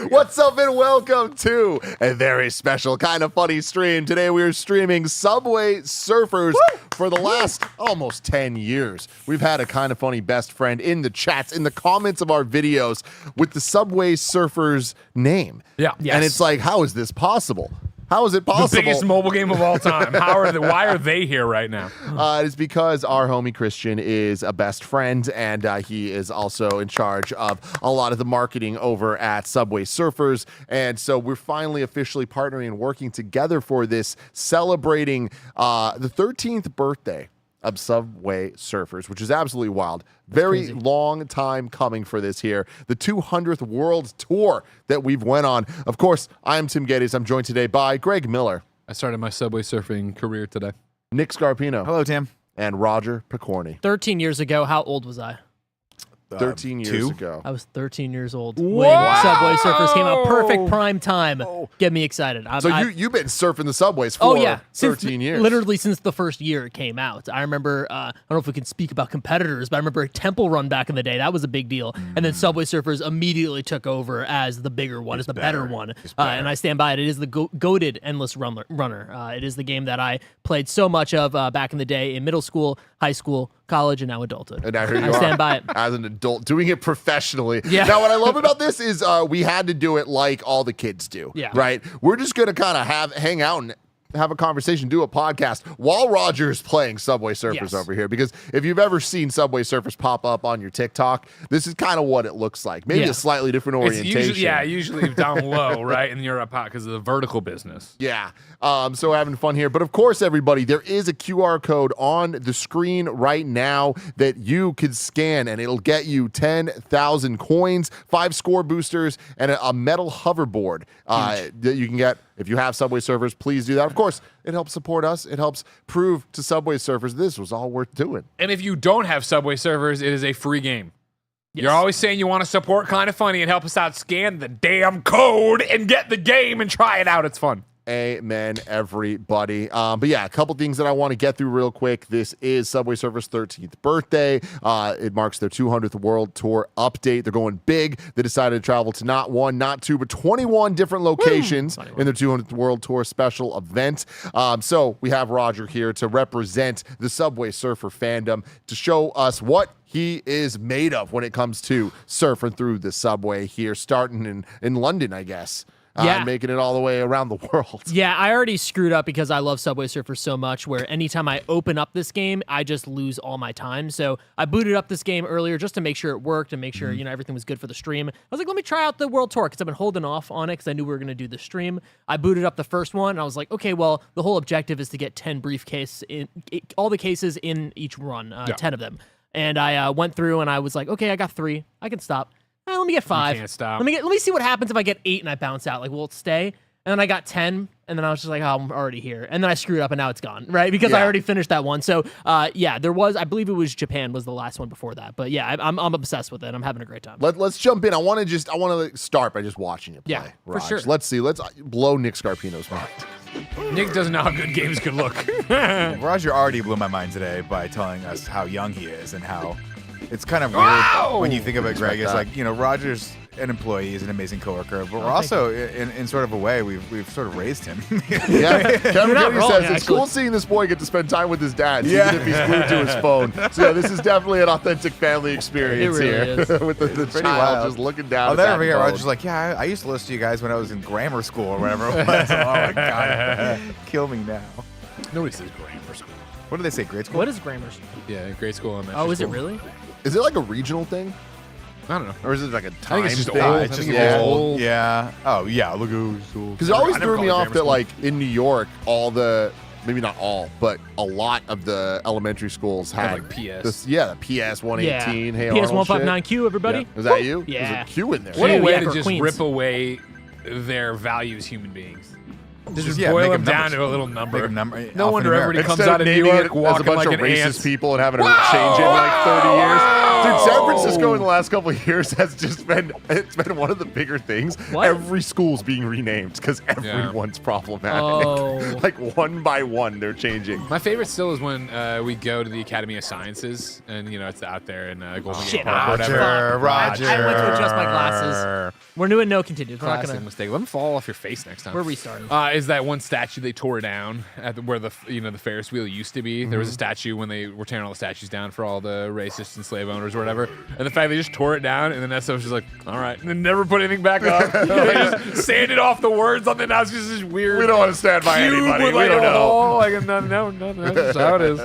What's up and welcome to a very special kind of funny stream. Today we are streaming Subway Surfers. For the last almost 10 years. We've had a kind of funny best friend in the chats, in the comments of our videos with the Subway Surfers name. Yeah. Yes. And it's like, how is this possible? How is it possible? The biggest mobile game of all time. Why are they here right now? It is because our homie Christian is a best friend, and he is also in charge of a lot of the marketing over at Subway Surfers. And so we're finally officially partnering and working together for this, celebrating the 13th birthday of Subway Surfers, which is absolutely wild. Very long time coming for this here. The 200th World Tour that we've went on. Of course, I'm Tim Geddes. I'm joined today by Greg Miller. I started my Subway surfing career today. Nick Scarpino. Hello, Tim. And Roger Picorni. 13 years ago, how old was I? 13 years ago. I was 13 years old Whoa! when Subway Surfers came out. Perfect prime time. Get me excited. So you've been surfing the subways for 13 years. Literally since the first year it came out. I remember, I don't know if we can speak about competitors, but I remember Temple Run back in the day. That was a big deal. And then Subway Surfers immediately took over as the bigger one, as the better one. And I stand by it. It is the GOATED Endless Runner. It is the game that I played so much of back in the day in middle school, high school, college, and now adulthood. And now here you I stand by it. As an adult, doing it professionally. Yeah. Now, what I love about this is we had to do it like all the kids do. Yeah. Right? We're just going to kind of hang out and have a conversation, do a podcast while Roger's playing Subway Surfers over here. Because if you've ever seen Subway Surfers pop up on your TikTok, this is kind of what it looks like. Maybe a slightly different orientation. Usually down low, right? And you're up high because of the vertical business. Yeah. So we're having fun here. But of course, everybody, there is a QR code on the screen right now that you could scan, and it'll get you 10,000 coins, 5 score boosters, and a metal hoverboard that you can get. If you have Subway Surfers, please do that. Of course, it helps support us. It helps prove to Subway Surfers this was all worth doing. And if you don't have Subway Surfers, it is a free game. Yes. You're always saying you want to support Kind of Funny and help us out. Scan the damn code and get the game and try it out. It's fun. Amen, everybody. But yeah, a couple things that I want to get through real quick. This is Subway Surfers' 13th birthday. It marks their 200th World Tour update. They're going big. They decided to travel to not 1, not 2, but 21 different locations in their 200th World Tour special event. So we have Roger here to represent the Subway Surfer fandom to show us what he is made of when it comes to surfing through the subway here, starting in London, I guess. Making it all the way around the world. Yeah, I already screwed up because I love Subway Surfers so much where anytime I open up this game, I just lose all my time. So I booted up this game earlier just to make sure it worked and make sure, everything was good for the stream. I was like, let me try out the World Tour because I've been holding off on it because I knew we were going to do the stream. I booted up the first one and I was like, okay, well, the whole objective is to get 10 briefcase in all the cases in each run, 10 of them. And I went through and I was like, okay, I got 3. I can stop. Let me get 5. You can't stop. Let me see what happens if I get 8 and I bounce out. Like, will it stay? And then I got 10, and then I was just like, oh, I'm already here. And then I screwed up, and now it's gone, right? Because I already finished that one. So, there was, I believe it was Japan was the last one before that. But yeah, I'm obsessed with it. I'm having a great time. Let's jump in. I want to start by just watching you play. Yeah, for Raj. sure. Let's see. Let's blow Nick Scarpino's mind. Nick doesn't know how good games can look. Roger already blew my mind today by telling us how young he is and how it's kind of weird when you think about Greg. It's like, Roger's an employee, he's an amazing coworker, but we're also, in sort of a way, we've sort of raised him. Yeah, Kevin Kennedy says it's actually cool seeing this boy get to spend time with his dad, even if he's glued to his phone. So yeah, this is definitely an authentic family experience really here with the child wild. just looking down. I'll at never that forget. phone. Roger's like, yeah, I used to listen to you guys when I was in grammar school or whatever it was. Oh my god, kill me now. Nobody says grammar school. What do they say? Grade school? What is grammar school? Yeah, grade school. Oh, is it really? Is it like a regional thing, I don't know. or is it like a I think time it's just thing? old. It's just old. Yeah. Oh yeah. Look who's Because it always I never threw me called it off grammar that, like, in New York, maybe not all, but a lot of the elementary schools had like PS. the PS 118. Hey, PS Arnold shit. 159Q, everybody. Was that you? Yeah. There's a Q in there. What a Yeah, way for to just Queens. rip away their values, human beings. Just Yeah, boil make them them down numbers. to a little number. Make them number. No wonder everybody comes Instead out of New naming York it as a walking bunch like of an racist ant. people and having to change it in like 30 years. San Francisco in the last couple of years has just been, it's been one of the bigger things. What? Every school's being renamed because everyone's problematic. Oh. Like one by one, they're changing. My favorite still is when we go to the Academy of Sciences, and it's out there in Golden Shit, Gate Park or whatever. Roger. I went to adjust my glasses. We're doing no continues. We're not Classic gonna. mistake. Let them fall off your face next time. We're restarting. Is that one statue they tore down where the the Ferris wheel used to be? There was a statue when they were tearing all the statues down for all the racist and slave owners or whatever. And the fact they just tore it down, and then that stuff was just like, all right, and then never put anything back up. They just sanded off the words on the. Now it's just this weird. We don't want to stand by cube anybody. with We like don't a know. hole. Like no, that's just how it is.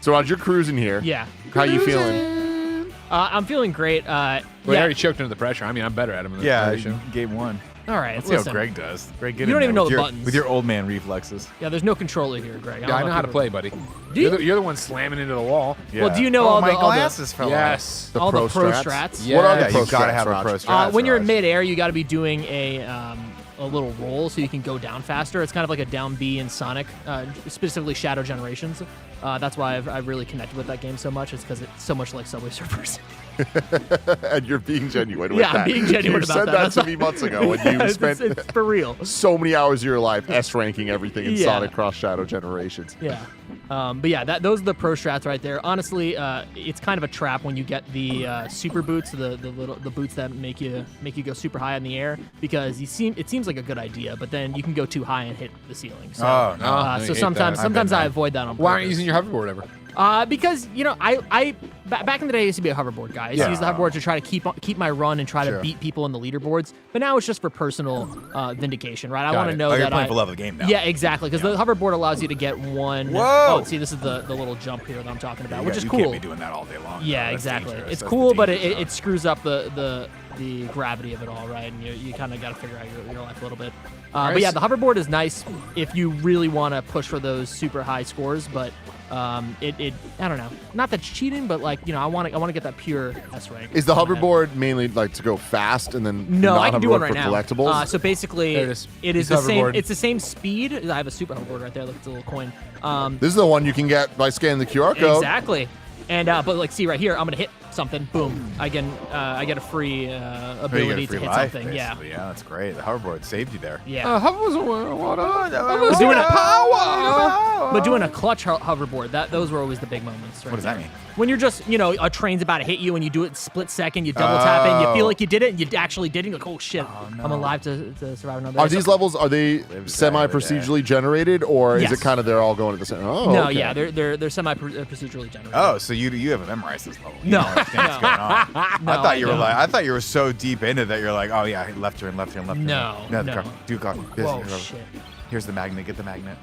So, Rod, you're cruising here. Yeah. How you feeling? I'm feeling great. Well, I Yeah. already choked under the pressure. I mean, I'm better at him in the Yeah, show. game 1. All right. Let's see how Listen. Greg does. Greg, get You in don't even there know with the your- buttons. with your old man reflexes. Yeah, there's no controller here, Greg. Yeah, I know how to play, buddy. Do you? You're the one slamming into the wall. Well, do you know all my the- glasses fell Yes. The all pro the pro strats? strats? Yeah. What are off. the Yeah, pro you gotta strats, have a Raj? pro strats. When you're in Raj. midair, you got to be doing a little roll so you can go down faster. It's kind of like a down B in Sonic, specifically Shadow Generations. That's why I've really connected with that game so much. It's because it's so much like Subway Surfers. And you're being genuine with Yeah, I'm that. being genuine you about said that. that That's to not- me months ago when you spent it's for real. so many hours of your life S-ranking everything in Yeah. Sonic Cross Shadow Generations. Yeah. But yeah, those are the pro strats right there. Honestly, it's kind of a trap when you get the super boots, the boots that make you go super high in the air, because it seems like a good idea, but then you can go too high and hit the ceiling. So, Oh, no. I so hate sometimes that. sometimes I that. avoid that on purpose. Why aren't you using your hoverboard ever? Because I back in the day I used to be a hoverboard guy. I used to use the hoverboard to try to keep my run and try to Sure. beat people in the leaderboards. But now it's just for personal vindication, right? I Got want to it. know Oh, you're that playing for love of the game now. Yeah, exactly. Because the hoverboard allows you to get one. Whoa! Oh, see, this is the little jump here that I'm talking about, You which got- is you cool. can't be doing that all day long. Yeah, That's exactly. dangerous. It's That's cool, the but danger it zone. screws up the gravity of it all, right? And you kind of got to figure out your life a little bit. But yeah, the hoverboard is nice if you really want to push for those super high scores. But it I don't know, not that cheating, but like I want to get that pure S rank. Is the hoverboard mainly like to go fast and then No, not I can do one hoverboard right for now. collectibles? So basically, There it is. it is It's the same. hoverboard. It's the same speed. I have a super hoverboard right there. Look, it's a little coin. This is the one you can get by scanning the QR code. Exactly. And but like, see right here, I'm gonna hit something. Boom! I get a free Oh, you get a ability free to hit life, something. Yeah. basically. Yeah, that's great. The hoverboard saved you there. Yeah. But doing a power. But doing a clutch hoverboard, those were always the big moments. Right What does that there. mean? When you're just, a train's about to hit you and you do it split second, you double tap it, and you feel Oh. like you did it, and you actually did it, and you're like, oh shit, I'm alive to survive another day. Are these levels, are they day. semi-procedurally generated, or is Yes. it kind of they're all going at the same? Oh, No, okay. yeah, they're semi-procedurally generated. Oh, so you haven't memorized this level? You No. don't understand what's going on. No, I thought you were don't. I thought you were so deep into that. You're like, oh yeah, left turn, left turn, left turn. No, the no. car. Do car. This, Whoa, here, shit. Here's the magnet. Get the magnet.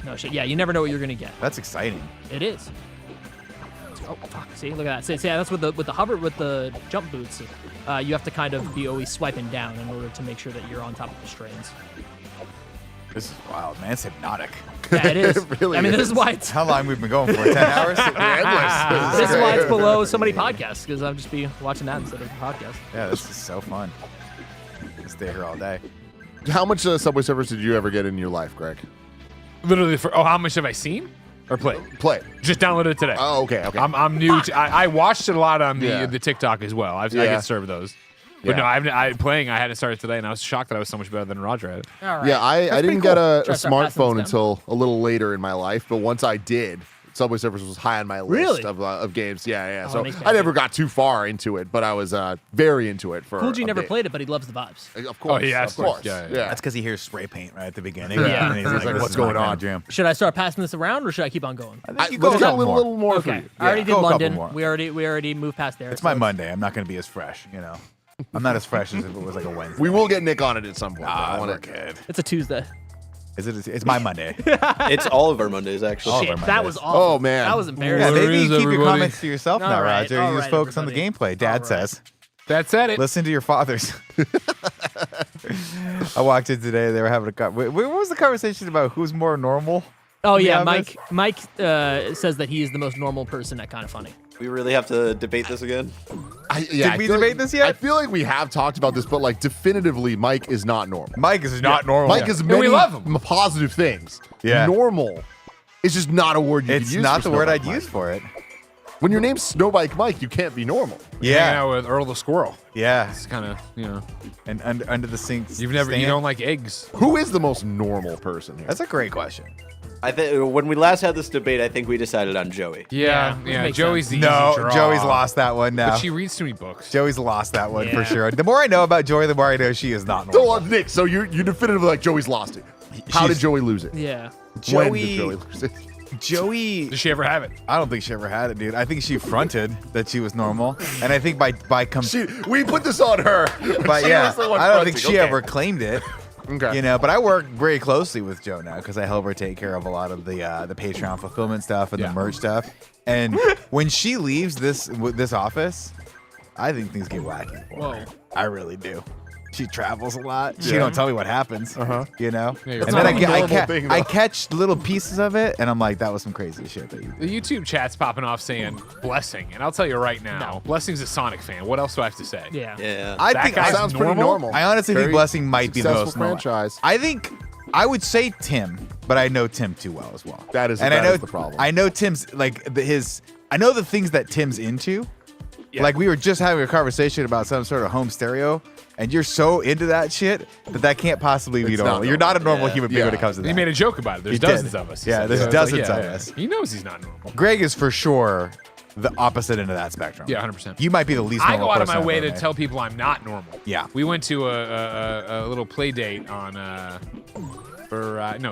No shit. Yeah, you never know what you're gonna get. That's exciting. It is. Oh fuck! See, look at that. See, that's with the jump boots. You have to kind of be always swiping down in order to make sure that you're on top of the strains. This is wild, man. It's hypnotic. Yeah, it is. It really I mean, this is. is why it's How long we've been going for? 10 hours? Endless. this is why it's below so many podcasts, because I'll just be watching that instead of the podcast. Yeah, this is so fun. I'll stay here all day. How much Subway Surfers did you ever get in your life, Greg? Literally, how much have I seen or played? Play. Just downloaded it today. Oh, okay, okay. I'm new. I watched it a lot on Yeah. the TikTok as well. I Yeah. get served those. But Yeah. no, I hadn't started today, and I was shocked that I was so much better than Roger at it. All right. Yeah, I pretty didn't get cool. a Try to start passing smartphone this down. until a little later in my life, but once I did, Subway Surfers was high on my list Really? of games. Yeah, yeah. Oh, So that makes me I never happy. got too far into it, but I was very into it for. Cool G a never bit. played it, but he loves the vibes. Of course. yeah, of of course. course. Yeah, Yeah. yeah. That's because he hears spray paint right at the beginning. Yeah. And he's He's like, this what's is my going kind on? of jam. Should I start passing this around, or should I keep on going? I think you Let's go a get a couple more. little more for Okay. you. I already did Go a couple London. more. We already moved past there. It's so my Monday. I'm not going to be as fresh, I'm not as fresh as if it was like a Wednesday. We will get Nick on it at some point. Ah, I we're wanna- good. It's a Tuesday. It's my Monday. It's all of our Mondays, actually. All of Shit, our that Mondays. was awful. Oh, man. that was Yeah, embarrassing. There maybe is you keep your everybody. comments to yourself All now, right, Roger. all You just right, focus on the everybody. gameplay. Dad All right. says. That's it. Listen to your fathers. I walked in today. They were having a what was the conversation about? Who's more normal? Oh yeah, Yeah, Mike says that he is the most normal person at Kind of Funny. We really have to debate this again? I Did we feel debate like- this yet? I feel like we have talked about this, but like definitively, Mike is not normal. Mike is not normal. Mike is many we love him. positive things. Yeah. Normal is just not a word you could It's use not for the word someone I'd like use Mike. for it. When your name's Snowbike Mike, you can't be normal. Hanging Yeah. out with Earl the squirrel. Yeah. It's kind of, And under the sink. you stand. don't like eggs. Who is the most normal person here? That's a great question. I think when we last had this debate, I think we decided on Joey. Yeah, which makes Joey's sense. the easy No, draw. Joey's lost that one now. But she reads too many books. Joey's lost that one for Yeah. sure. The more I know about Joey, the more I know she is not Go normal. on, Nick. So you definitively like Joey's lost it. How did She's- Joey lose it? Yeah. When Joey- did Joey lose it? Joey, Does she ever have it? I don't think she ever had it, dude. I think she fronted that she was normal, and I think by We put this on her. but She yeah, was the one I don't think fronting. she Okay. ever claimed it. Okay. You know, but I work very closely with Joe now because I help her take care of a lot of the Patreon fulfillment stuff and Yeah. the merch stuff. And when she leaves this office, I think things get wacky. For Whoa. her. I really do. She travels a lot. She Yeah. don't tell me what happens. You know, Yeah, and that's then not a normal thing, though. I catch little pieces of it, and I'm like, that was some crazy shit that you. The YouTube chat's popping off saying Blessing, and I'll tell you right now, No. Blessing's a Sonic fan. What else do I have to say? Yeah. Yeah. I That think guy's Sounds pretty normal. I honestly think Very Blessing might be the successful most normal. franchise. I think I would say Tim, but I know Tim too well as well. That is- and that I know is the problem. I know Tim's like I know the things that Tim's into. Yeah. Like we were just having a conversation about some sort of home stereo, and you're so into that shit that can't possibly be It's not normal. You're not a normal. normal Yeah. human being when it comes to that. He made a joke about it. There's He did. dozens of us. he Yeah, said. there's So it's dozens of us. He knows he's not normal. Greg is for sure the opposite end of that spectrum. Yeah, 100%. You might be the least I normal go out of person my I've way ever to met. tell people I'm not normal. Yeah. We went to a little play date on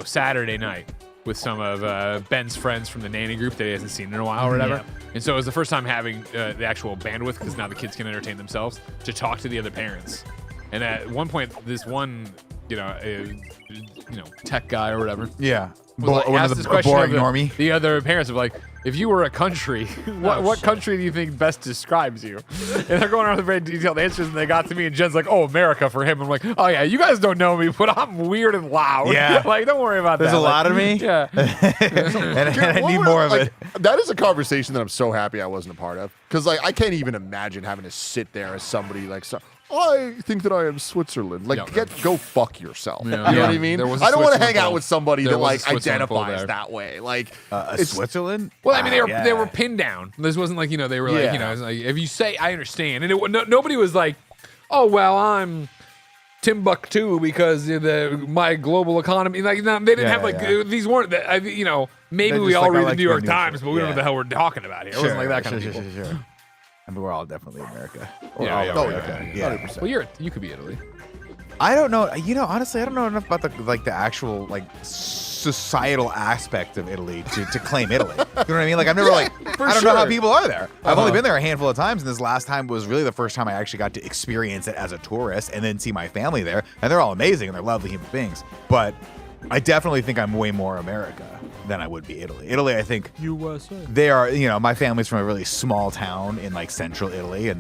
Saturday night with some of Ben's friends from the nanny group that he hasn't seen in a while or whatever. Yeah. And so it was the first time having the actual bandwidth because now the kids can entertain themselves to talk to the other parents. And at one point, this one, tech guy or whatever, Yeah. was like, One asked of this the question boring of normie. the other parents of like, if you were a country, what shit. country do you think best describes you? And they're going around with very detailed answers, and they got to me, and Jen's like, "Oh, America for him." I'm like, "Oh yeah, you guys don't know me, but I'm weird and loud. Yeah. like don't worry about There's that. a lot of me. Yeah, and I What need were- more of like, it. That is a conversation that I'm so happy I wasn't a part of. Because like I can't even imagine having to sit there as somebody like I think that I am Switzerland. Like Yeah. go fuck yourself. Yeah. You know Yeah. what I mean? There was a I don't want to Switzerland hang out poll. with somebody There that was a like Switzerland poll identifies there. that way. Like Switzerland? Well, I mean, they were Wow, they yeah. were pinned down. This wasn't like they were Yeah. like it's like, if you say I understand, and nobody was like, oh well, I'm Timbuktu because my global economy. Like they didn't Yeah, have like yeah. These weren't maybe They're we just all like, I read like the New your York news. Times, but we don't know Yeah. what the hell we're talking about here. It wasn't like that kind of people. Sure. I mean, we're all definitely America. We're Yeah, all yeah, oh America. yeah, Yeah. 100%. Well, you could be Italy. I don't know. Honestly, I don't know enough about the actual societal aspect of Italy to claim Italy. You know what I mean? Like I've never I don't know how sure. people are there. I've only been there a handful of times, and this last time was really the first time I actually got to experience it as a tourist and then see my family there. And they're all amazing and they're lovely human beings. But I definitely think I'm way more America than I would be Italy. Italy, I think USA. they are. My family's from a really small town in central Italy, and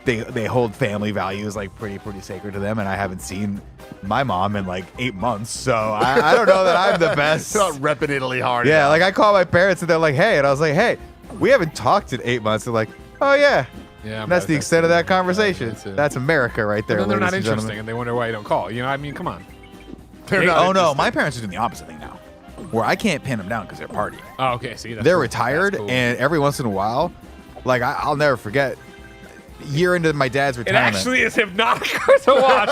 they hold family values pretty sacred to them, and I haven't seen my mom in 8 months, so I don't know that I'm the best. Not repping Italy hard. Yeah, enough. I call my parents and they're like, "Hey," and I was like, "Hey, we haven't talked in 8 months." They're like, "Oh yeah." Yeah, And that's the extent of that conversation. that's it. That's America right there. And then they're ladies not and interesting, gentlemen. and they wonder why you don't call. I mean, come on. They're not Oh no, interested. my parents are doing the opposite thing now, where I can't pin them down because they're partying. Oh, okay. See, that's They're cool. retired, That's cool. and every once in a while, I'll never forget. Year into my dad's It retirement, actually is hypnotic to watch.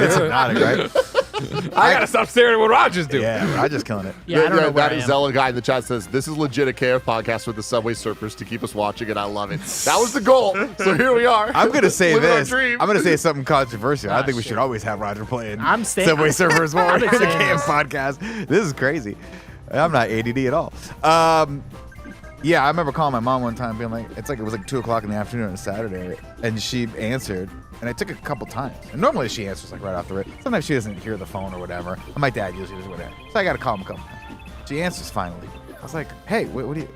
it's hypnotic, right? I gotta stop staring at what Roger's doing. Yeah, I'm just killing it. Yeah, I don't know where that I am. Zella guy in the chat says this is legit a KF podcast with the Subway Surfers to keep us watching, and I love it. That was the goal, so here we are. I'm gonna say Living our this. dream. I'm gonna say something controversial. I think we shit. should always have Roger playing I'm staying- Subway Surfers more I've in been the saying KF this. podcast. This is crazy. I'm not ADD at all. Yeah, I remember calling my mom one time, being like, it was 2:00 in the afternoon on a Saturday, and she answered, and it took a couple times. And normally she answers right off the rip. Sometimes she doesn't hear the phone or whatever. And my dad usually does whatever. So I got to call him a couple times. She answers finally. I was like, hey, what do you?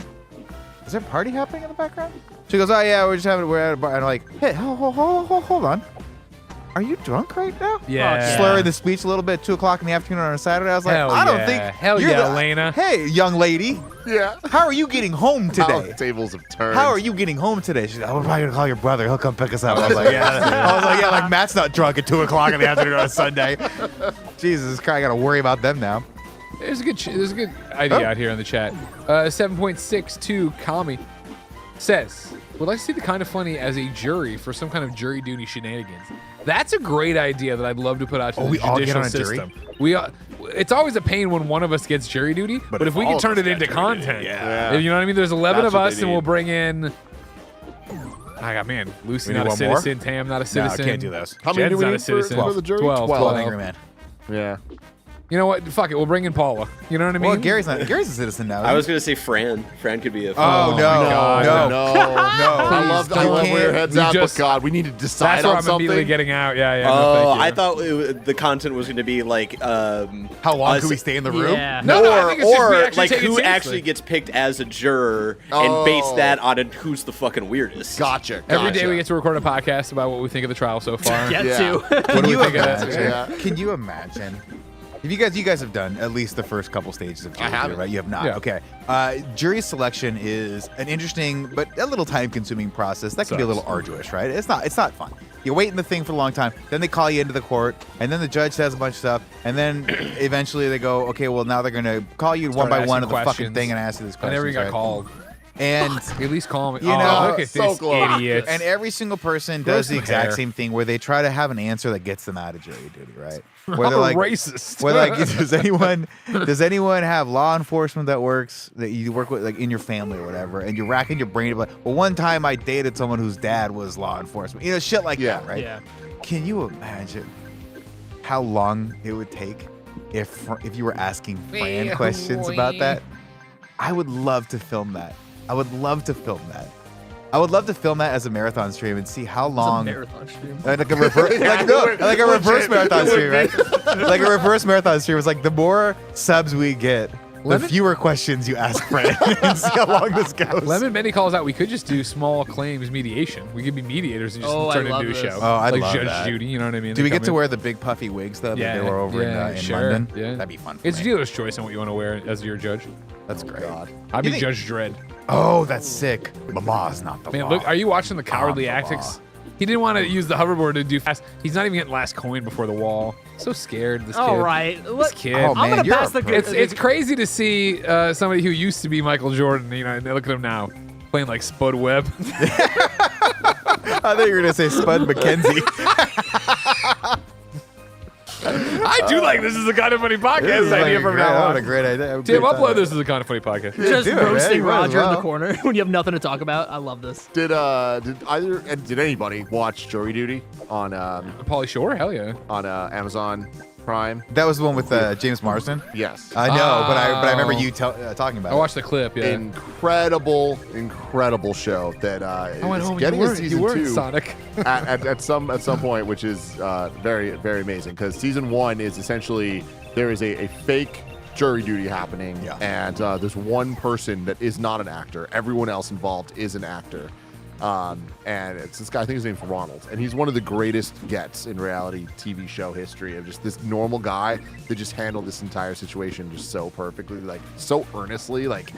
Is there a party happening in the background? She goes, oh yeah, we're at a bar. And I'm like, hey, hold on. Are you drunk right now? Yeah. Slurring the speech a little bit, 2:00 in the afternoon on a Saturday. I was like, Hell I don't yeah. think. Hell you're yeah, the- Elena. Hey, young lady. Yeah. How are you getting home How today? tables have turned. How are you getting home today? She's like, oh, we're probably gonna call your brother. He'll come pick us up. I was like, yeah. Matt's not drunk at 2:00 in the afternoon on a Sunday. Jesus Christ, I gotta worry about them now. There's a good idea out here in the chat. 7.62 Kami says, would like to see the Kind of Funny as a jury for some kind of jury duty shenanigans. That's a great idea that I'd love to put out to the we all get judicial on a jury? system. It's always a pain when one of us gets jury duty, but if we all can of turn us it got into jury content, duty, yeah. you know what I mean? There's 11 That's of what us, they and we'll need. bring in. I got man, Lucy We need not a one more? citizen, Tam not a No, I citizen. can't do those. How many Jed's do we not a need citizen. for the jury? 12. Angry Man. Yeah. You know what? Fuck it. We'll bring in Paula. You know what I mean? Well, Gary's a citizen now. I was gonna say Fran. Fran could be a. Oh, no, God. no. No. I love where your head's We at, just- but God, we need to decide That's where on I'm immediately something. getting out. Yeah. Oh, no, thank you. I thought the content was going to be like How long us- can we stay in the room? Yeah. No, I think it's just we or actually like take it who seriously. actually gets picked as a juror and base Oh. that on who's the fucking weirdest. Gotcha. Every day we get to record a podcast about what we think of the trial so far. Get Yeah. to. What do we think of that? Yeah. Can you imagine? If you guys have done at least the first couple stages of jury, haven't. right? You have not. Yeah. Okay. Jury selection is an interesting but a little time-consuming process. That can be a Sucks. little arduous, right? It's not fun. You're waiting the thing for a long time. Then they call you into the court, and then the judge says a bunch of stuff, and then eventually they go, okay, well now they're gonna call you one by asking one of the fucking questions. thing and ask you this I question. never even got called. And At least call me. You know, look at so this close. idiot. and every single person Grow does the some exact hair. same thing where they try to have an answer that gets them out of jury duty, right? Where I'm they're a like, racist. where like, does anyone have law enforcement that works that you work with like in your family or whatever, and you're racking your brain like, well, one time I dated someone whose dad was law enforcement, you know, shit like Yeah. that, right? Yeah. Can you imagine how long it would take if you were asking Fran questions about that? I would love to film that. I would love to film that as a marathon stream and see how It's a long. marathon stream. Like a reverse, like a reverse marathon stream, right? Like a reverse marathon stream. It's like the more subs we get, the fewer questions you ask Fran, and see how long this goes. Lemon Benny calls out. We could just do small claims mediation. We could be mediators and just Oh, I turn it love into a this. show. Oh, I'd like love Judge that. Judy. You know what I mean? Do we They get come to in. wear the big puffy wigs though that they were over in sure. London? Yeah. That'd be fun. For It's me. dealer's choice on what you want to wear as your judge. That's great. I'd You be think- Judge Dredd. Oh, that's sick. Mama's not the Man, law. look, are you watching the cowardly the antics? He didn't want to use the hoverboard to do fast. He's not even getting last coin before the wall. So scared, this kid. All right. This kid. Oh, I'm man, gonna you're pass a the. pro. It's crazy to see somebody who used to be Michael Jordan, you know, and look at him now playing like Spud Webb. I thought you were gonna say Spud McKenzie. I do like this is a kind of funny podcast idea from now What a on. great idea. Tim, upload this as a kind of funny podcast. Just do it, man. roasting You might as Roger in the well. corner when you have nothing to talk about. I love this. Did anybody watch Jury Duty on Pauly Shore? Hell yeah. Amazon Prime? That was the one with James Marsden. Yes. I know, but I remember Oh. you talking about I watched the clip, yeah. Incredible show that I went is home and getting you a were season in 2 Sonic. at some point, which is very, very amazing because season 1 is essentially there is a fake jury duty happening, Yeah. and there's one person that is not an actor. Everyone else involved is an actor. And it's this guy, I think his name's Ronald, and he's one of the greatest gets in reality TV show history of just this normal guy that just handled this entire situation just so perfectly, like so earnestly, like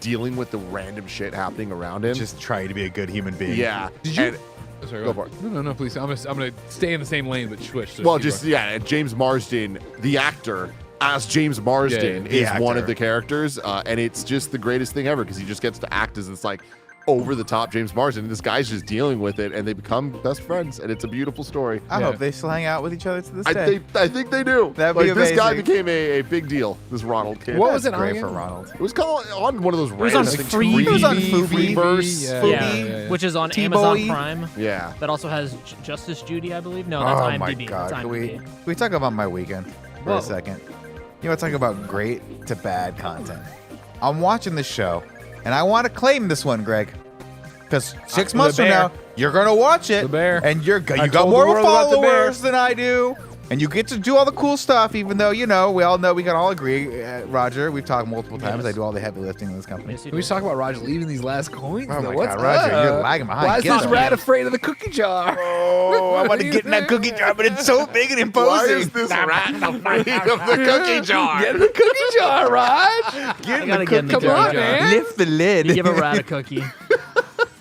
dealing with the random shit happening around him. Just trying to be a good human being. yeah. Did you? And- Oh, sorry, Go go for it. No, please. I'm gonna stay in the same lane but switch. So well, keep just going. yeah, and James Marsden, the actor, as James Marsden, the is one actor. of the characters, and it's just the greatest thing ever because he just gets to act as this like over the top James Marsden. And this guy's just dealing with it, and they become best friends, and it's a beautiful story. I Yeah. hope they still hang out with each other to this day. I think they do. That'd be like, this guy amazing. became a big deal. This Ronald kid. What was That's it on great again? for Ronald. It was called on one of those was on random Freevee. It was on Freevee, Freevee. Freeverse. Yeah. Yeah, yeah. which is on T-Boy. Amazon Prime. Yeah. That also has Justice Judy, I believe. No, that's Oh IMDb. my God! That's Can IMDb. we talk about my weekend for Whoa. a second? You want to talk about great to bad content? I'm watching this show, and I want to claim this one, Greg, because 6 The months from bear. now you're gonna watch it, The bear. and you I got told more the world about the bear. followers than I do. And you get to do all the cool stuff, even though, you know, we can all agree, Roger, we've talked multiple times, Yes. I do all the heavy lifting in this company. Yes, you Can we do. talk about Roger leaving these last coins? Oh though? my What's God, Roger, you're up? lagging behind. Why is Get this up. rat afraid of the cookie jar? Oh, I want to get in that cookie jar, but it's so big and imposing. Why is this rat afraid of the cookie jar? Get in the cookie jar, Raj. Get in gotta the get in the cookie Come cookie on, jar. man. Lift the lid. You give a rat a cookie.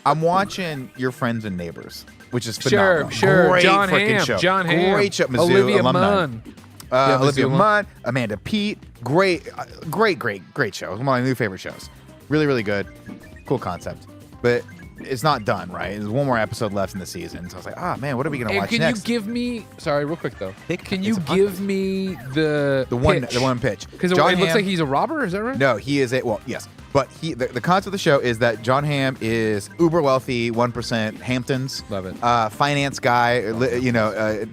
I'm watching Your Friends and Neighbors, which is phenomenal. Sure. Great John freaking Hamm. show. John Hamm. Great show. Mizzou Olivia alumni. Munn. Olivia Missoula. Munn, Amanda Peet. Great show. One of my new favorite shows. Really, really good. Cool concept. But it's not done, right? There's one more episode left in the season. So I was like, oh, man, what are we going to And watch can next? you give me? Sorry, real quick though. Can you It's a give me the one pitch. Because it John looks Hamm- like he's a robber. Is that right? No, he is yes. But the concept of the show is that John Hamm is uber wealthy, 1% Hamptons. Love it. Finance guy,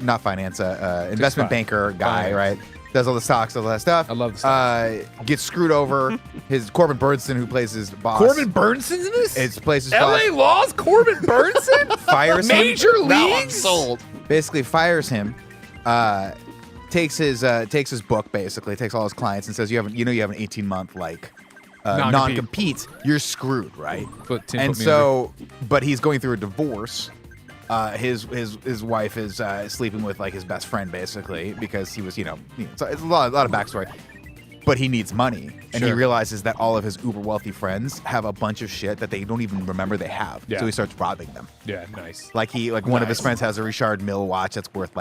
not finance, investment fine. banker guy, Finance. right? Does all the stocks, all that stuff. I love the stocks. Gets screwed over. His Corbin Bernsen, who plays his boss. Corbin Burnson in this? It plays his L.A. boss. Laws. Corbin Burnson. Fires him. Major Now I'm leagues. sold. Basically fires him. Takes his book, basically takes all his clients and says, you have an 18-month Non-compete. non-compete. You're screwed, right? But Tim And put me so, but he's going through a divorce. His wife is sleeping with his best friend, basically, because he was so it's a lot of backstory. But he needs money, and he Sure. realizes that all of his uber wealthy friends have a bunch of shit that they don't even remember they have. Yeah. So he starts robbing them. Yeah, nice. One of his friends has a Richard Mille watch that's worth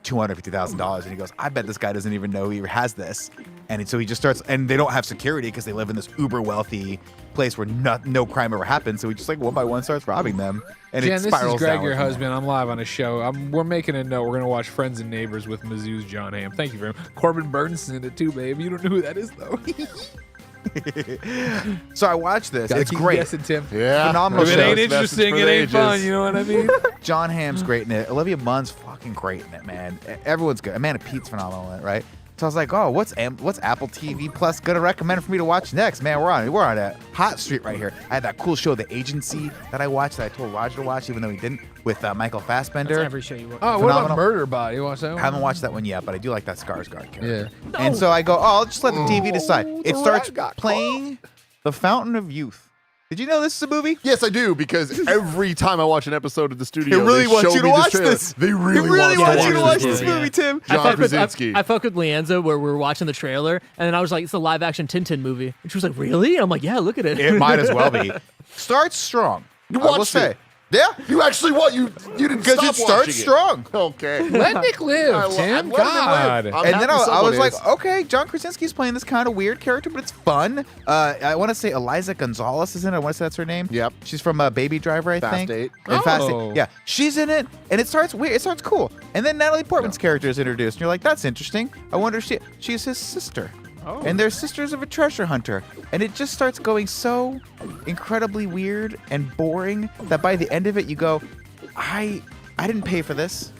$250,000, and he goes, I bet this guy doesn't even know he has this. And so he just starts, and they don't have security because they live in this uber wealthy place where no crime ever happens. So he just one by one starts robbing them, and Jen, it this spirals is Greg, downward your from there. husband. I'm live on a show. We're making a note. We're gonna watch Friends and Neighbors with Mizzou's John Hamm. Thank you very much. Corbin Burns in it too, babe. You don't know who that is though. So I watched this. Gotta It's keep great. guessing, Tim. Yeah. Phenomenal If it show. ain't Message interesting, for it the ain't fun. ages. You know what I mean? John Hamm's great in it. Olivia Munn's fucking great in it, man. Everyone's good. Amanda Pete's phenomenal in it, right? So I was like, oh, what's Apple TV Plus gonna recommend for me to watch next? Man, we're on a hot street right here. I had that cool show, The Agency, that I watched, that I told Roger to watch, even though he didn't, with Michael That's Fassbender. every show you watch. Oh, what Phenomenal. about Murder Body? You watch that one? I haven't watched that one yet, but I do like that Skarsgård character. Yeah. And so I go, oh, I'll just let the TV decide. It the starts rat got playing The Fountain of Youth. Did you know this is a movie? Yes, I do, because every time I watch an episode of the studio, It really they wants show you to me watch trailer. this. They really, It really want wants you to watch movie. this movie, Tim. John I fucked with Krasinski. I fucked with Leanza where we were watching the trailer, and then I was like, "It's a live-action Tintin movie," and she was like, "Really?" And I'm like, "Yeah, look at it." It might as well be. Starts strong. You I will watched say. it. Yeah. You actually you didn't Because stop it starts watching strong. Okay. Let Nick live, I Tim. let him God. live. I'm And then happy I someone was like, is. okay, John Krasinski's playing this kind of weird character, but it's fun. I want to say Eliza Gonzalez is in it. I want to say that's her name. Yep. She's from Baby Driver, I Fast think. 8. And Fast Oh. 8. Yeah, she's in it, and it starts weird. It starts cool. And then Natalie Portman's character is introduced, and you're like, that's interesting. I wonder if she's his sister. Oh. And they're sisters of a treasure hunter. And it just starts going so incredibly weird and boring that by the end of it, you go, I didn't pay for this.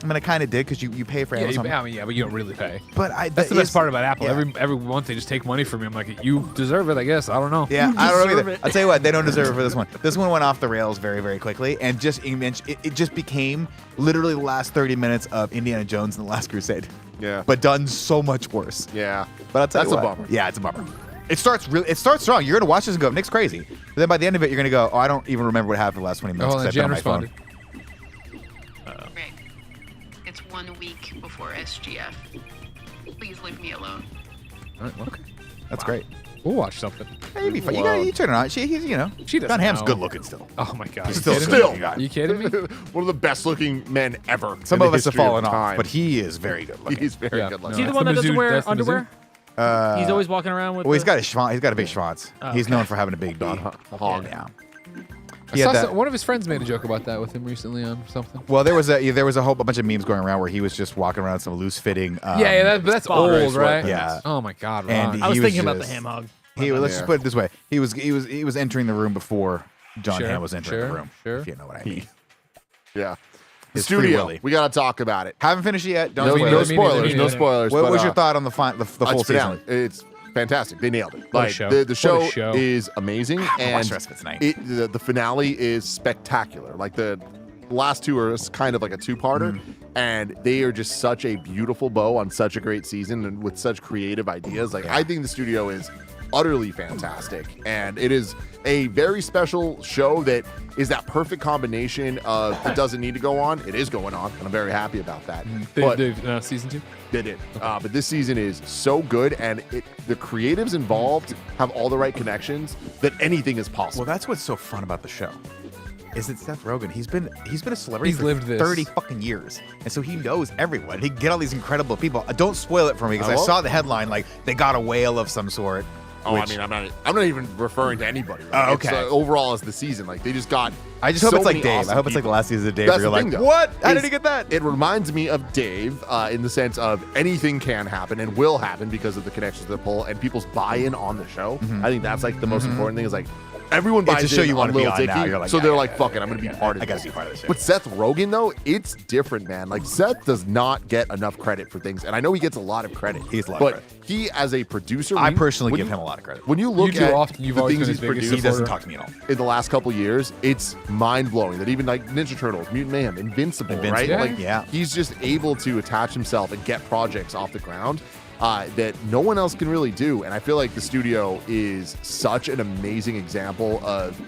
I mean, I kind of did because you pay for Yeah, Amazon. but you don't really pay. But That's the best part about Apple. yeah. Every month they just take money from me. I'm like, you deserve it, I guess. I don't know. Yeah, I don't know deserve either. it. I'll tell you what, they don't deserve it for this one. This one went off the rails very, very quickly, and it just became literally the last 30 minutes of Indiana Jones and the Last Crusade, Yeah. but done so much worse. Yeah. But I'll tell That's you a what, bummer. Yeah, it's a bummer. It starts strong. You're gonna watch this and go, Nick's crazy. But then by the end of it, you're gonna go, oh, I don't even remember what happened the last 20 minutes. Oh, 'cause and I've been Jen on my phone. responded. Greg, it's 1 week before SGF. Please leave me alone. All right, well, okay. That's great. We'll watch something. Hey, you'd be fine. Wow. You turn it on. He's She doesn't John Hamm's know. good looking still. Oh my God. Still, you kidding still. me? Yeah. You kidding me? One of the best looking men ever. Some in of the us have history of fallen off, time. but he is very good looking. He's very Yeah, good no. Is looking. he the That's one the that doesn't Mizzou- wear that's the Mizzou. underwear? He's always walking around with. Well, he's got a big schwanz. Oh, He's okay. known for having a big dog. Hog. Yeah. I He had saw that- some, one of his friends made a joke about that with him recently on something. Well, there was a whole bunch of memes going around where he was just walking around some loose fitting. But that's Spot. old, right? Yeah. Oh my God, And Ron. I was he was thinking about the just- ham hog. Let's Yeah. just put it this way: he was entering the room before John Sure, Hamm was entering the sure, room. sure. If you know what I mean. Yeah. The It's Free studio. Willy. We got to talk about it. Haven't finished it yet. Don't No, me spoil no it. neither, me spoilers. neither, No me spoilers. What but, was your thought on the full it's season? finale. It's fantastic. They nailed it. What a Like show. the What a show show. is amazing, watched and the rest of it tonight. the finale is spectacular. Like the last two are kind of like a two-parter, and they are just such a beautiful bow on such a great season and with such creative ideas. Like I think the studio is utterly fantastic, and it is a very special show that is that perfect combination of it doesn't need to go on, it is going on, and I'm very happy about that. But Season 2? they did. But this season is so good, and the creatives involved have all the right connections that anything is possible. Well, that's what's so fun about the show. is that Seth Rogen, he's been a celebrity He's for lived this. 30 fucking years. And so he knows everyone. He can get all these incredible people. Don't spoil it for me because I won't. saw the headline like they got a whale of some sort. Oh, which- I mean, I'm not even referring to anybody. Right? Oh, okay. It's, overall, as the season, like they just got. I just hope so it's like many Dave. awesome I hope it's like the people. last season of Dave That's where you're the like, thing, though, what? How did is he get that? It reminds me of Dave in the sense of anything can happen and will happen because of the connections to the poll and people's buy-in on the show. I think that's like the most important thing is like everyone buys It's a show in you on wanna be Lil on now. Dicky, You're like, so yeah, they're yeah, like, yeah, fuck it, yeah, I'm going to yeah, be part of I gotta this. be part of this. With Seth Rogen, though, it's different, man. Like, Seth does not get enough credit for things, and I know he gets a lot of credit. He gets a lot of but credit. he, as a producer, I when- personally when give you- him a lot of credit. When you look You do at often. You've the always things been he's his biggest produced He doesn't supporter. talk to me at all. in the last couple years, it's mind-blowing that even like Ninja Turtles, Mutant Mayhem, Invincible, right? Yeah. Like, Yeah. he's just able to attach himself and get projects off the ground that no one else can really do. And I feel like the studio is such an amazing example of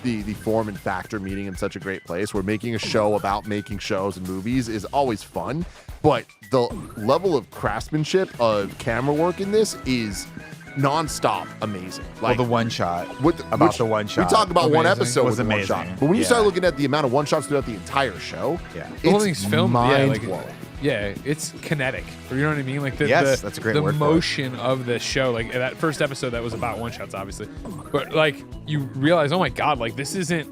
the form and factor meeting in such a great place where making a show about making shows and movies is always fun, but the level of craftsmanship of camera work in this is non-stop amazing. Well, Like the one shot. which the one shot. we talk about one Amazing. episode Was with the one amazing. shot, but when you Yeah. start looking at the amount of one shots throughout the entire show, Yeah. The whole it's thing's filmed. mind Yeah, blowing. yeah, it's kinetic. You know what I mean? Like the Yes, that's a great the word for it. motion of the show. Like that first episode that was about one shots, obviously, but like you realize, oh my god, like this isn't.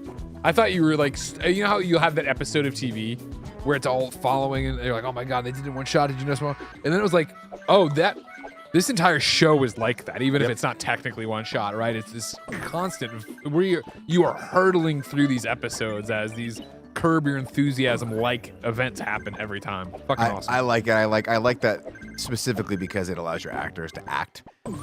I thought you were like, you know how you have that episode of TV where it's all following, and you're like, oh my god, they did it in one shot. Did you know so? And then it was like, oh that. This entire show is like that, even if it's not technically one shot, right? It's this constant where you are hurtling through these episodes as these Curb Your Enthusiasm like events happen every time. Fucking awesome. I like it. I like that specifically because it allows your actors to act.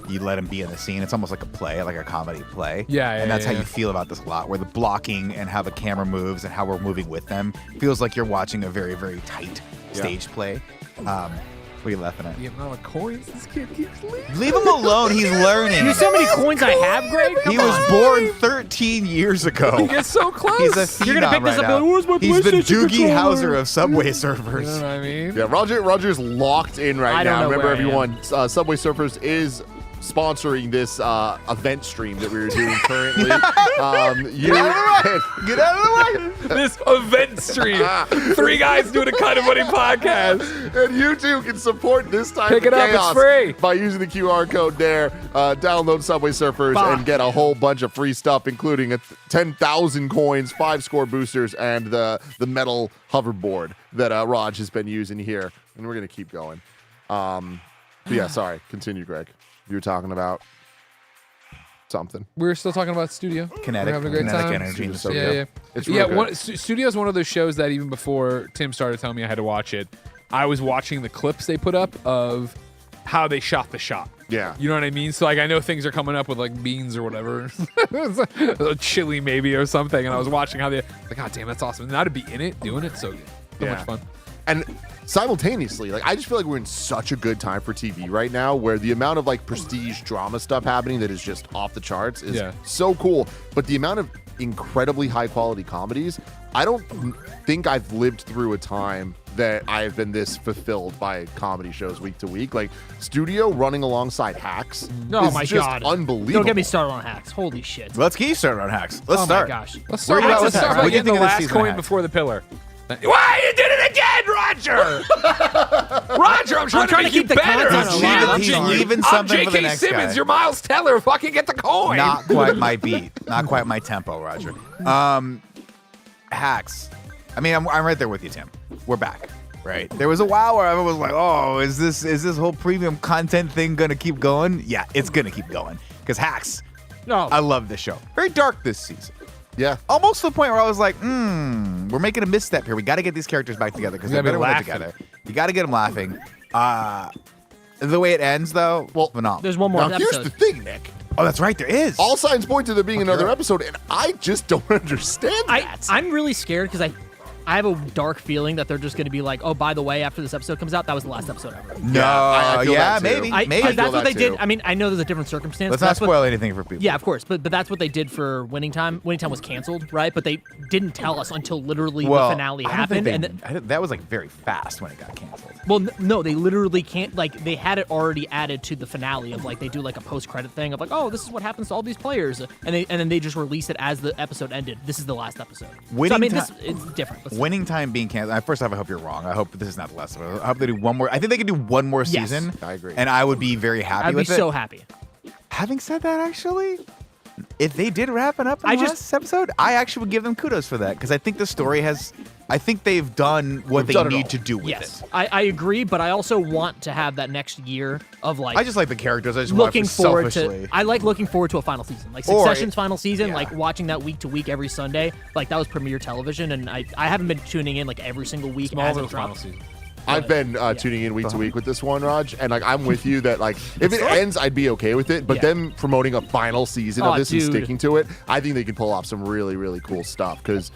You let them be in the scene. It's almost like a play, like a comedy play. Yeah, and that's how yeah. you feel about this a lot, where the blocking and how the camera moves and how we're moving with them feels like you're watching a very, very tight stage play. What are you laughing at? The amount of coins this kid keeps leaving. Leave him alone. He's learning. You know how many coins I have, Greg? He was born 13 years ago. He gets so close. He's a phenom You're gonna pick this right up and now. be like, "Where's my He's the PlayStation Doogie controller?" Howser of Subway You servers. know what I mean? Yeah, Roger's locked in right I don't now. know Remember, where I am. everyone, Subway Surfers is sponsoring this event stream that we are doing currently. Get out of the way. This event stream. 3 guys doing a kind of funny podcast. And you too can support this type Pick of it up, it's chaos free. by using the QR code there. Download Subway Surfers Bah. and get a whole bunch of free stuff, including 10,000 coins, 5 score boosters, and the metal hoverboard that Raj has been using here. And we're gonna keep going. But yeah, sorry. Continue, Greg. You were talking about something. We're still talking about Studio. Kinetic, We're having a great kinetic time. energy in the So Yeah, good. yeah. It's Yeah, real good. Studio's one of those shows that even before Tim started telling me I had to watch it, I was watching the clips they put up of how they shot the shot. Yeah. You know what I mean? So like I know things are coming up with like beans or whatever, a chili maybe or something, and I was watching how they like, God damn, that's awesome. And now to be in it, doing it, so good, so Yeah. much fun. And simultaneously, like I just feel like we're in such a good time for TV right now, where the amount of like prestige drama stuff happening that is just off the charts is Yeah. so cool. But the amount of incredibly high quality comedies, I don't think I've lived through a time that I have been this fulfilled by comedy shows week to week. Like Studio running alongside Hacks. Oh is my just god. Unbelievable. Don't get me started on hacks. Holy shit. Let's get started on hacks. Let's Oh start. my gosh. Let's Where start. you at Let's with start Hacks? by What do you getting think the of this last season of coin Hacks? before the pillar. Why you did it again, Roger? Roger, I'm trying, trying to to make you keep the better. content alive. He's I'm leaving I'm something for the J.K. next Simmons, guy. you're Miles Teller. Fucking get the coin. Not quite my beat. Not quite my tempo, Roger. Hacks. I mean, I'm right there with you, Tim. We're back, right? There was a while where everyone was like, "Oh, is this whole premium content thing gonna keep going?" Yeah, it's gonna keep going because Hacks. No. I love this show. Very dark this season. Yeah. Almost to the point where I was like, we're making a misstep here. We got to get these characters back together because You they're gotta be better when they're laughing. together. You got to get them laughing. The way it ends, though, Well, phenomenal. There's one more Now here's episode. the thing, Nick. Oh, that's right. There is. All signs point to there being another right. episode, and I just don't understand that. I'm really scared because I have a dark feeling that they're just going to be like, oh, by the way, after this episode comes out, that was the last episode ever. No, I feel that too. maybe. Because that's what they that did. too. I mean, I know there's a different circumstance. Let's but not that's what- spoil anything for people. Yeah, of course, but that's what they did for Winning Time. Winning Time was canceled, right? But they didn't tell us until literally the finale I don't think happened, that was like very fast when it got canceled. well, no, they literally can't. Like, they had it already added to the finale of like they do like a post-credit thing of like, oh, this is what happens to all these players, and then they just release it as the episode ended. This is the last episode. So, I mean, it's different. Let's- Winning Time being canceled. First off, I hope you're wrong. I hope this is not the last one. I hope they do one more. I think they can do one more Yes. season. I agree. And I would be very happy I'd be with it. so happy. Having said that, actually, if they did wrap it up in I the just- last episode, I actually would give them kudos for that because I think the story has. I think they've done what They've done they it need all. to do with Yes, it. I agree, but I also want to have that next year of like. I just like the characters. I just looking watch forward selfishly. to. I like looking forward to a final season, like Or Succession's final season. yeah. Like watching that week to week every Sunday. Like that was premiere television, and I haven't been tuning in like every single week as it Smallville's final drops. season. I've been tuning in week to week with this one, Raj, and like I'm with you that like if it ends, I'd be okay with it. But Yeah. them promoting a final season Oh, of this and dude. sticking to it, I think they can pull off some really really cool stuff because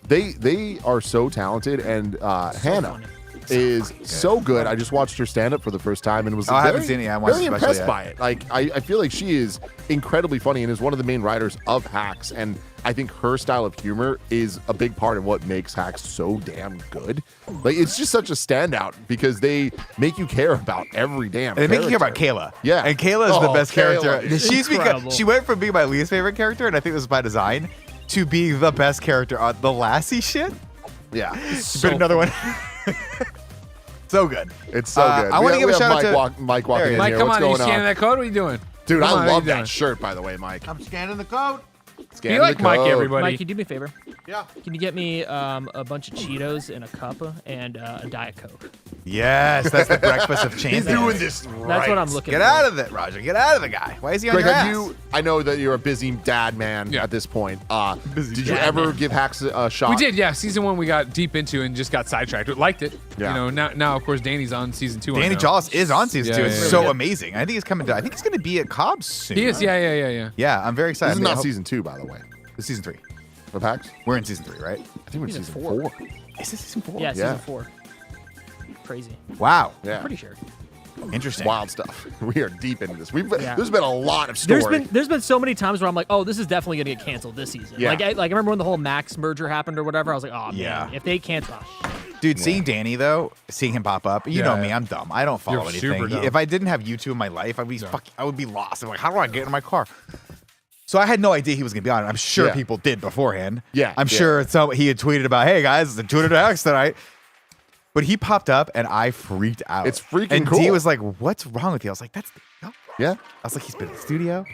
they are so talented, and Hannah funny. is so good. I just watched her stand up for the first time and was Oh, I haven't very, seen it yet. I watched very the special impressed yet. by it. Like I feel like she is incredibly funny and is one of the main writers of Hacks, and I think her style of humor is a big part of what makes Hacks so damn good. Like it's just such a standout because they make you care about every damn. And they make you care about character. Kayla. Yeah. And Kayla is the Oh, best Kayla character. is incredible. She went from being my least favorite character, and I think this was by design, to being the best character on the Lassie shit. Yeah, She been another one. So good. it's so good. I want to give a shout out Mike to Mike walking There he in is. Mike, here. come What's on, are you going scanning on? that code? What are you doing? Dude, Come I on, what are love you doing? that shirt, by the way, Mike. I'm scanning the code. Scanning You like the Mike, code. everybody. Mike, can you do me a favor? Yeah. Can you get me a bunch of Cheetos in a cup and a Diet Coke? Yes, that's the breakfast of He's champions. doing this right. That's what I'm looking Get for. out of it, Roger. Get out of the guy. Why is he on Greg, your have ass? you? I know that you're a busy dad man Yeah. at this point. Did you dad ever man. give Hacks a shot? We did, yeah. Season 1 we got deep into and just got sidetracked. We liked it. Yeah. You know, now of course Danny's on season 2. Danny right now. Jollis is on season Yeah, 2. yeah, It's yeah. so Yeah. amazing. I think he's coming to. I think he's going to be at Cobb's soon. He is, yeah. Yeah, I'm very excited. This is I not hope- season 2, by the way, This is season 3. of Hacks. We're in season 3, right? I think we're in Season season 4. 4. Is this season 4? Yeah, Yeah. season 4. Crazy. Wow. Yeah, Pretty sure. Interesting. wild stuff. We are deep into this. Yeah. There's been a lot of story. There's been so many times where I'm like, oh, this is definitely gonna get canceled this season. Yeah. Like I remember when the whole Max merger happened or whatever. I was like, oh Yeah. man, if they cancel, oh, shit. Dude, seeing Danny though, seeing him pop up, you know Yeah. me, I'm dumb. I don't follow You're super anything. dumb. If I didn't have YouTube in my life, I would be lost. I'm like, how do I get in my car? So I had no idea he was gonna be on it. I'm sure Yeah. people did beforehand. Yeah, I'm yeah. sure he had tweeted about, hey guys, the 200 X tonight. But he popped up and I freaked out. It's freaking and cool. D was like, what's wrong with you? I was like, that's the no. Yeah. I was like, he's been in the studio.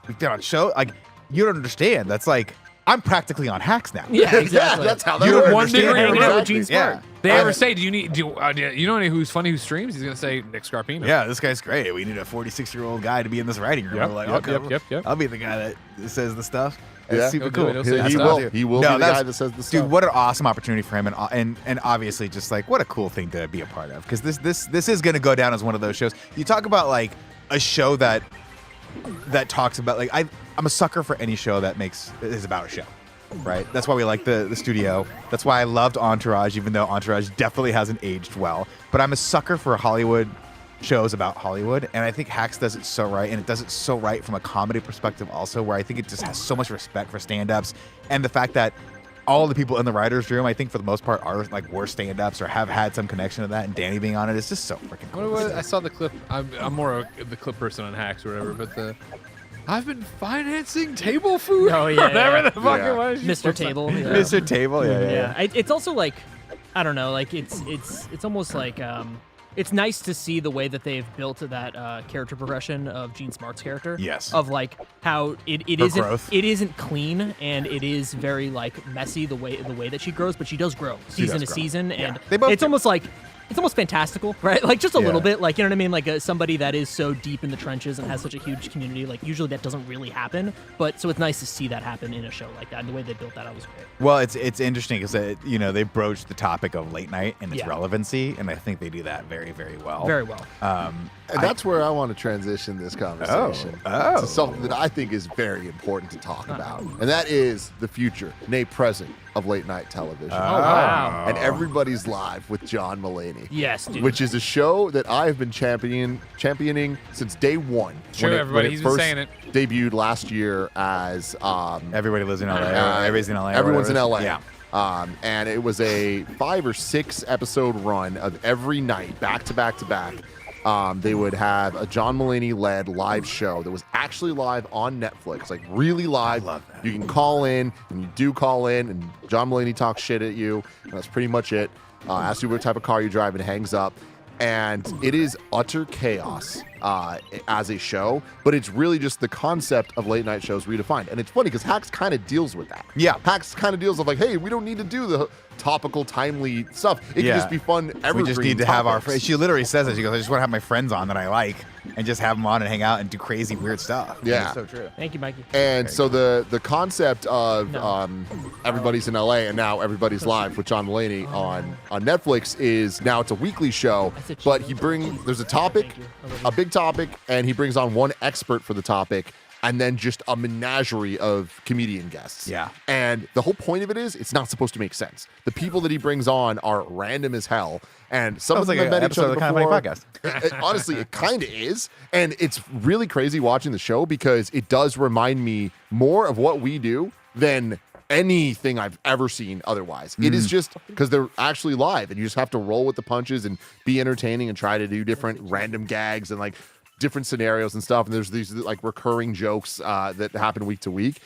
We've been on show. Like, you don't understand. That's like, I'm practically on Hacks now. Yeah, exactly. Yeah, that's how You that don't works. One day hanging out with Exactly. Gene Smart. Yeah. They ever say, do you know who's funny who streams? He's gonna say Nick Scarpino. Yeah, this guy's great. We need a 46-year-old guy to be in this writing room. Yep, We're like, yep, okay, yep. I'll be the guy that says the stuff. That's Yeah. super He'll do cool. it. He'll say That's the what I'll stuff. do. He will be the that's- guy that says the Dude, stuff. what an awesome opportunity for him, and obviously just like what a cool thing to be a part of, because this is going to go down as one of those shows. You talk about like a show that talks about like I'm a sucker for any show that is about a show. Right, that's why we like the studio. That's why I loved Entourage, even though Entourage definitely hasn't aged well. But I'm a sucker for Hollywood shows about Hollywood, and I think Hacks does it so right, and it does it so right from a comedy perspective also, where I think it just has so much respect for stand-ups, and the fact that all the people in the writers' room, I think for the most part, were stand-ups or have had some connection to that, and Danny being on it is just so freaking cool. I saw the clip. I'm more the clip person on Hacks or whatever, but I've been financing table food. Oh, yeah, whatever yeah. the fuck Yeah. it was. Mr. Table. Yeah. Mr. Table, yeah. Yeah, it's also like, I don't know, like it's almost like it's nice to see the way that they've built that character progression of Gene Smart's character. Yes. Of like how it Her isn't growth. it isn't clean and it is very like messy the way that she grows, but she does grow season does to grow. season, Yeah. and They both it's do. almost like. It's almost fantastical, right? Like just a little Yeah. bit, like you know what I mean. Like somebody that is so deep in the trenches and has such a huge community. Like usually that doesn't really happen, but so it's nice to see that happen in a show like that. And the way they built that, was great. Well, it's interesting because they broached the topic of late night and its Yeah. relevancy, and I think they do that very, very well. Very well. And that's where I want to transition this conversation to something that I think is very important to talk about. And that is the future, nay present, of late night television. Oh, wow. And Everybody's Live with John Mulaney. Yes, dude. Which is a show that I have been championing since day one. Sure, everybody. He's been first saying it. Debuted last year as Everybody lives in LA. Everybody's in LA. Everyone's in LA. Yeah. And it was a 5 or 6 episode run of every night, back to back to back. They would have a John Mulaney-led live show that was actually live on Netflix, like really live. I love that. You can call in, and you do call in, and John Mulaney talks shit at you. And that's pretty much it. Asks you what type of car you drive and hangs up. And it is utter chaos as a show, but it's really just the concept of late night shows redefined. And it's funny because Hacks kind of deals with that. Yeah. Hacks kind of deals with like, hey, we don't need to do the topical, timely stuff. It can just be fun, evergreen We just need to have our topics. friends. She literally says it. She goes, I just want to have my friends on that I like and just have them on and hang out and do crazy, weird stuff. And Yeah. it's so true. Thank you, Mikey. And so the concept of No. Everybody's in LA and now Everybody's Live with John Mulaney on Netflix is now it's a weekly show, said but cheese. there's a topic, Thank you. a big topic, and he brings on one expert for the topic, and then just a menagerie of comedian guests. Yeah. And the whole point of it is it's not supposed to make sense. The people that he brings on are random as hell, and some of Sounds them like have an met each episode other of the Kind of before. Funny Podcast. Honestly, it kind of is. And it's really crazy watching the show because it does remind me more of what we do than anything I've ever seen otherwise. It is just because they're actually live and you just have to roll with the punches and be entertaining and try to do different random gags and like different scenarios and stuff. And there's these like recurring jokes that happen week to week.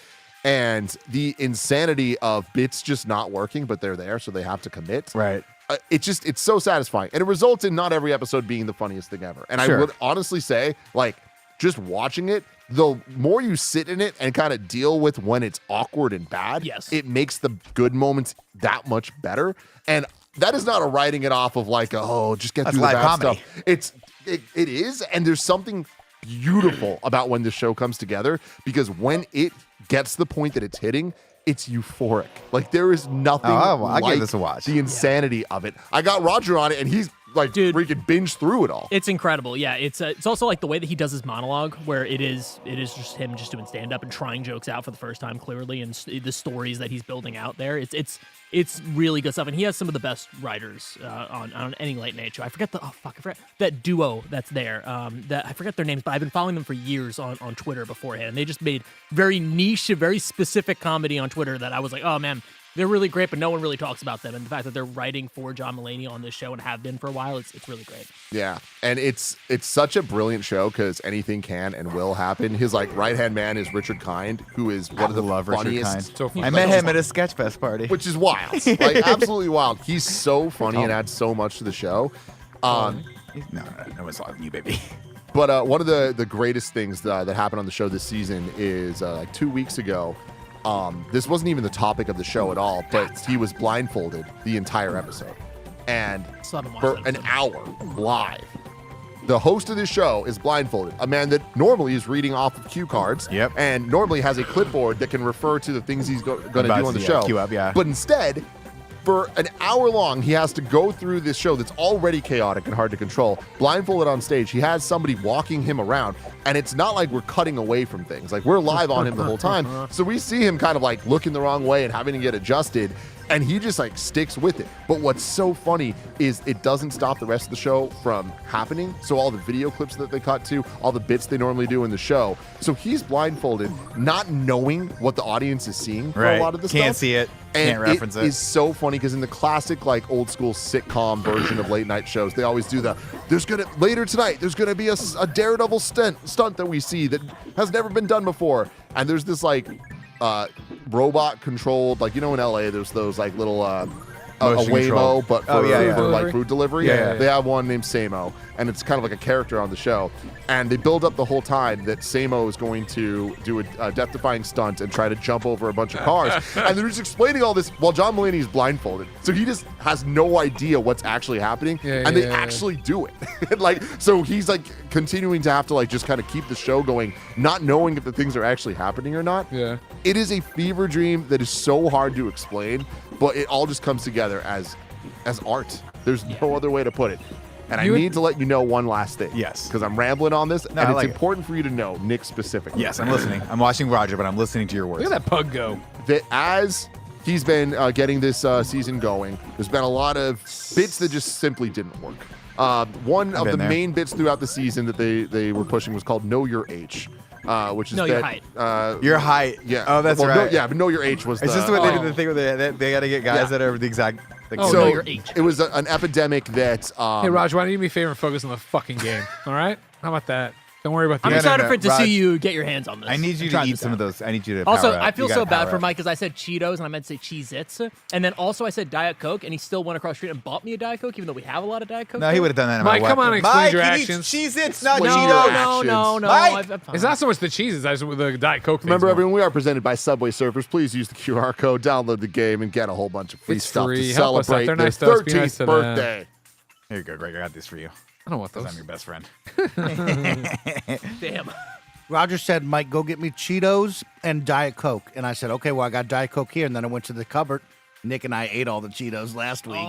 And the insanity of bits just not working, but they're there, so they have to commit. Right. It's so satisfying, and it results in not every episode being the funniest thing ever. And Sure. I would honestly say, like, just watching it, the more you sit in it and kind of deal with when it's awkward and bad, Yes. it makes the good moments that much better. And that is not a writing it off of like, oh, just get That's through the live bad comedy. stuff. It is, and there's something beautiful about when the show comes together because when it gets the point that it's hitting, it's euphoric. Like there is nothing I'll like give this a watch. the insanity of it. I got Roger on it, and he's like Dude. freaking binge through it all. It's incredible. Yeah, it's also like the way that he does his monologue, where it is just him just doing stand up and trying jokes out for the first time clearly, and the stories that he's building out there. It's really good stuff, and he has some of the best writers on any late night show. I forget I forgot that duo that's there. That I forget their names, but I've been following them for years on Twitter beforehand. And they just made very niche, very specific comedy on Twitter that I was like, oh man. They're really great, but no one really talks about them. And the fact that they're writing for John Mulaney on this show and have been for a while, it's really great. Yeah, and it's such a brilliant show because anything can and will happen. His like right hand man is Richard Kind, who is one of the love Richard funniest. Kind. So funny. I met him at a Sketchfest party. Which is wild, like absolutely wild. He's so funny and adds so much to the show. No one's talking you, baby. But one of the greatest things that happened on the show this season is like 2 weeks ago. This wasn't even the topic of the show at all, but he was blindfolded the entire episode. And Still haven't watched for that an hour live, the host of this show is blindfolded. A man that normally is reading off of cue cards Yep. and normally has a clipboard that can refer to the things he's going to do About on the to, show. queue up, yeah. But instead, for an hour long, he has to go through this show that's already chaotic and hard to control. Blindfolded on stage, he has somebody walking him around, and it's not like we're cutting away from things. Like we're live on him the whole time. So we see him kind of like looking the wrong way and having to get adjusted, and he just like sticks with it. But what's so funny is it doesn't stop the rest of the show from happening. So all the video clips that they cut to, all the bits they normally do in the show. So he's blindfolded, not knowing what the audience is seeing for Right. a lot of the Can't stuff. see it. And Can't reference it is so funny because in the classic, like old school sitcom version of late night shows, they always do later tonight, there's gonna be a daredevil stunt that we see that has never been done before. And there's this like robot controlled, like, you know, in LA, there's those like little a Motion Waymo, control. but for, Oh, yeah. for like Delivery? food delivery. Yeah. They have one named Samo, and it's kind of like a character on the show. And they build up the whole time that Samo is going to do a death-defying stunt and try to jump over a bunch of cars. And they're just explaining all this while John Mulaney is blindfolded, so he just has no idea what's actually happening. Yeah, and they yeah. actually do it. And like, so he's like continuing to have to like just kind of keep the show going, not knowing if the things are actually happening or not. Yeah. It is a fever dream that is so hard to explain, but it all just comes together as art. There's no other way to put it. And I You would- need to let you know one last thing. Yes. Because I'm rambling on this, No, and I it's like it. important for you to know, Nick specifically. Yes, I'm listening. I'm watching Roger, but I'm listening to your words. Look at that pug go. That as he's been getting this season going. There's been a lot of bits that just simply didn't work. One of the main bits throughout the season that they were pushing was called Know Your Age. Which is Know Your Height. Your height. Yeah. Oh, that's well, right. but Know Your Age was Is the... this what they did the thing where they got to get guys that are the exact... Oh, so Know Your Age. it was an epidemic that... Hey, Raj, why don't you do me a favor and focus on the fucking game? All right? How about that? Don't worry about the I'm Yeah, excited no, for it to Raj, see you get your hands on this. I need you and to try eat this some out. of those. I need you to Also, power up. I feel You gotta so bad power for up. Mike because I said Cheetos and I meant to say Cheez-Its. And then also I said Diet Coke, and he still went across the street and bought me a Diet Coke, even though we have a lot of Diet Coke. No, he would have done that no matter Mike, what. come on and explain Mike, your he actions. needs Cheez-Its, not Explain No, your Cheetos. no, actions. no, no. Mike! I'm fine. It's not so much the cheeses, I just with the Diet Coke. Remember, things more. everyone, we are presented by Subway Surfers. Please use the QR code, download the game, and get a whole bunch of free It's stuff free. to Help us out. celebrate They're their nice to us. Be 13th nice to them. birthday. Here you go, Greg. I got this for you. I don't want 'Cause those. I'm your best friend. Damn. Roger said, Mike, go get me Cheetos and Diet Coke. And I said, okay, well, I got Diet Coke here. And then I went to the cupboard. Nick and I ate all the Cheetos last week.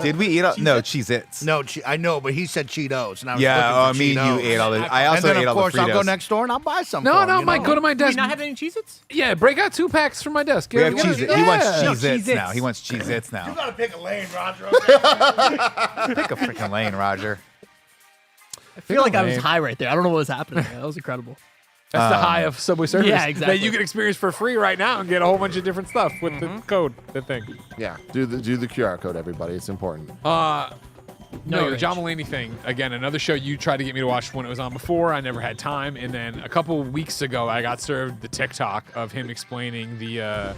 Did we eat all? No, Cheez-Its. No, I know, but he said Cheetos. And I was Yeah, looking for me and Cheetos. you ate all the. I And also then, ate of all the course, I'll go Fritos. next door and I'll buy some. No, for no, him, Mike, you go know? to my Do we desk. not have any Cheez-Its? Yeah, break out 2 packs from my desk. We have Yeah, Cheez-Its. yeah. He wants No, Cheez-Its now. Cheez-Its. He wants Cheez-Its You now. gotta pick a lane, Roger. Pick a freaking lane, Roger. I feel like I was lame. high right there. I don't know what was happening. That was incredible. That's the high of Subway Surfers. Yeah, exactly. That you can experience for free right now and get a whole bunch of different stuff with the code, the thing. Yeah, do the QR code, everybody. It's important. No, your the John age. Mulaney thing. Again, another show you tried to get me to watch when it was on before. I never had time. And then a couple weeks ago, I got served the TikTok of him explaining the,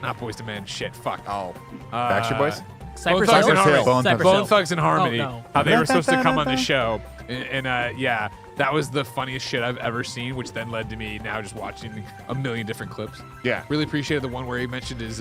not Boys to Men, shit, fuck. Oh, Backstreet Boys? Bone Cypress Thugs and Hill? Harmony. Bone Cypress Bone Hill. Thugs and Harmony. Oh, no. How they were supposed to come on the show. And yeah, that was the funniest shit I've ever seen, which then led to me now just watching a million different clips. yeah. Really appreciated the one where he mentioned his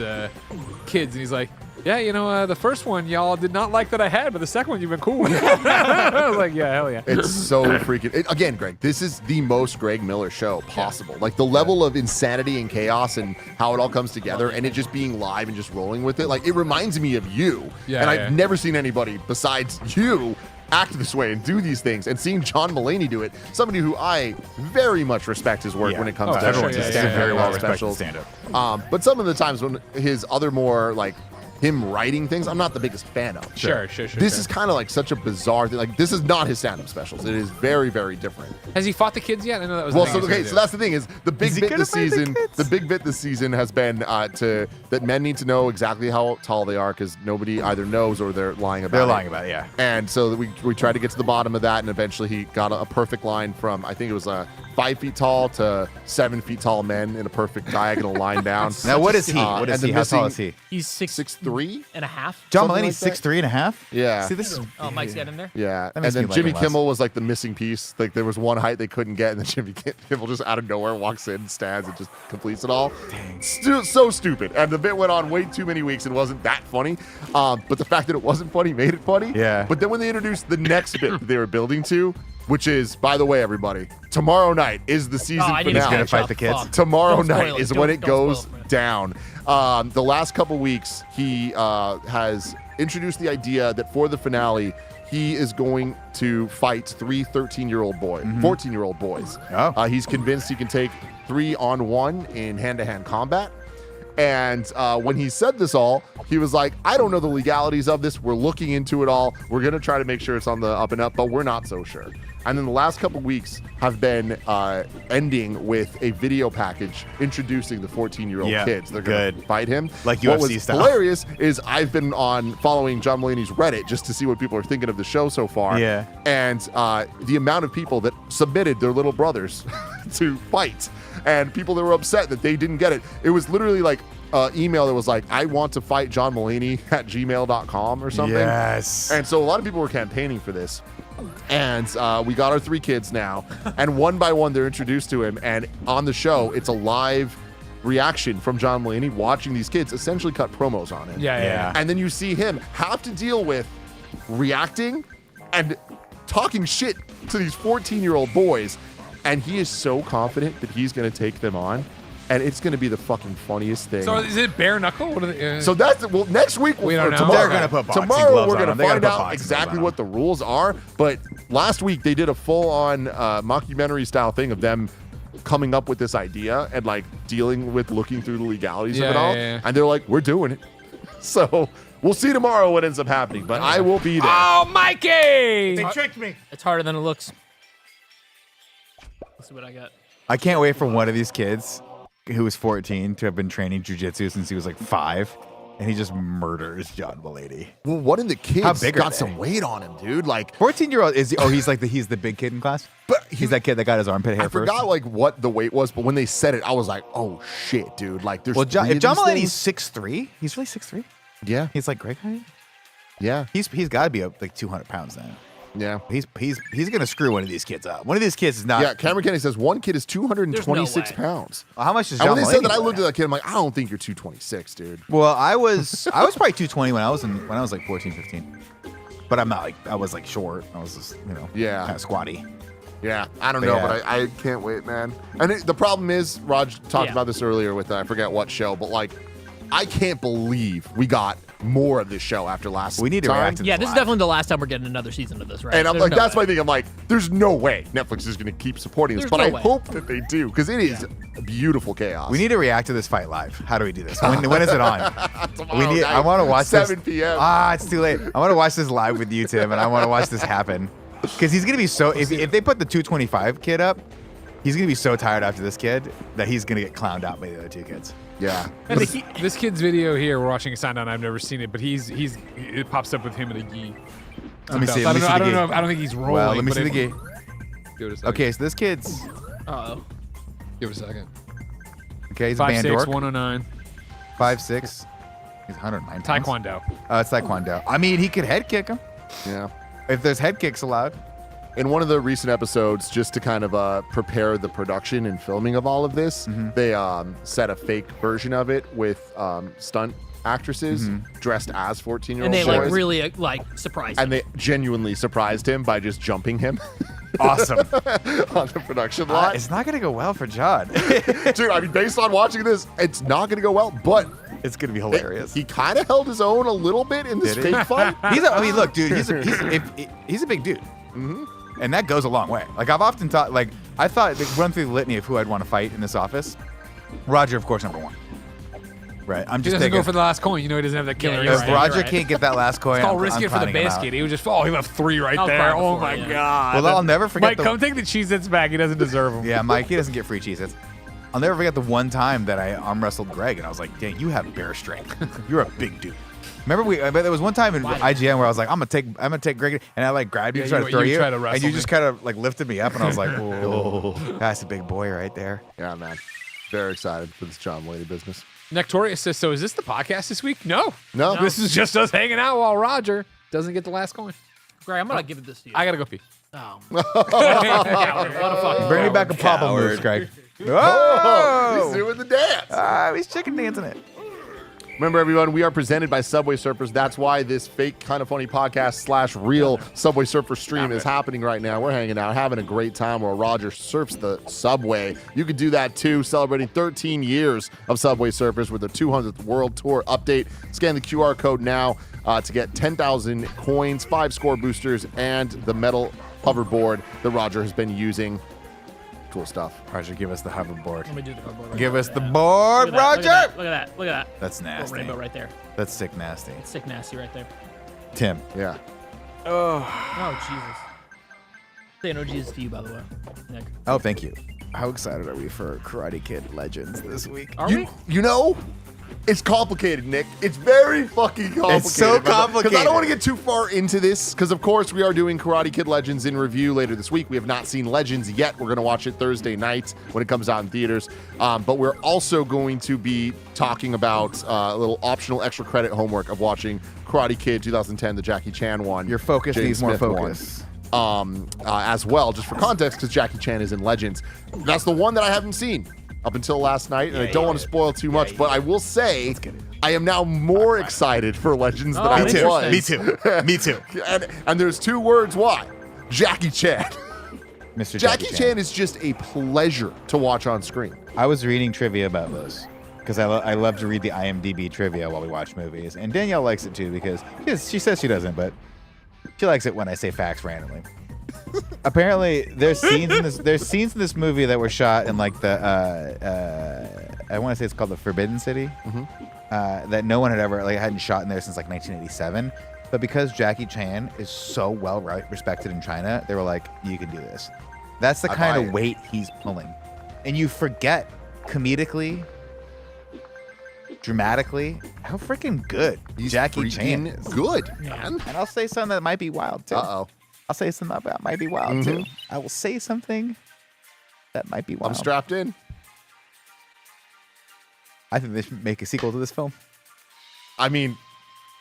kids, and he's like, yeah, you know, the first one y'all did not like that I had, but the second one you've been cool with. I was like, yeah, hell yeah. It's so freaking... again, Greg, this is the most Greg Miller show possible. Like, the level of insanity and chaos and how it all comes together and it just being live and just rolling with it, like, it reminds me of you. Yeah, and yeah. I've never seen anybody besides you act this way and do these things. And seeing John Mulaney do it, somebody who I very much respect his work Yeah. when it comes Oh, to everyone's to a stand-up very well specials. respected stand-up. But some of the times when his other more, like, him writing things, I'm not the biggest fan of. Sure. This is kind of like such a bizarre thing. Like, this is not his stand-up specials. It is very, very different. Has he fought the kids yet? I know that was Well, the so thing he was okay, gonna so do. that's the thing is the big he bit gonna this fight the season. kids? The big bit this season has been that men need to know exactly how tall they are because nobody either knows or they're lying about. They're it. lying about it, yeah. And so we tried to get to the bottom of that, and eventually he got a perfect line from I think it was 5 feet tall to 7 feet tall men in a perfect diagonal line down. Now, what is he? Uh, What is and he? the How tall missing- is he? He's 6'3". 6.5. John something Mulaney's like that. 6'3" and a half? Yeah. See, this is. Oh, Mike's got him there? Yeah, That and makes then me like Jimmy him less. Kimmel was like the missing piece. Like there was one height they couldn't get, and then Jimmy Kimmel just out of nowhere walks in, stands, and just completes it all. So stupid. And the bit went on way too many weeks and wasn't that funny. But the fact that it wasn't funny made it funny. Yeah. But then when they introduced the next bit that they were building to, which is, by the way, everybody, tomorrow night is the season Oh, I need to finale. gonna catch fight up. the kids. Fuck. Tomorrow Don't spoil night it. is Don't- when it don't spoil goes it for me. down. The last couple weeks, he has introduced the idea that for the finale, he is going to fight 3 13-year-old boys, 14-year-old boys. Oh. He's convinced he can take 3-on-1 in hand-to-hand combat. And when he said this all, he was like, I don't know the legalities of this. We're looking into it all. We're going to try to make sure it's on the up and up, but we're not so sure. And then the last couple weeks have been ending with a video package introducing the 14-year-old Yeah, kids. They're going to good. fight him. Like What UFC was style. hilarious is I've been on following John Mulaney's Reddit just to see what people are thinking of the show so far. Yeah. And the amount of people that submitted their little brothers to fight and people that were upset that they didn't get it. It was literally like email that was like, I want to fight John Mulaney at gmail.com or something. Yes. And so a lot of people were campaigning for this. And we got our 3 kids now. And one by one, they're introduced to him. And on the show, it's a live reaction from John Mulaney watching these kids essentially cut promos on him. Yeah. And then you see him have to deal with reacting and talking shit to these 14-year-old boys. And he is so confident that he's going to take them on. And it's going to be the fucking funniest thing. So is it bare knuckle? What are the, So that's well. Next week, We don't or know. tomorrow, They're gonna put boxing tomorrow gloves we're on gonna them. They gotta find put out boxing exactly gloves what the rules are. But last week they did a full-on mockumentary style thing of them coming up with this idea and like dealing with looking through the legalities of it Yeah, all. yeah. And they're like, we're doing it. So we'll see tomorrow what ends up happening, but I will be there. Oh, Mikey! They tricked me. It's harder than it looks. Let's see what I got. I can't wait for one of these kids who was 14 to have been training jujitsu since he was like 5, and he just murders John Mulaney. Well, one of the kids How big are got they? some weight on him, dude. Like, 14-year-old is he's like he's the big kid in class. but He's that kid that got his armpit hair I first. forgot like what the weight was, but when they said it, I was like, "Oh shit, dude!" Like, there's Well, three if of John these Mulaney's things? 6'3", he's really 6'3". Yeah, He's like Greg height. yeah, He's got to be up like 200 pounds then. yeah. He's gonna screw one of these kids up. One of these kids is not. Yeah, Cameron Kennedy says one kid is 226 There's no way. pounds. How much is And John when they said Mulaney that, I weigh? looked at that kid. I'm like, I don't think you're 226, dude. Well, I was probably 220 when I was like 14, 15. But I'm not like I was like short. I was just Yeah. kind of squatty. Yeah, I don't But know, yeah. but I can't wait, man. And the problem is, Raj talked Yeah. about this earlier with I forget what show, but like, I can't believe we got more of this show after last. We need to time. react to Yeah, this is live. definitely the last time we're getting another season of this, right? And I'm There's like, no that's way. my thing. I'm like, there's no way Netflix is going to keep supporting this, There's but no I way. hope that they do because it is beautiful chaos. We need to react to this fight live. How do we do this? When is it on? Tomorrow I night, want to watch 7 this. p.m. Ah, it's too late. I want to watch this live with you, Tim, and I want to watch this happen. Because he's gonna be so. If they put the 225 kid up, he's gonna be so tired after this kid that he's gonna get clowned out by the other two kids. Yeah. And this kid's video here, we're watching a sign down. I've never seen it, but it pops up with him and a gi. Let me see. I Let me see don't the know. gi. I don't think he's rolling. Well, let me but see the it- gi. Give it a second. Okay, so this kid's Uh-oh. Give it a second. okay. He's a 5'6", band dork. 109. 5'6". He's 109 pounds. Taekwondo. It's Taekwondo. I mean, he could head kick him Yeah. if there's head kicks allowed. In one of the recent episodes, just to kind of prepare the production and filming of all of this, Mm-hmm. they set a fake version of it with stunt actresses Mm-hmm. dressed as 14-year-old And they boys. like really like surprised and him. they genuinely surprised him by just jumping him Awesome. on the production lot. It's not gonna go well for John. Dude, I mean, based on watching this, it's not going to go well, but It's gonna be hilarious. he kind of held his own a little bit in this Did he? fake fight. I mean, look, dude, he's a big dude, and that goes a long way. Like I've often thought, like I thought, run through the litany of who I'd want to fight in this office. Roger, of course, number one. Right, I'm He just doesn't thinking. go for the last coin. You know he doesn't have that killer Yeah, if you're instinct. right. Roger can't get that last coin, It's all I'm risk it for the pounding him out. biscuit. He would just fall. He'll have 3 right I'll there. cry Oh before, my yeah. god. Well, I'll never forget Mike, the. come take the Cheez-Its back. He doesn't deserve them. Yeah, Mike, he doesn't get free Cheez-Its. I'll never forget the one time that I arm wrestled Greg, and I was like, "Dang, you have bear strength. You're a big dude." Remember, there was one time in IGN where I was like, "I'm gonna take Greg," and I like grabbed you, Yeah, tried to you throw you, tried to and wrestle you me. just kind of like lifted me up, and I was like, "Whoa, that's a big boy right there." Yeah, man. Very excited for this John Mulaney business. Nectorious says, so is this the podcast this week? No. No? This is just us hanging out while Roger doesn't get the last coin. Greg, I'm gonna give it this to you. I gotta go pee. Oh. What a fucking Bring me back a pop Coward. moves, Greg. He's Oh, doing the dance. he's chicken dancing it. Remember, everyone, we are presented by Subway Surfers. That's why this fake, kind of funny podcast / real Subway Surfer stream is happening right now. We're hanging out, having a great time while Roger surfs the subway. You can do that too, celebrating 13 years of Subway Surfers with the 200th World Tour update. Scan the QR code now to get 10,000 coins, 5 score boosters, and the metal hoverboard that Roger has been using. Cool stuff. Roger, give us the hoverboard. Let me do the hoverboard right Give there. us the Yeah. board, Look at Roger. that, Look at that. Look at that. That's Little nasty. rainbow right there. That's sick nasty. Sick nasty right there. Tim. Yeah. Oh, Jesus. Say no Jesus to you, by the way, Nick. Oh, thank you. How excited are we for Karate Kid Legends this week? Are we? You know, it's complicated, Nick. It's very fucking complicated. It's so Because I complicated. don't want to get too far into this, because of course we are doing Karate Kid Legends in review later this week. We have not seen Legends yet. We're going to watch it Thursday night when it comes out in theaters. But we're also going to be talking about a little optional extra credit homework of watching Karate Kid 2010, the Jackie Chan one. Your focus Jaden needs more Smith one. focus. As well, just for context, because Jackie Chan is in Legends. That's the one that I haven't seen up until last night, and I don't want to spoil too much, but I will say I am now more excited for Legends than I me too. was. Me too. Me too. And there's 2 words why. Jackie Chan. Mr. Jackie Chan is just a pleasure to watch on screen. I was reading trivia about this because I love to read the IMDb trivia while we watch movies, and Danielle likes it too because she says she doesn't, but she likes it when I say facts randomly. Apparently, there's scenes in this. There's scenes in this movie that were shot in like the. I want to say it's called the Forbidden City. That no one had ever hadn't shot in there since like 1987. But because Jackie Chan is so well respected in China, they were like, "You can do this." That's the kind of weight he's pulling, and you forget comedically, dramatically, how freaking good He's Jackie Chan freaking is. good, man. And I'll say something that might be wild too. Uh-oh. I'll say something that might be wild too. I will say something that might be wild. I'm strapped in. I think they should make a sequel to this film. I mean,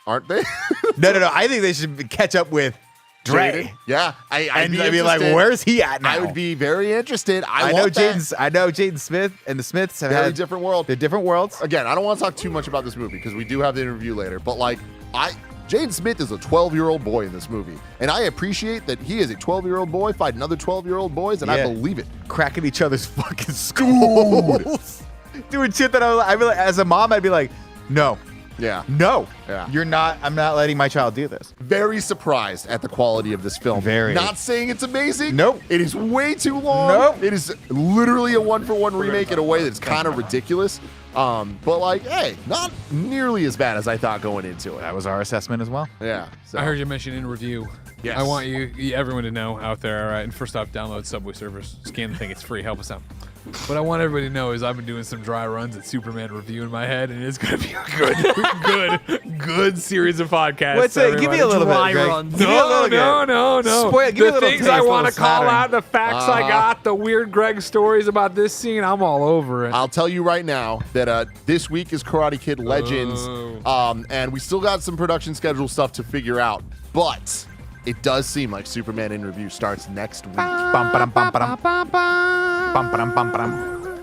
aren't they? No. I think they should catch up with Dre. Jaden? Yeah. I'd be like, interested. where's he at now? I would be very interested. I know want that. Jaden Smith and the Smiths have Very had different world. They're different worlds. Again, I don't want to talk too much about this movie because we do have the interview later. But like, Jaden Smith is a 12-year-old boy in this movie, and I appreciate that he is a 12-year-old boy fighting other 12-year-old boys, and I Yeah. believe it. Cracking each other's fucking schools. Doing shit that I'd be like, as a mom, I'd be like, no, Yeah. Yeah. you're not. I'm not letting my child do this. Very surprised at the quality of this film. Very. Not saying it's amazing. Nope. It is way too long. Nope. It is literally a one-for-one remake in a way that's kind of ridiculous. But like, hey, not nearly as bad as I thought going into it. That was our assessment as well. Yeah. So. I heard you mention in review. Yes. I want everyone to know out there. All right, and first off, download Subway Surfers. Scan the thing; it's free. Help us out. What I want everybody to know is I've been doing some dry runs at Superman review in my head, and it's gonna be a good series of podcasts. What's it? Give me a little bit, Dry Greg. runs. Give me a little No. Spoil- give me a The little things taste, I a want to little call smattering. out, the facts I got, the weird Greg stories about this scene. I'm all over it. I'll tell you right now that this week is Karate Kid Legends, and we still got some production schedule stuff to figure out, but it does seem like Superman in Review starts next week. Bum, ba-dum, bum, ba-dum. Bum, ba-dum, bum, ba-dum.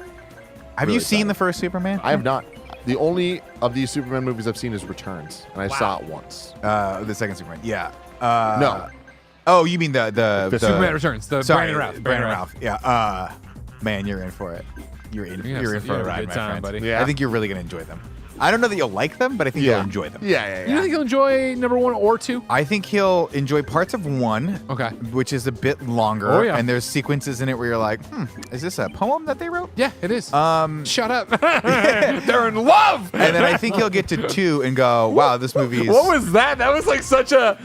Have you seen the first Superman? I have not. The only of these Superman movies I've seen is Returns, and I saw it once. The second Superman. Yeah. No. Oh, you mean the Superman Returns, the sorry, Brandon Routh. Brandon Routh. Yeah. Man, you're in for it. You're in You're for gonna a have a ride, good my time, friend. buddy. Yeah. I think you're really gonna enjoy them. I don't know that you'll like them, but I think you'll enjoy them. Yeah. You think you'll enjoy number 1 or 2? I think he'll enjoy parts of 1, Okay. which is a bit longer. Oh, yeah. And there's sequences in it where you're like, is this a poem that they wrote? Yeah, it is. Shut up. They're in love. And then I think he'll get to 2 and go, wow, this movie is. What was that? That was like such a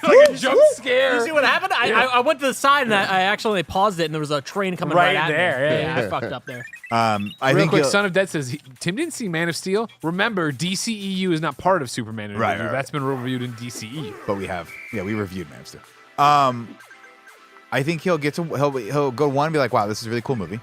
like a jump scare. You see what happened? I went to the side and I actually paused it, and there was a train coming Right right, at there, me. yeah. I fucked up there. I Real think quick, he'll- Son of Dead says Tim didn't see Man of Steel. Remember, DCEU is not part of Superman in Right, review. right. That's been reviewed in DCE. but we reviewed Man of Steel. I think he'll go 1 and be like, wow, this is a really cool movie.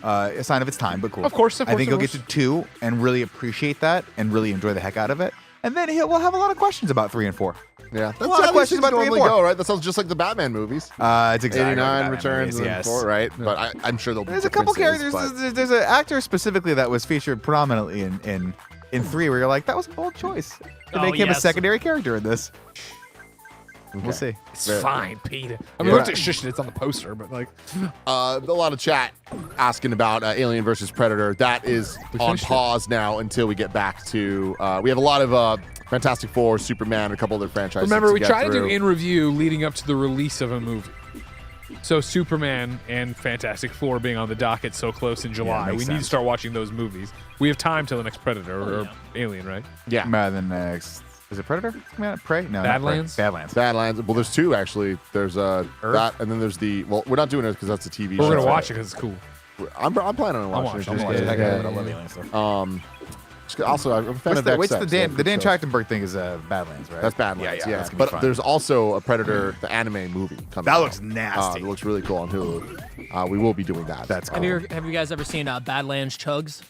A sign of its time, but cool. Of course, I think he'll get to 2 and really appreciate that and really enjoy the heck out of it. And then we'll have a lot of questions about 3 and 4. Yeah. That's a lot of how these questions things about 3 and normally 4. go, right? That sounds just like the Batman movies. It's exactly 89 like Batman Returns movies, and yes. 4, right? But I'm sure there'll be There's a couple differences, characters. but- There's an actor specifically that was featured predominantly in 3 where you're like, that was a bold choice to Oh, make him a yes. secondary character in this. We'll see. It's fine, Peter. I mean, look at shush it. It's on the poster, but like, a lot of chat asking about Alien versus Predator. That is We on finished it. pause now until we get back to. We have a lot of Fantastic Four, Superman, and a couple other franchises. remember, we get try to do through. in review leading up to the release of a movie. So Superman and Fantastic Four being on the docket so close in July, we makes need to sense. start watching those movies. We have time till the next Predator or Alien, right? Yeah. The next. Is it Predator? Prey? No. not Prey. Badlands? Badlands. Badlands. Well, there's 2 actually. There's that, and then there's the. Well, we're not doing it because that's a TV show. We're gonna watch it because it's cool. I'm planning on watching it. I'm just watching it. get- I love alien stuff. Also, I'm a fan of What's the XX, Dan? so The Dan good shows. Trachtenberg thing is Badlands, right? That's Badlands. Yeah, that's gonna be but fun. there's also a Predator, the anime movie coming. That out. looks nasty. It looks really cool on Hulu. We will be doing that. That's Have you guys ever seen Badlands Chugs?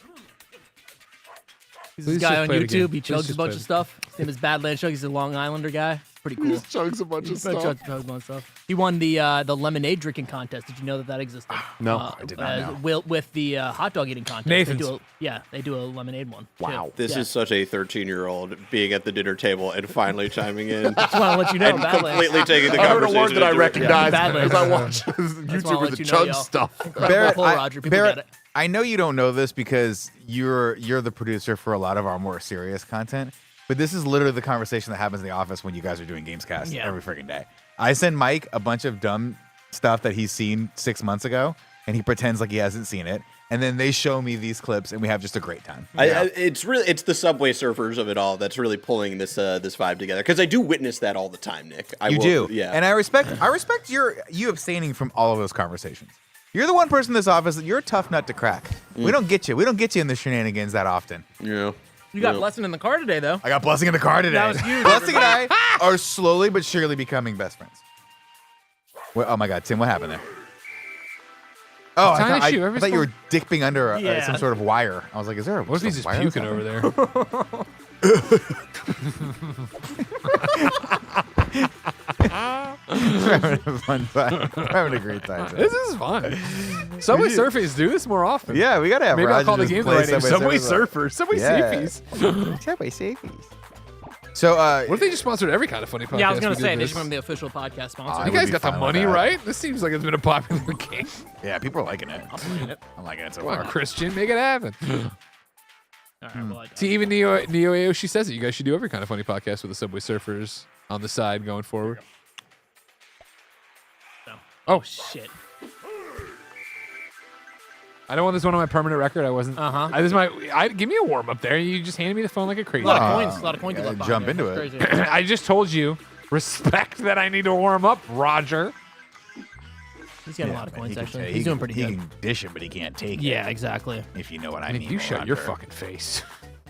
He's this Please guy just on play it YouTube. again. He Please chugs a just bunch play of it. stuff. His name is Badlands Chugs. He's a Long Islander guy. Pretty cool. Just chugs a bunch of stuff. Chugs a bunch of stuff. He won the lemonade drinking contest. Did you know that existed? No, I did not know. With the hot dog eating contest. Nathan's. They do a lemonade one. Wow. too. This Yeah. is such a 13-year-old being at the dinner table and finally chiming in Just want to let you know, and Badlands. completely taking the I heard a conversation. word that I into- recognize Badlands. because I watch wanna YouTube with let the you know, chug y'all. stuff. Incredible pull, Roger. People Barrett, get it. I know you don't know this because you're the producer for a lot of our more serious content, but this is literally the conversation that happens in the office when you guys are doing Gamescast Yeah. every freaking day. I send Mike a bunch of dumb stuff that he's seen 6 months ago, and he pretends like he hasn't seen it. And then they show me these clips, and we have just a great time. It's the Subway Surfers of it all that's really pulling this vibe together. Because I do witness that all the time, Nick. You do, yeah. And I respect you abstaining from all of those conversations. You're the one person in this office that you're a tough nut to crack. We don't get you. We don't get you in the shenanigans that often. Yeah. You got Blessing in the car today, though. I got Blessing in the car today. That was huge. Blessing and I are slowly but surely becoming best friends. Well, oh my God, Tim, what happened there? Oh, I thought you were dipping under some sort of wire. I was like, is there a What if he's just wire puking over there? We're having a fun time. We're having a great time. This is fun. Subway Surfers do this more often. Yeah, we gotta have Maybe Roger I'll call the just game the play right name. Subway Surfers. Surfers. Subway Yeah. Safeties. Subway Safeties. So, What if they just sponsored every kind of funny podcast? Yeah, I was gonna we say did they this? should become the official podcast sponsor. I You would guys be got the fine with money, that. right? This seems like it's been a popular game. yeah, people are liking it. I'm it. I'm liking it so Come on, far. Christian, make it happen. All right, well, See, even Neo Aoshi says it. You guys should do every kind of funny podcast with the Subway Surfers on the side going forward. oh shit. I don't want this one on my permanent record. I wasn't. This is my. Give me a warm up there. You just handed me the phone like a crazy. A lot of coins. You gotta left behind jump there. into That's it. crazy. I just told you. Respect that I need to warm up, Roger. He's got a lot of coins, actually. He He's doing can- pretty He good. can dish it, but he can't take it. Yeah, exactly. If you know what I I mean. you shut your Roger. fucking face.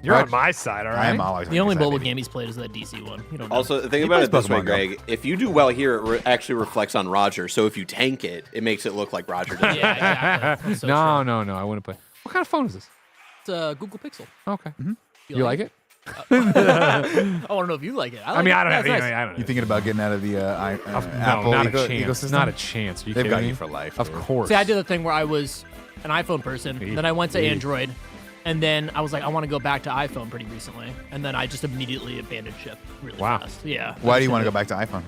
You're on my side, all I am right? always The only on your side, mobile baby. game he's played is that DC one. You don't know. Also, think He about it plays this way, Pokemon Go. Greg. If you do well here, it actually reflects on Roger. So if you tank it, it makes it look like Roger did. yeah, exactly. That's so No, true. no, I wouldn't play. What kind of phone is this? It's a Google Pixel. Okay. You like it? I want to know if you like it. I mean, I don't That's have. nice. I don't know. You thinking about getting out of the Apple not a eco- chance. ecosystem? Not a chance. Are you They've kidding got me? you for life. Of dude. course. See, I did the thing where I was an iPhone person, then I went to Android, and then I was like, I want to go back to iPhone pretty recently, and then I just immediately abandoned ship really Wow. fast. Yeah. Why do you want to go back to iPhone?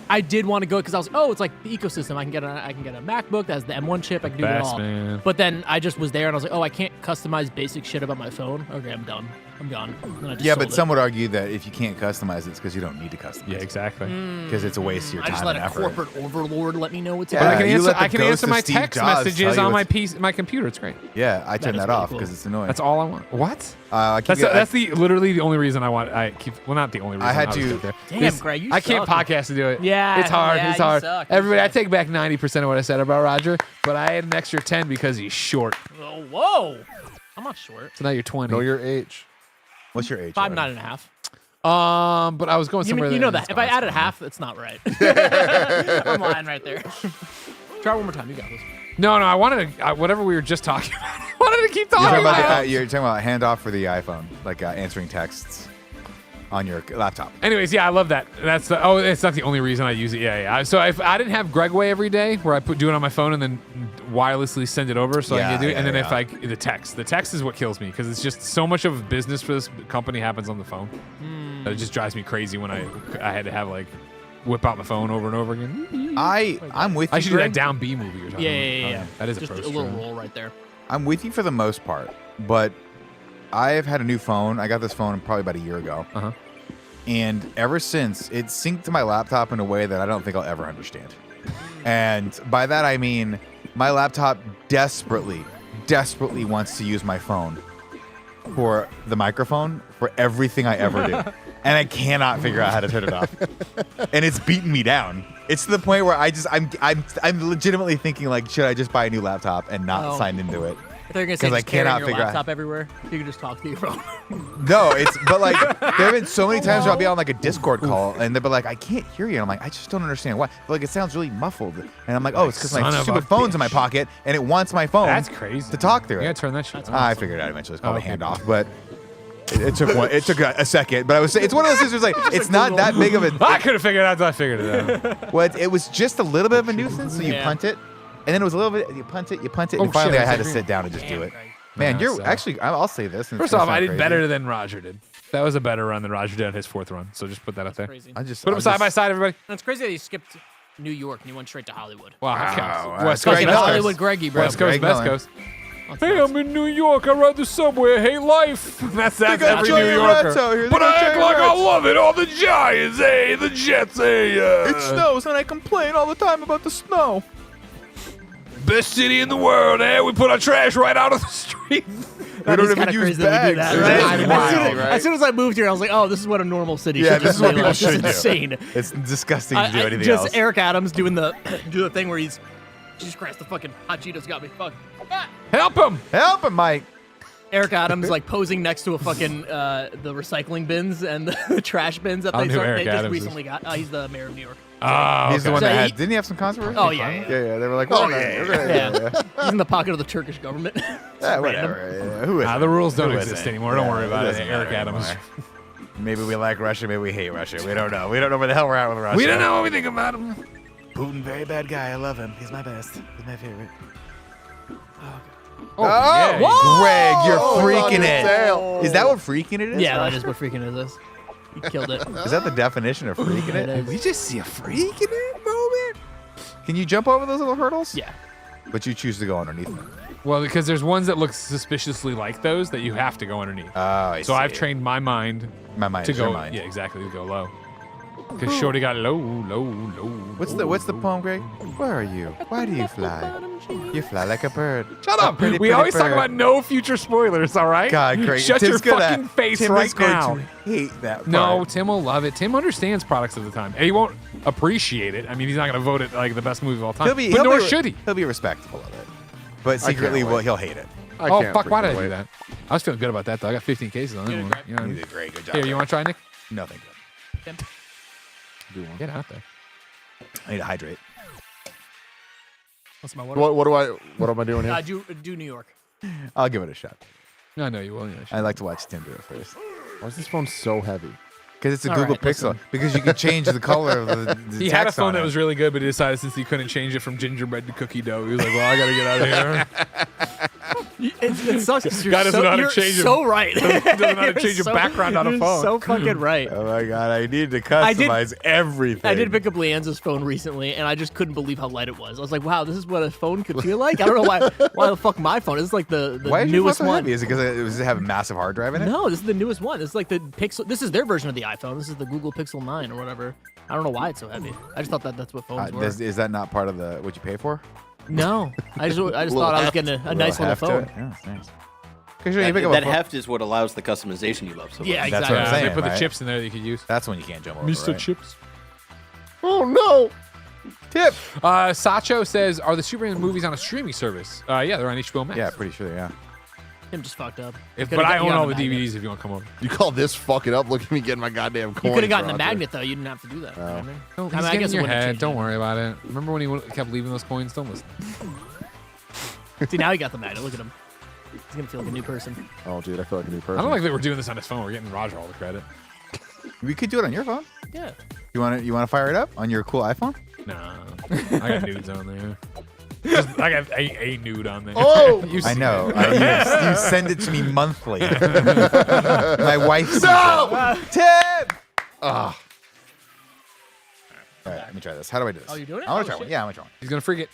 I did want to go because I was like, oh, it's like the ecosystem. I can get a MacBook that has the M1 chip. I can do it Best, all. man. But then I just was there and I was like, oh, I can't customize basic shit about my phone. Okay, I'm done. I'm gone. And I just Yeah, sold but it. some would argue that if you can't customize it, it's because you don't need to customize Yeah, it. exactly. Because it's a waste of your I time just let and a effort. corporate overlord let me know what's Yeah, But I up. can you answer. let the I can ghost answer of my Steve text Jobs messages tell you on what's- my computer. It's great. Yeah, I turn is that pretty off cool. because it's annoying. That's all I want. What? I keep That's get- that's the literally the only reason I want. I keep. Well, not the only reason. I had was to- good there. Damn, Greg, you I can't suck. podcast to do it. Yeah, it's hard. yeah, it's you hard. suck, you Everybody, I suck. take back 90% of what I said about Roger, but I had an extra 10 because he's short. Oh, whoa. I'm not short. So now you're 20. Know your age. What's your age? 5'9.5". But I was going You, somewhere. you know that's that. If I gone. added half, it's not right. I'm lying right there. Try one more time. You got this. No, I wanted to. Whatever we were just talking about. I wanted to keep You're talking talking about, about. you're talking about handoff for the iPhone, like answering texts on your laptop. Anyways, yeah, I love that. That's the, it's not the only reason I use it. Yeah. So if I didn't have Gregway every day, where I do it on my phone and then wirelessly send it over, so I Yeah, can do it. yeah, And then yeah. the text is what kills me because it's just so much of business for this company happens on the phone. That it just drives me crazy when I had to have like whip out my phone over and over again. I'm with you. I should do Greg. that down B movie you're talking Yeah. about. That is Just a a pro little string. roll right there. I'm with you for the most part, but I've had a new phone. I got this phone probably about a year ago. Uh-huh. And ever since, it's synced to my laptop in a way that I don't think I'll ever understand. And by that, I mean my laptop desperately wants to use my phone for the microphone for everything I ever do. And I cannot figure out how to turn it off. And it's beaten me down. It's to the point where I'm legitimately thinking like, should I just buy a new laptop and not sign into it? I thought you were going to say 'Cause I just carrying cannot your figure out- laptop everywhere. You can just talk to your phone. No, but like there have been so many times where I'll be on like a Discord call and they'll be like, I can't hear you. And I'm like, I just don't understand why. But, like it sounds really muffled. And I'm like, oh, it's because Son my of a stupid phone's in my bitch. pocket and it wants my phone. That's crazy. to talk through You it. gotta turn that shit on. I figured it out eventually. It's called Oh, a okay. handoff, but it took one. It took a second. But I was it's one of those things where it's like it's not that big of a. I could have figured it out until I figured it out. Well, it was just a little bit of a nuisance, so you Yeah. punt it, and then it was a little bit. You punt it, Oh, and finally shit, I had to that's sit down and just do Damn, it. Greg. Man, Nah, you're so- actually. I'll say this. and it's First gonna off, I sound did crazy. better than Roger did. That was a better run than Roger did on his fourth run. So just put that up there. Crazy. I just Put them I'll side just- by side, everybody. And it's crazy that you skipped New York and you went straight to Hollywood. Wow. Wow, West that's Coast, Greg Fucking Miller. Hollywood Greggy, bro. West Coast, Greg West Miller. Coast. That's Hey, nuts. I'm in New York. I ride the subway. I hate life. That's got every New giant rats out Yorker. here. They But got I act giant like I rats. love it. All the Giants, hey, the Jets, hey. It snows and I complain all the time about the snow. Best city in the world, eh? We put our trash right out of the street. We don't even use bags. As soon as I moved here, I was like, "Oh, this is what a normal city Yeah, should this just is what be people like. should This is do. insane." It's disgusting to do anything just else. Eric Adams doing the thing where he's Jesus Christ, the fucking hot Cheetos got me fucked. Ah! Help him. Help him, Mike. Eric Adams like posing next to a fucking the recycling bins and the trash bins that I don't know who they Eric just Adams is. recently got. He's the mayor of New York. Oh, He's the one So that he- had. Didn't he have some controversy? Oh, yeah. They were like, Oh, we're yeah, gonna- He's in the pocket of the Turkish government. yeah, whatever. Yeah, who is it? The rules don't Who is exist it? anymore. Don't Yeah, worry about it. doesn't Eric matter Adams. anymore. Maybe we like Russia. Maybe we hate Russia. We don't know. We don't know where the hell we're at with Russia. We don't know what we think about him. Putin, very bad guy. I love him. He's my best. He's my favorite. Oh, yeah. Greg, you're Oh, freaking it's on it. sale. Is that what freaking it is? Yeah, that is what freaking it is. He killed it. Is that the definition of freaking It it? is. We just see a freaking it moment. Can you jump over those little hurdles? Yeah. But you choose to go underneath them. Well, because there's ones that look suspiciously like those that you have to go underneath. Oh, I So see. I've trained my mind my mind. to is your go. mind. Yeah, exactly. To go low. Because Shorty got low, low, low. What's the poem, Greg? Where are you? Why do you fly? You fly like a bird. Shut A up. pretty, We pretty always talk bird. about no future spoilers, all right? God, Greg. Shut Tim's your gonna- fucking face Tim right is going now. to hate that part. No, Tim will love it. Tim understands products of the time. And he won't appreciate it. I mean, he's not going to vote it like the best movie of all time. But nor should he. He'll be respectful of it. But secretly, wait. he'll hate it. I Oh, can't fuck. Why did I freaking do wait. that? I was feeling good about that, though. I got 15 cases on that one. You know what I You mean? did great. Good job. Here, you want to try, Nick? No, thank you. Get out there. I need to hydrate. What's my water? What am I doing here? Do New York. I'll give it a shot. I know you will. Yeah, I like to watch Tim do it first. Why is this phone so heavy? Because it's a All Google right, Pixel. listen. Because you can change the color of the He had a text phone on that it. was really good, but he decided since he couldn't change it from gingerbread to cookie dough, he was like, well, I got to get out of here. It sucks. 'cause you're Guy doesn't know how to you're change it. so right. Doesn't know how to You're change a so- background on a you're phone. So fucking right. Oh my god, I need to did- customize everything. I did pick up Leanne's phone recently, and I just couldn't believe how light it was. I was like, "Wow, this is what a phone could feel like." I don't know why the fuck my phone. This is like the Why is your phone newest so one. heavy? Is it because does it have a massive hard drive in it? No, this is the newest one. This is like the Pixel. This is their version of the iPhone. This is the Google Pixel 9 or whatever. I don't know why it's so heavy. I just thought that's what phones were. Is that not part of the what you pay for? No, I just Little thought I was heft. getting a nice little heft to phone. it? Yeah, it's nice. Cause you pick up a That phone- heft is what allows the customization you love so much. Yeah, That's exactly. what I'm They saying, put the right? chips in there that you could use. That's when you can't jump over. Right? Chips. Oh no! Tip. Sacho says, are the Superman movies on a streaming service? Yeah, they're on HBO Max. Yeah, pretty sure. Yeah. Him just fucked up. But Could've I got- you own got all the magnet. DVDs if you want to come over. You call this fucking up? Look at me getting my goddamn coin. You could have gotten the magnet though. You didn't have to do that. You know what I mean? Don't, I mean, he's I getting guess in it your wouldn't head. change Don't anything. worry about it. Remember when he kept leaving those coins? Don't listen. See, now he got the magnet. Look at him. He's gonna feel like a new person. Oh, dude, I feel like a new person. I don't like that we're doing this on his phone. We're getting Roger all the credit. We could do it on your phone. Yeah. You want to fire it up on your cool iPhone? Nah, I got nudes on there. I got a nude on there. Oh! You've I seen know. it. You send it to me monthly. My wife. sees it. Tip. Ah, All right, let me try this. How do I do this? Oh, you're doing it? I want Oh, to try one. shit. Yeah, I want to try one. He's gonna freak it.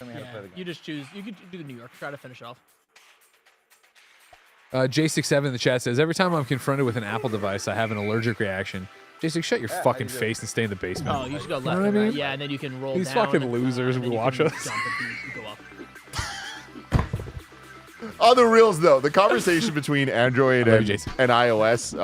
And then you just choose. You could do the New York. Try to finish off. J67 in the chat says, every time I'm confronted with an Apple device, I have an allergic reaction. J6, shut your fucking face and stay in the basement. Oh, you should go left. know what I and right. mean? Yeah, and then you can roll These down. fucking and, losers and will then you watch can us. Jump if you go up. on the reels though, the conversation between Android I love and, you, Jason. and iOS,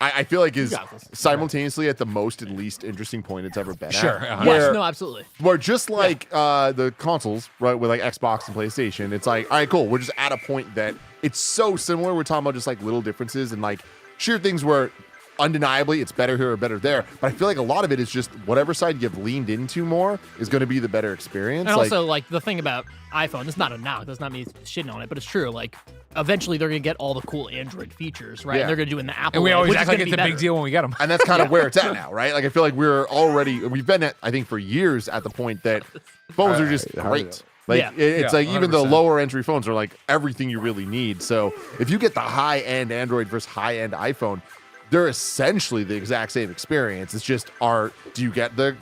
I feel like is got this. simultaneously at the most and least interesting point it's ever been. Sure, At, uh-huh. where, Yes, no, absolutely. where just like the consoles, right, with like Xbox and PlayStation, it's like, all right, cool. We're just at a point that it's so similar. We're talking about just like little differences and like sheer things where undeniably it's better here or better there. But I feel like a lot of it is just whatever side you've leaned into more is going to be the better experience. And Like, also, like the thing about iPhone, it's not a knock. That's not me shitting on it, but it's true. Like, eventually they're gonna get all the cool Android features, right? Yeah. And they're gonna do it in the Apple. And we way, always which act is like gonna it's be a big better. deal when we get them. and that's kind of where it's at now, right? Like I feel like we've been at, I think, for years at the point that phones are just great. Like Yeah. it's Yeah, like even the 100%. lower entry phones are like everything you really need. So if you get the high end Android versus high end iPhone, they're essentially the exact same experience. It's just do you get the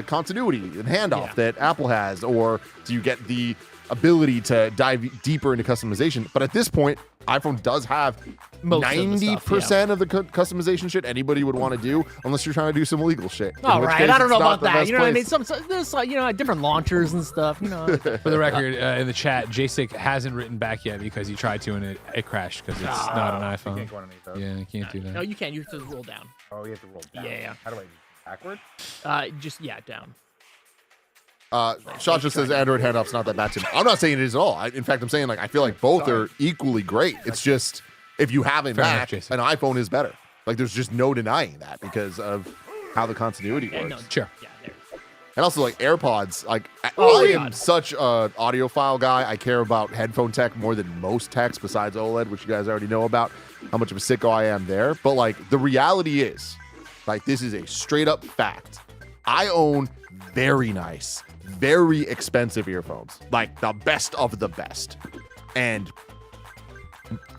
continuity and handoff Yeah. that Apple has, or do you get the ability to dive deeper into customization? But at this point, iPhone does have Most of the 90% stuff, of the customization shit anybody would want to do, unless you're trying to do some illegal shit. In All which right, case, I don't know it's not about the that. best You know what I mean? place. There's like, different launchers and stuff. For the record, in the chat, JSIC hasn't written back yet because he tried to and it crashed because it's not an iPhone. Can't go on any of those. Yeah, you can't do that. No, you can't. You have to roll down. Oh, you have to roll down. Yeah. How do I do backward? Just down. Shot just says Android handoff's not that bad to me. I'm not saying it is at all. In fact, I'm saying like I feel like both are equally great. It's just if you have a Fair enough, Mac, Jason. an iPhone is better. Like there's just no denying that because of how the continuity works. No, Sure. Yeah, there. And also like AirPods, like Oh, I my am God. such a audiophile guy. I care about headphone tech more than most techs besides OLED, which you guys already know about how much of a sicko I am there. But like the reality is, like this is a straight up fact. I own very nice, very expensive earphones, like the best of the best. And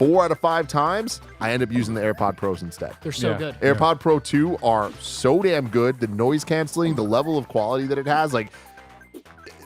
4 out of 5 times, I end up using the AirPod Pros instead. They're so Yeah. good. AirPod Pro 2 are so damn good. The noise canceling, the level of quality that it has, like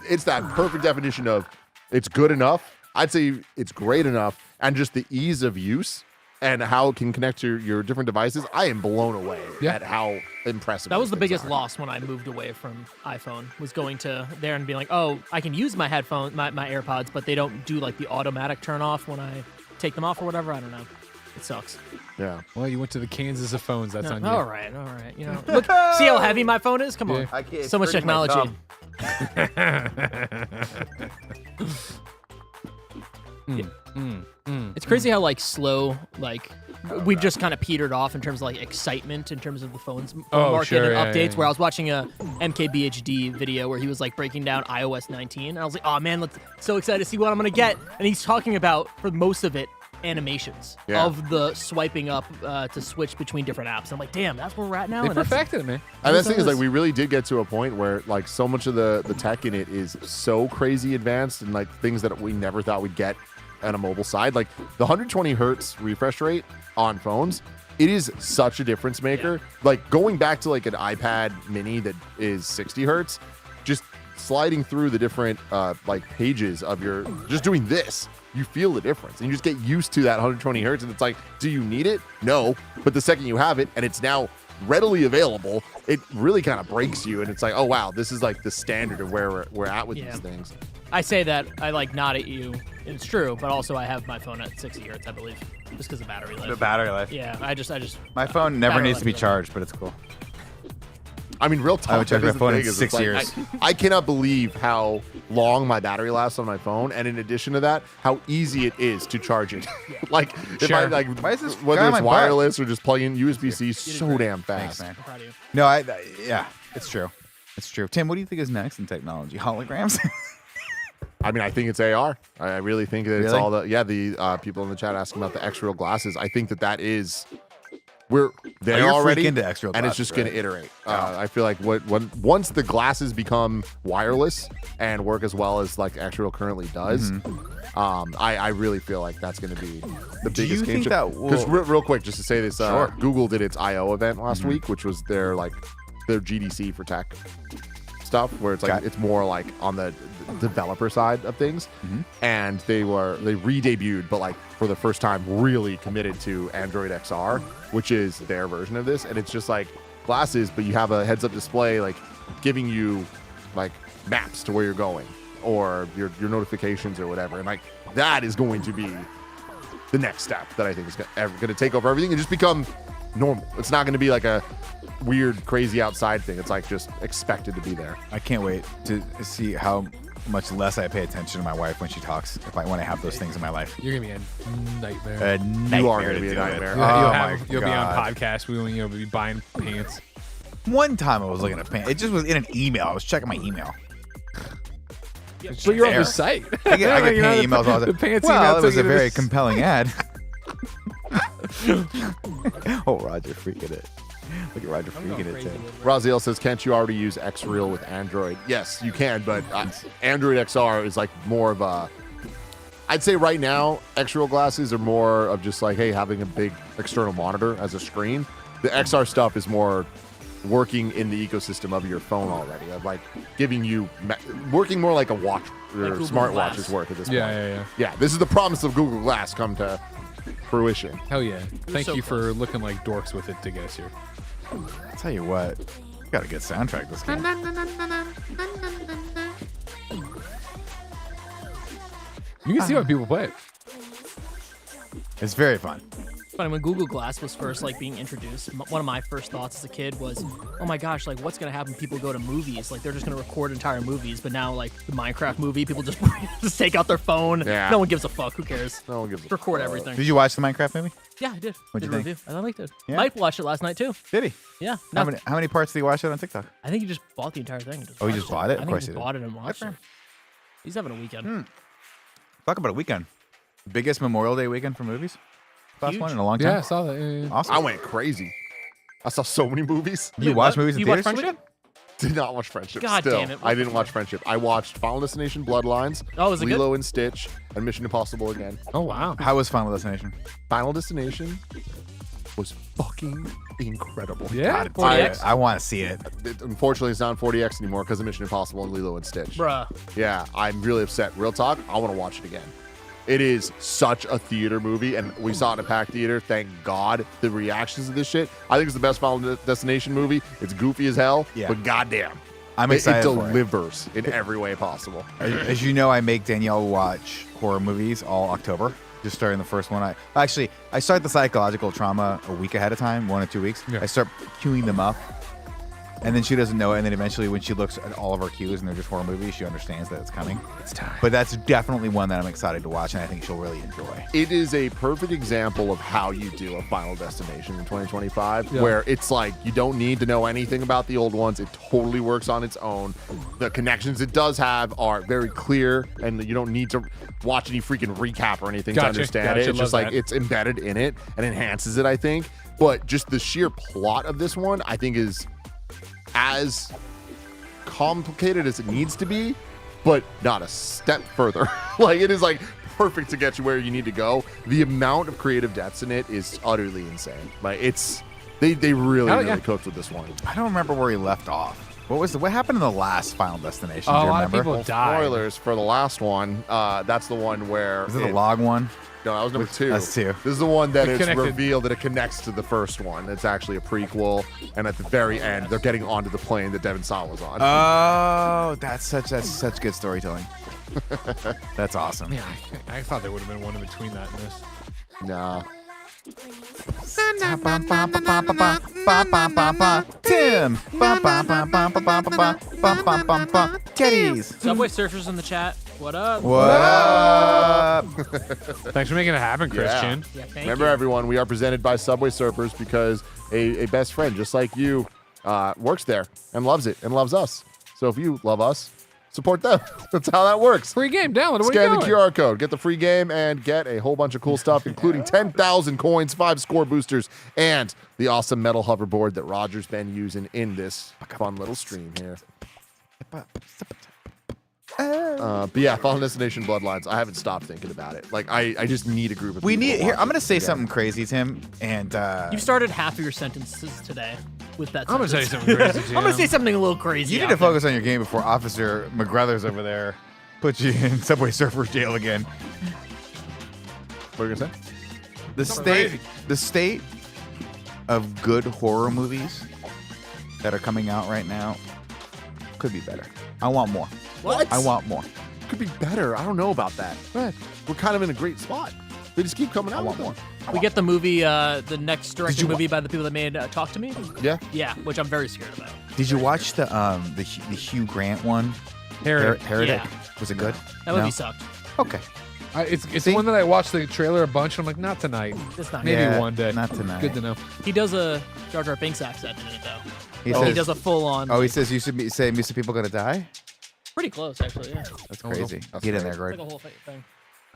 it's that perfect definition of it's good enough. I'd say it's great enough, and just the ease of use and how it can connect to your different devices. I am blown away Yeah. at how impressive. That was the these things biggest are. loss when I moved away from iPhone, was going to there and being like, oh, I can use my headphones, my AirPods, but they don't do like the automatic turn off when I take them off or whatever. I don't know. It sucks. Yeah. Well, you went to the Kansas of phones. That's on you. All right. You know, look, see how heavy my phone is? Come on. Yeah. I can't. So much it's hurting my technology. thumb. It's crazy how like slow, like we've just kind of petered off in terms of like excitement in terms of the phone's phone Oh, market sure, and yeah, updates. yeah. Where I was watching a MKBHD video where he was like breaking down iOS 19, and I was like, oh man, so excited to see what I'm gonna get. And he's talking about, for most of it, animations Yeah. of the swiping up to switch between different apps. I'm like, damn, that's where we're at now. They And that's- perfected it, man. And that's the thing is, Those- like, we really did get to a point where, like, so much of the tech in it is so crazy advanced and, like, things that we never thought we'd get on a mobile side. Like, the 120 hertz refresh rate on phones, it is such a difference maker. Like, going back to, like, an iPad mini that is 60 hertz, just sliding through the different, like, pages of your, just doing this, you feel the difference. And you just get used to that 120 hertz, and it's like, do you need it? No. But the second you have it, and it's now readily available, it really kind of breaks you, and it's like, oh wow, this is like the standard of where we're at with Yeah. these things. I say that, I like nod at you. It's true, but also I have my phone at 60 hertz, I believe, just because of battery life. The battery life. Yeah, I just. My phone never Battery needs to be life. charged, but it's cool. I mean, real I talk. would charge that my is the phone in thing, is 6 it's like, years. I cannot believe how long my battery lasts on my phone, and in addition to that, how easy it is to charge it. Like, if I Sure. like, Why is this guy whether on it's my butt? wireless or just plugging USB-C, so damn Thanks, fast. man. I'm proud of you. No, yeah, it's true. It's true. Tim, what do you think is next in technology? Holograms? I mean, I think it's AR. I really think that it's Really? all the people in the chat asking about the X-Real glasses. I think that is we're there you're already, freak into X-Real and it's glasses, just going right? to iterate. I feel like once the glasses become wireless and work as well as like X-Real currently does, I really feel like that's going to be the Do biggest you game think that will- Because real quick, just to say this, Sure. Google did its I/O event last week, which was their GDC for tech stuff, where it's like Okay. it's more like on the developer side of things, and they re-debuted, but like for the first time really committed to Android XR, which is their version of this, and it's just like glasses, but you have a heads-up display like giving you like maps to where you're going or your notifications or whatever, and like that is going to be the next step that I think is going to take over everything and just become normal. It's not going to be like a weird, crazy outside thing. It's like just expected to be there. I can't wait to see how much less I pay attention to my wife when she talks when I have those things in my life. You're gonna be a nightmare. A nightmare You are going to be a deal with. nightmare. You'll be on God. podcasts. You'll be buying pants. One time I was looking at pants. It just was in an email. I was checking my email. But you're on Fair. the site. I get You know, paying emails all the The time. pants Well, email it was took a you to very this- compelling ad. Oh, Roger freaking it. Look at Roger freaking it, Tim. Raziel says, can't you already use X-Real with Android? Yes, you can, but Android XR is like more of a... I'd say right now, X-Real glasses are more of just like, hey, having a big external monitor as a screen. The XR stuff is more working in the ecosystem of your phone already, of like giving you working more like a watch or Google smartwatch is Glass. work at this Yeah, point. yeah, yeah. Yeah, this is the promise of Google Glass come to fruition. Hell yeah. Thank so you for looking like dorks with it to get us here. I'll tell you what, we got a good soundtrack this game. You can see why people play it. It's very fun. Funny, when Google Glass was first like being introduced, one of my first thoughts as a kid was, oh my gosh, like what's gonna happen when people go to movies? Like they're just gonna record entire movies. But now like the Minecraft movie, people just just take out their phone. Yeah. No one gives a fuck. Who cares? No one gives a Record fuck. everything. Did you watch the Minecraft movie? Yeah, I did. What'd Did you a think? review. I liked it. Yeah? Mike watched it last night too. Did he? Yeah. How No, many parts did he watch it on TikTok? I think he just bought the entire thing. and Oh, he watched just bought it? I Of think course he he just did. bought it and watched it. He's having a weekend. Talk about a weekend. Biggest Memorial Day weekend for movies? Last Huge. one in a long Yeah, I time? saw that. Yeah. Awesome. I went crazy. I saw so many movies. You Wait, watch what? movies in You watch theaters? Friendship? Did not watch Friendship. God Still, damn it. I didn't watch Friendship. I watched Final Destination Bloodlines, Oh, was it good? Lilo and Stitch, and Mission Impossible again. Oh, wow. How was Final Destination? Final Destination was fucking incredible. Yeah? God, 40X? I want to see it. Unfortunately, it's not on 40X anymore because of Mission Impossible and Lilo and Stitch. Bruh. Yeah, I'm really upset. Real talk, I want to watch it again. It is such a theater movie, and we saw it in a packed theater. Thank God. The reactions to this shit, I think it's the best Final Destination movie. It's goofy as hell, Yeah. but goddamn, I'm it excited for it. delivers in every way possible. As you know, I make Danielle watch horror movies all October. Just starting the first one. I start the psychological trauma a week ahead of time, 1 or 2 weeks. Yeah. I start queuing them up, and then she doesn't know it. And then eventually, when she looks at all of our cues and they're just horror movies, she understands that it's coming. It's time. But that's definitely one that I'm excited to watch, and I think she'll really enjoy. It is a perfect example of how you do a Final Destination in 2025, Yeah. where it's like you don't need to know anything about the old ones. It totally works on its own. The connections it does have are very clear, and you don't need to watch any freaking recap or anything to Gotcha, understand gotcha, it. It's just love like that. it's embedded in it and enhances it, I think. But just the sheer plot of this one, I think, is as complicated as it needs to be, but not a step further. Like it is like perfect to get you where you need to go. The amount of creative depths in it is utterly insane. Like it's they really Hell really yeah. cooked with this one. I don't remember where he left off. What happened in the last Final Destination? Oh, Do a you lot of remember? people died. Spoilers for the last one. That's the one where Is it the log one? No, that was number two. That's two. This is the one that It it's connected. revealed that it connects to the first one. It's actually a prequel, and at the very end, they're getting onto the plane that Devin Saw was on. Oh, that's such good storytelling. That's awesome. Yeah, I thought there would have been one in between that and this. Nah. Tim. Teddies. Subway Surfers in the chat. What up? What up? Thanks for making it happen, Christian. Yeah, thank Remember, you. everyone, we are presented by Subway Surfers because a best friend just like you works there and loves it and loves us. So if you love us, support them. That's how that works. Free game, download it. What Scan are the you doing? QR code, get the free game, and get a whole bunch of cool stuff, including 10,000 coins, 5 score boosters, and the awesome metal hoverboard that Roger's been using in this fun little stream here. But yeah, Final Destination Bloodlines. I haven't stopped thinking about it. Like I just need a group of We people need to here. watch I'm it gonna say together. something crazy, Tim, and You've started half of your sentences today with that. I'm gonna tell you sentence. something crazy, I'm gonna Jim. say something a little crazy. you need out to there. focus on your game before Officer McGruthers over there puts you in Subway Surfers jail again. What are you gonna say? The state of good horror movies that are coming out right now could be better. I want more. What? I want more. Could be better. I don't know about that. We're kind of in a great spot. They just keep coming out. I want with more. them. We get the movie, the next directed you wa- movie by the people that made Talk to Me. Yeah. Yeah, which I'm very scared about. Did you watch the Hugh Grant one? Heretic. Heretic. Yeah. Was it good? That movie No? sucked. Okay. It's See? the one that I watched the trailer a bunch, and I'm like, not tonight. It's not Maybe good. Yeah, one day. not tonight. Good to know. He does a Jar Jar Binks accent in it though. He He says, does a full on. "Oh, he says you should be saying, Mr. People gonna die." Pretty close actually. Yeah. That's Oh, no. crazy. That's Get in crazy. there, Like Greg. a whole thing.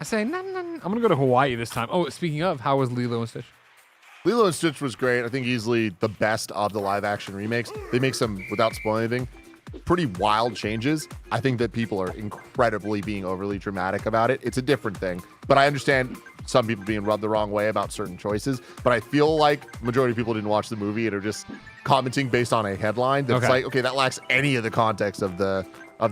I say, no. I'm gonna go to Hawaii this time. Oh, speaking of, how was Lilo and Stitch? Lilo and Stitch was great. I think easily the best of the live action remakes. They make some, without spoiling anything, pretty wild changes. I think that people are incredibly being overly dramatic about it. It's a different thing, but I understand some people being rubbed the wrong way about certain choices. But I feel like majority of people didn't watch the movie and are just commenting based on a headline. That's Okay. like, okay, that lacks any of the context of the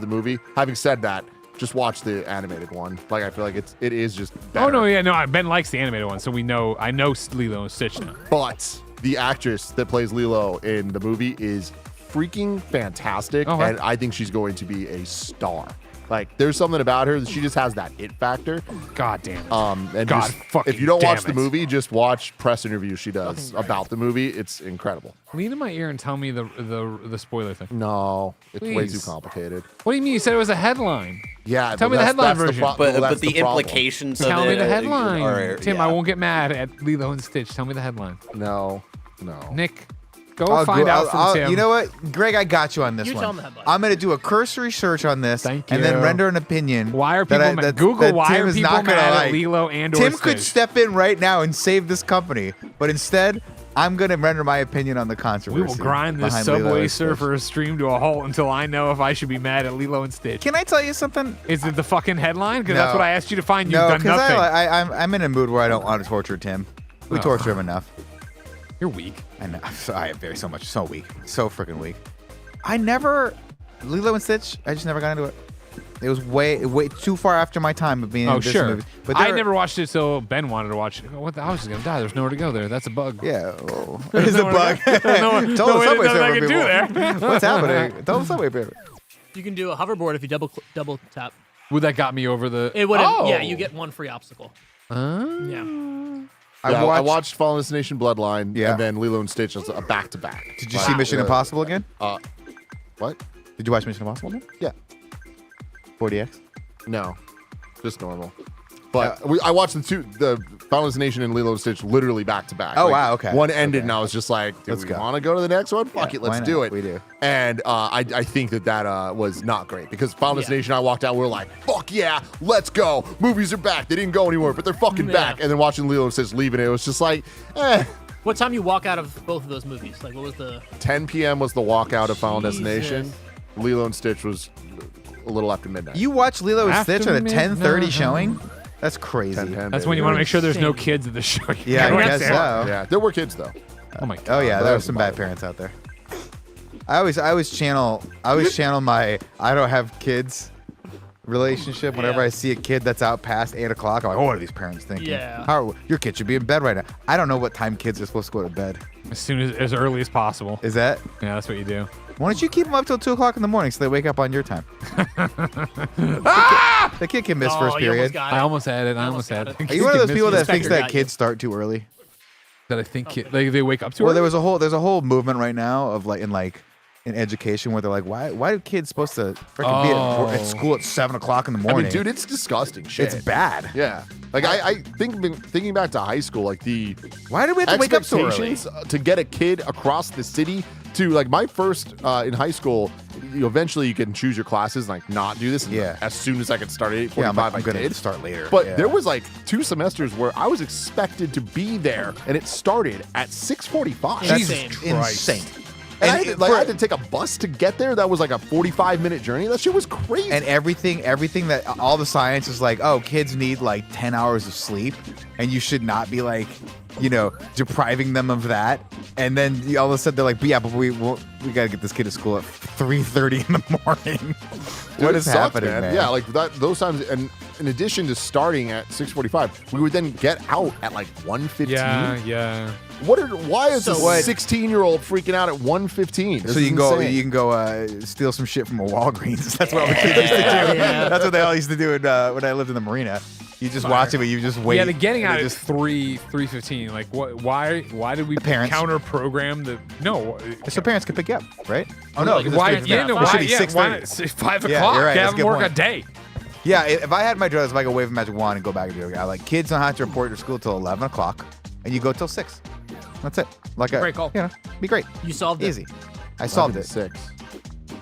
movie. Having said that, just watch the animated one. Like, I feel like it is just better. Oh no, yeah, no. Ben likes the animated one, so I know Lilo and Stitch now. But the actress that plays Lilo in the movie is freaking fantastic, Okay. and I think she's going to be a star. Like, there's something about her that she just has that it factor. God damn it. And God just, fucking if you don't watch damn the it. movie, just watch press interviews she does about the movie. It's incredible. Lean in my ear and tell me the spoiler thing. No, it's way too Please. complicated. What do you mean? You said it was a headline. Yeah, Tell but me the that's- headline that's version. well, But that's the problem. implications of Tell it me the headline. are- Tim, yeah. I won't get mad at Lilo and Stitch. Tell me the headline. No. Nick, go find out from Tim. You know what, Greg? I got you on this You one. tell him the headline. I'm going to do a cursory search on this Thank and then you. render an opinion. Why are that people mad? Google, that why Tim are is people not gonna mad at like. Lilo and or Tim Stitch? could step in right now and save this company, but instead, I'm going to render my opinion on the controversy. We will grind this behind Lilo Subway and Stitch. Surfer stream to a halt until I know if I should be mad at Lilo and Stitch. Can I tell you something? Is it the fucking headline? Because No. that's what I asked you to find. You've No, done because nothing. I'm in a mood where I don't want to torture Tim. We Oh. torture him enough. You're weak. I know. I am so weak. So freaking weak. Lilo and Stitch, I just never got into it. It was way too far after my time of being Oh, in Disney sure. movies. But I never watched it, so Ben wanted to watch it. I was just going to die. There's nowhere to go there. That's a bug. Yeah. Oh. It's a bug. No, Tell no the way, Subway nothing I Surfer can do people. there. What's happening? Tell the Subway people. You can do a hoverboard if you double tap. Would that got me over the... It would. Oh. Yeah, you get one free obstacle. Yeah. I watched Fallen Destination Bloodline, Yeah. and then Lilo and Stitch as a back-to-back. Did you see Mission Impossible again? What? Did you watch Mission Impossible again? Yeah. 40X? No, just normal. But I watched the Fallen Destination and Lilo and Stitch literally back to back. Oh, wow, okay. One ended, Okay. and I was just like, "Do Let's we go. want to go to the next one? Fuck Yeah, it, let's why do not? it." We do. And I think that was not great because Fallen Yeah. Destination, I walked out, we were like, "Fuck yeah, let's go! Movies are back. They didn't go anywhere, but they're fucking Yeah. back." And then watching Lilo and Stitch leaving it was just like, eh. What time you walk out of both of those movies? Like, what was the? 10 p.m. was the walkout of Fallen Jesus. Destination. Lilo and Stitch was a little after midnight. You watch Lilo and After Stitch at a 10:30 midnight. showing? That's crazy. 10:10, That's baby. when you want to make sure there's no Insane. kids at the show. Yeah, I Right guess there. so. Yeah, there were kids though. Oh my god. Oh yeah, that there were was some the bad Bible. parents out there. I always channel my I don't have kids relationship whenever Yeah. I see a kid that's out past 8 o'clock. I'm like, what are these parents thinking? Yeah. Your kid should be in bed right now. I don't know what time kids are supposed to go to bed. As early as possible. Is that? Yeah, that's what you do. Why don't you keep them up till 2 o'clock in the morning so they wake up on your time? The kid can miss Oh, first you almost period. got I it. almost had it. I Almost almost had got it. it. Are you one of those people that Inspector thinks that got you. kids start too early? That I think they wake up too Well, early? there's a whole movement right now of in education where they're like, why do kids supposed to freaking be Oh. at school at 7 o'clock in the I morning? mean, dude, it's disgusting shit. it's bad. Yeah. Like I think thinking back to high school, like the Why do we have to wake up so early? expectations to get a kid across the city to like my first in high school, eventually you can choose your classes and like not do this. And Yeah. As soon as I could start at 8:45, Yeah, I'm I gonna did. start later. But Yeah. there was like 2 semesters where I was expected to be there, and it started at 6:45. That's Jesus insane. And And I had to take a bus to get there. That was like a 45-minute journey. That shit was crazy. And everything that all the science is like, oh, kids need like 10 hours of sleep, and you should not be like, depriving them of that. And then all of a sudden they're like, but yeah, but we gotta get this kid to school at 3:30 in the morning. Dude, What it is sucked, happening, man? Yeah, like those times, and in addition to starting at 6:45, we would then get out at like 1:15. Yeah. Why is So a what- 16-year-old freaking out at 1:15? This So you is can go, insane. you can go steal some shit from a Walgreens. That's what all the kids used to do. Yeah. That's what they all used to do when I lived in the marina. You just watch it, but you just wait. Yeah, the getting and out it at 3:15. Like what? Why did we parents. counter program the? No. so parents could pick you up, right? Oh no, because Why? it's Yeah, it no. should Why? be Yeah, 6:30. why? Not 5 Yeah, o'clock. you're right, that's Have a them good work point. a day. Yeah, if I had my drugs, if I could wave a magic wand and go back and do it, like kids don't have to report to school till 11 o'clock, and you go till 6. That's it. Like Great call. Be great. You solved it. Easy. I solved it. 6.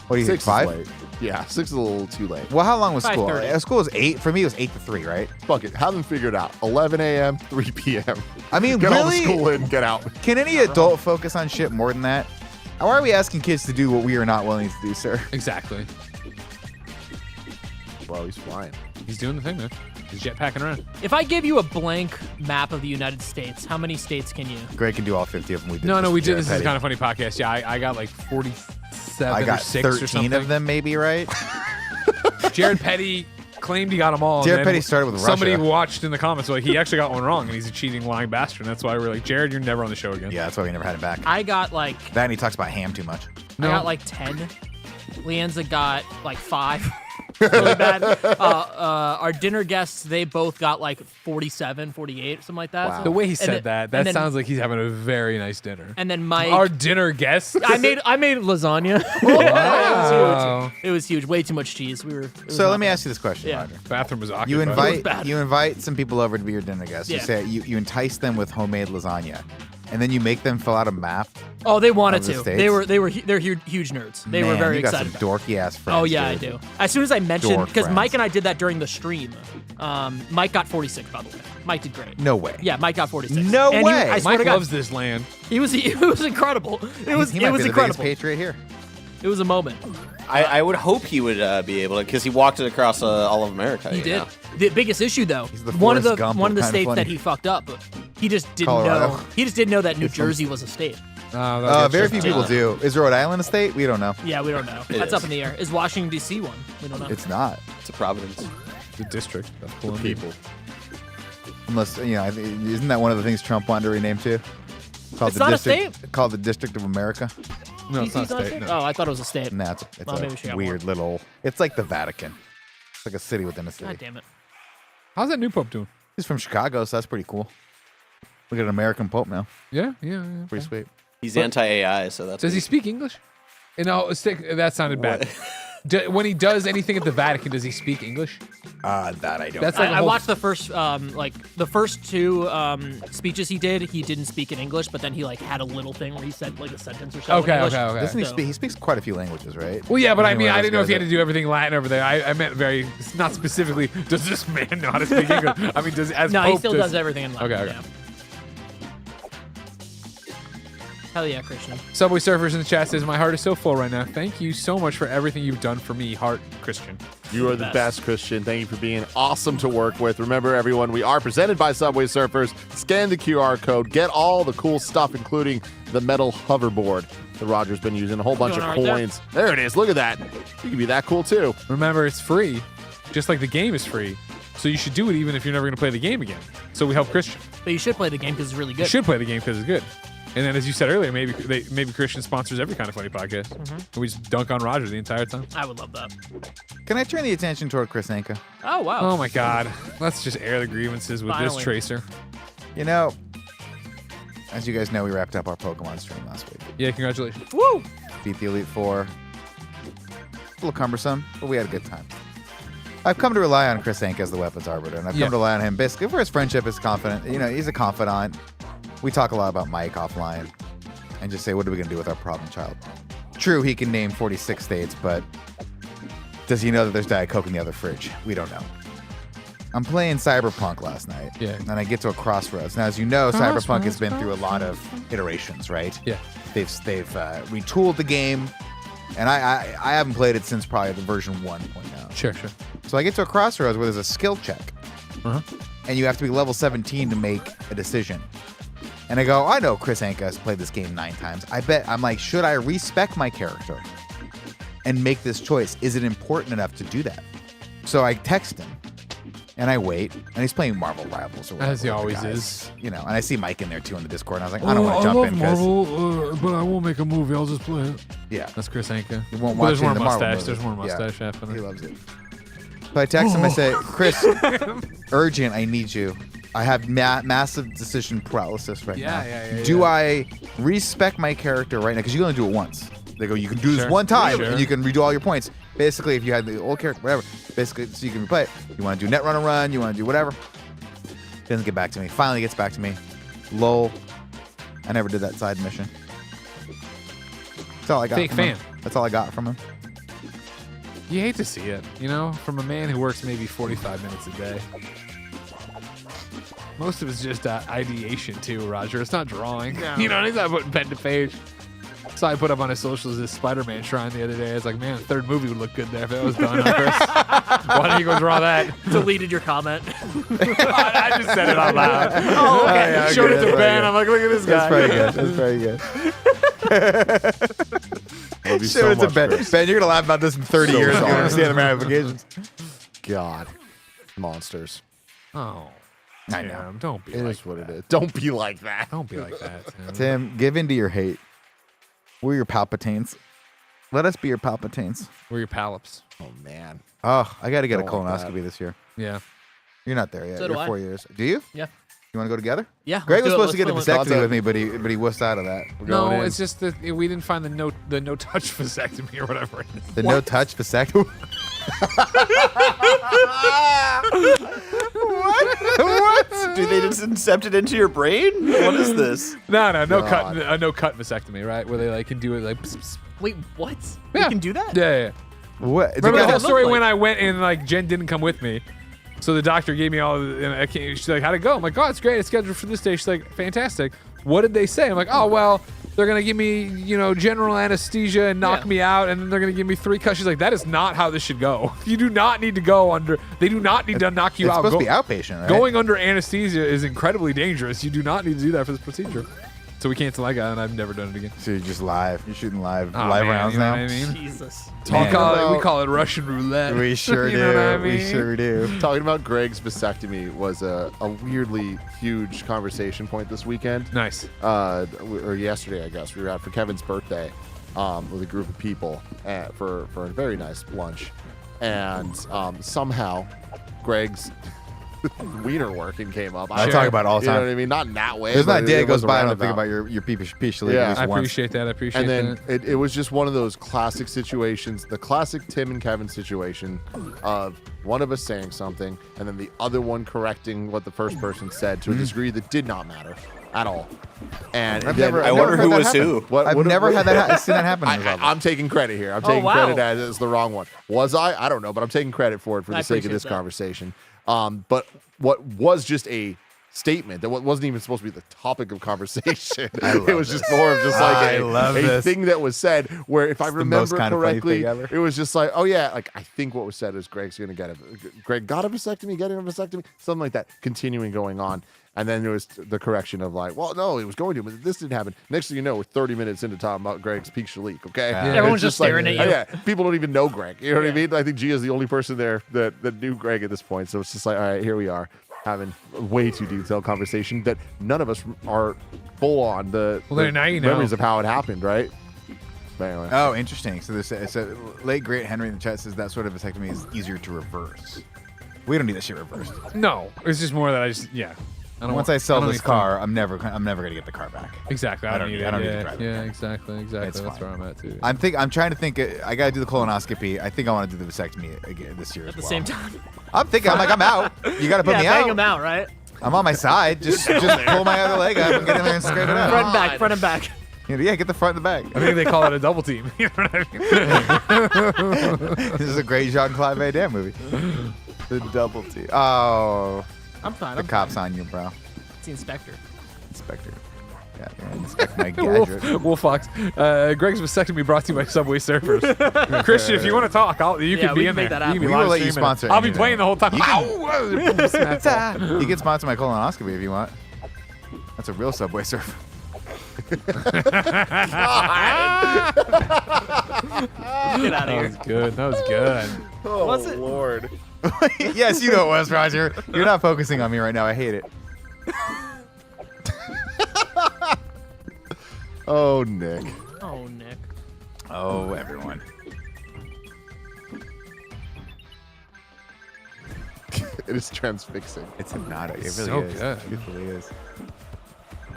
What do you think? 6 is 5? late. Yeah, 6 is a little too late. Well, how long was school? 5:30. School was 8. For me, it was 8 to 3, right? Fuck it. Have them figured out. 11 a.m., 3 p.m. I mean, Get all the really? school in, get out. Can any adult focus on shit more than that? Why are we asking kids to do what we are not willing to do, sir? Exactly. bro. He's flying. He's doing the thing, man. He's jetpacking around. If I give you a blank map of the United States, how many states can you? Greg can do all 50 of them. We did. No, we did. This is Petty. kind of funny podcast. Yeah, I got like 47 I got or 6 or 13 something. of them, maybe, right? Jared Petty claimed he got them all. and Jared then Petty started with somebody Russia. watched in the comments like he actually got one wrong, and he's a cheating, lying bastard. And that's why we're like, Jared, you're never on the show again. Yeah, that's why we never had him back. I got like That and he talks about ham too much. I got like 10. Leanza got like 5. Really bad. Our dinner guests, they both got like 47, 48, something like that. Wow. So- The way he and said then- that and then- sounds like he's having a very nice dinner. And then Mike. Our dinner guests. I made lasagna. Wow. It was huge. Way too much cheese. So let me ask you this question, Yeah. Roger. Bathroom was occupied. You invite bad. you invite some people over to be your dinner guests. You Yeah. say you entice them with homemade lasagna, and then you make them fill out a map. Oh, they wanted Of the to. States? They're huge nerds. They were Man, very you got excited. some dorky ass friends. Oh yeah, dude. I do. As soon as I mentioned, Dork because friends. Mike and I did that during the stream. Mike got 46, by the way. Mike did great. No way. Yeah, Mike got 46. No And way. I swear Mike to God, loves this land. It was incredible. It was he might be the biggest incredible. patriot here. It was a moment. I would hope he would be able to, because he walked it across all of America. He you did. know? The biggest issue, though, He's the one of Forrest the Gump one of the of kinda states funny. that he fucked up, he just didn't Colorado. know. He just didn't know that New Jersey was a state. Very few people do. Is Rhode Island a state? We don't know. Yeah, we don't know. It That's is. up in the air. Is Washington D.C. one? We don't know. It's not. It's a Providence. The district of Columbia. People. Unless isn't that one of the things Trump wanted to rename to? Called It's not a district, Called the District of America. No, it's DC's not a state. No. Oh, I thought it was a state. Nah, it's Well, maybe she a got weird little. It's like the Vatican. It's like a city within a city. God damn it. How's that new pope doing? He's from Chicago, so that's pretty cool. We got an American Pope now. Yeah. Pretty sweet. He's anti-AI, so that's. Does he speak English? No, that sounded bad. When he does anything at the Vatican, does he speak English? That I don't. That's like a I whole- watched the first two speeches he did. He didn't speak in English, but then he like had a little thing where he said like a sentence or so. in Okay. English. Doesn't he So- speak? He speaks quite a few languages, right? Well, yeah, but I Doesn't mean, one of I those didn't know if he guys had to do everything Latin over there. I meant very, not specifically, does this man know how to speak English? I mean, as No, Pope, he still does everything in Latin. Okay. Yeah. Hell yeah, Christian. Subway Surfers in the chat says, my heart is so full right now. Thank you so much for everything you've done for me, Heart Christian. You are the best, Christian. Thank you for being awesome to work with. Remember, everyone, we are presented by Subway Surfers. Scan the QR code. Get all the cool stuff, including the metal hoverboard that Roger's been using. A whole bunch of Going right there. coins. There it is. Look at that. You can be that cool, too. Remember, it's free, just like the game is free. So you should do it even if you're never going to play the game again. So we help Christian. But you should play the game because it's really You good. should play the game because it's good. And then, as you said earlier, maybe Christian sponsors every kind of funny podcast. And we just dunk on Roger the entire time. I would love that. Can I turn the attention toward Chris Anka? Oh wow. Oh my God. Let's just air the grievances with this Finally. tracer. You know, as you guys know, we wrapped up our Pokemon stream last week. Yeah, congratulations. Woo! Beat the Elite Four. A little cumbersome, but we had a good time. I've come to rely on Chris Anka as the weapons arbiter, and I've Yeah. come to rely on him basically for his friendship, his confident. You know, he's a confidant. We talk a lot about Mike offline, and just say, what are we gonna do with our problem child? True, he can name 46 states, but does he know that there's Diet Coke in the other fridge? We don't know. I'm playing Cyberpunk last night, Yeah. and I get to a crossroads. Now, as you know, Cyberpunk has been through a lot of iterations, right? Yeah. They've retooled the game, and I haven't played it since probably the version 1.0. Sure. So I get to a crossroads where there's a skill check, Uh-huh. and you have to be level 17 to make a decision. And I go, I know Chris Anka has played this game 9 times. I'm like, should I respec my character and make this choice? Is it important enough to do that? So I text him, and I wait, and he's playing Marvel Rivals or whatever. As he with the always guys. is. You know, and I see Mike in there too in the Discord, and I was like, I don't want to jump in because but I won't make a movie. I'll just play it. yeah, That's Chris Anka. he won't But watch there's any more of the Marvel mustache. movies. There's more Yeah. mustache happening. He loves it. So I text him. I say, Chris, urgent. I need you. I have massive decision paralysis right now. Yeah. Do I respec my character right now? Because you can only do it once. They go, you can do this Sure. one time, Sure. and you can redo all your points. Basically, if you had the old character, whatever. Basically, so you can replay it. You want to do net run and run. You want to do whatever. Doesn't get back to me. Finally gets back to me. Lol. I never did that side mission. That's all I got Fake from him. fan. That's all I got from him. You hate to see it, you know, from a man who works maybe 45 minutes a day. Most of it's just ideation too, Roger. It's not drawing. You know, he's not putting pen to page. So I put up on his socials this Spider-Man shrine the other day. I was like, man, the third movie would look good there if that was done, huh, Chris? Why don't you go draw that? Deleted your comment. I just said it out loud. Oh, okay. yeah, Showed okay, it to that's Ben. very I'm like, look at this guy. That's very good. It'll be Show so it to much, Ben. Chris. Ben, you're gonna laugh about this in 30 So years. You're sorry. gonna understand the ramifications. God, monsters. Oh, I know. Tim, don't be It like is what that. it is. Don't be like that. Don't be like that, Tim. Tim, give in to your hate. We're your Palpatines. Let us be your Palpatines. We're your pallops. Oh man. Oh, I got to get a Don't like colonoscopy this year. Yeah. You're not there yet. So do You're I. 4 years. Do you? Yeah. You want to go together? Yeah. Greg let's was do it. supposed to get a Let's do it. vasectomy with me, but he wussed out of that. We're No, going in. it's just that we didn't find the no touch vasectomy or whatever it is. The no touch vasectomy. What? Do they just incept it into your brain? What is this? No God. cut, no cut vasectomy, right? Where they like can do it like. Pss, pss. Wait, what? Yeah. You can do that? Yeah. What? Remember the guy- whole look story like? when I went and like Jen didn't come with me, so the doctor gave me all. And I can't, she's like, "How'd it go?" I'm like, "Oh, it's great. It's scheduled for this day." She's like, "Fantastic." What did they say? I'm like, "Oh, well, they're gonna give me, general anesthesia and knock Yeah. me out, and then they're gonna give me 3 cuts." She's like, "That is not how this should go. You do not need to go under. They do not need to knock you It's out. supposed to be outpatient, right? Going under anesthesia is incredibly dangerous. You do not need to do that for this procedure." So we canceled that guy, and I've never done it again. So you're just live. You're shooting live Oh, live man, rounds you know now. what I mean? Jesus. Man. We call it Russian roulette. We sure You do. know what I We mean? sure do. Talking about Greg's vasectomy was a weirdly huge conversation point this weekend. Nice. Or yesterday, I guess. We were out for Kevin's birthday with a group of people for a very nice lunch. And somehow Greg's wiener working came up. I talk about it all the You know time. what I mean? Not in that way. There's but not a day it that goes was by I around don't think about. about your peach league Yeah. at least I once. appreciate that. I appreciate And then that. it was just one of those classic situations, the classic Tim and Kevin situation of one of us saying something and then the other one correcting what the first person said to a degree that did not matter at all. And I've then- never- I I've wonder never who had was that happen. who. I've never had that seen that happen in this office. I'm taking credit here. I'm taking wow. credit as the wrong one. Was I? I don't know, but I'm taking credit for it for I the sake of appreciate this that. conversation. But what was just a statement that wasn't even supposed to be the topic of conversation. love It was just more of just like I love a this. thing that was said where if I the most remember kind of funny correctly, thing ever. it was just like, oh yeah, like I think what was said is Greg got a vasectomy, getting a vasectomy, something like that, continuing going on. And then there was the correction of like, well, no, he was going to, but this didn't happen. Next thing you know, we're 30 minutes into talking about Greg's peak shalik, okay? Yeah. And Everyone's it's just staring at you. Yeah, people don't even know Greg. You know what I mean? I think Gia's the only person there that knew Greg at this point. So it's just like, all right, here we are having a way too detailed conversation that none of us are full on the now you know. memories of how it happened, right? But anyway. Oh, interesting. So this so late great Henry in the chat says that sort of vasectomy is easier to reverse. We don't need that shit reversed. No, it's just more that I just I don't Once want- I sell don't this need car, I'm never gonna get the car back. Exactly. I don't need it. I don't need yeah, to drive it. yeah, exactly. It's That's fine. where I'm at too. I'm trying to think. I gotta do the colonoscopy. I think I want to do the vasectomy again this year At as the well. same time. I'm thinking. I'm like, I'm out. You gotta put Yeah, me bang out. him out, right? I'm on my side. Just pull my other leg up and get in there and scrape it out. Front and back, front and back. Yeah, get the front and the back. I think they call it a double team. You know what I mean? This is a great Jean-Claude Van Damme movie. The double T. Oh, I'm fine. the I'm cop's fine. on you, bro. It's the inspector. Inspector. Yeah, man, inspect my gadget. Wolf Fox. Greg's vasectomy brought to you by Subway Surfers. Christian, if you want to talk, you Yeah, can we be can in make there. that happen. You can be We will live let you streaming it. sponsor I'll be anything. playing the whole time. You can- Ow! Smack ball. You can sponsor my colonoscopy if you want. That's a real Subway Surfer. Get out of That here. was good. That was good. Oh, Was it? Lord. Yes, you know it was, Roger. You're not focusing on me right now. I hate it. Oh, Nick. Oh, Nick. Oh, everyone. It is transfixing. It's hypnotic. It really So is. good. It really is.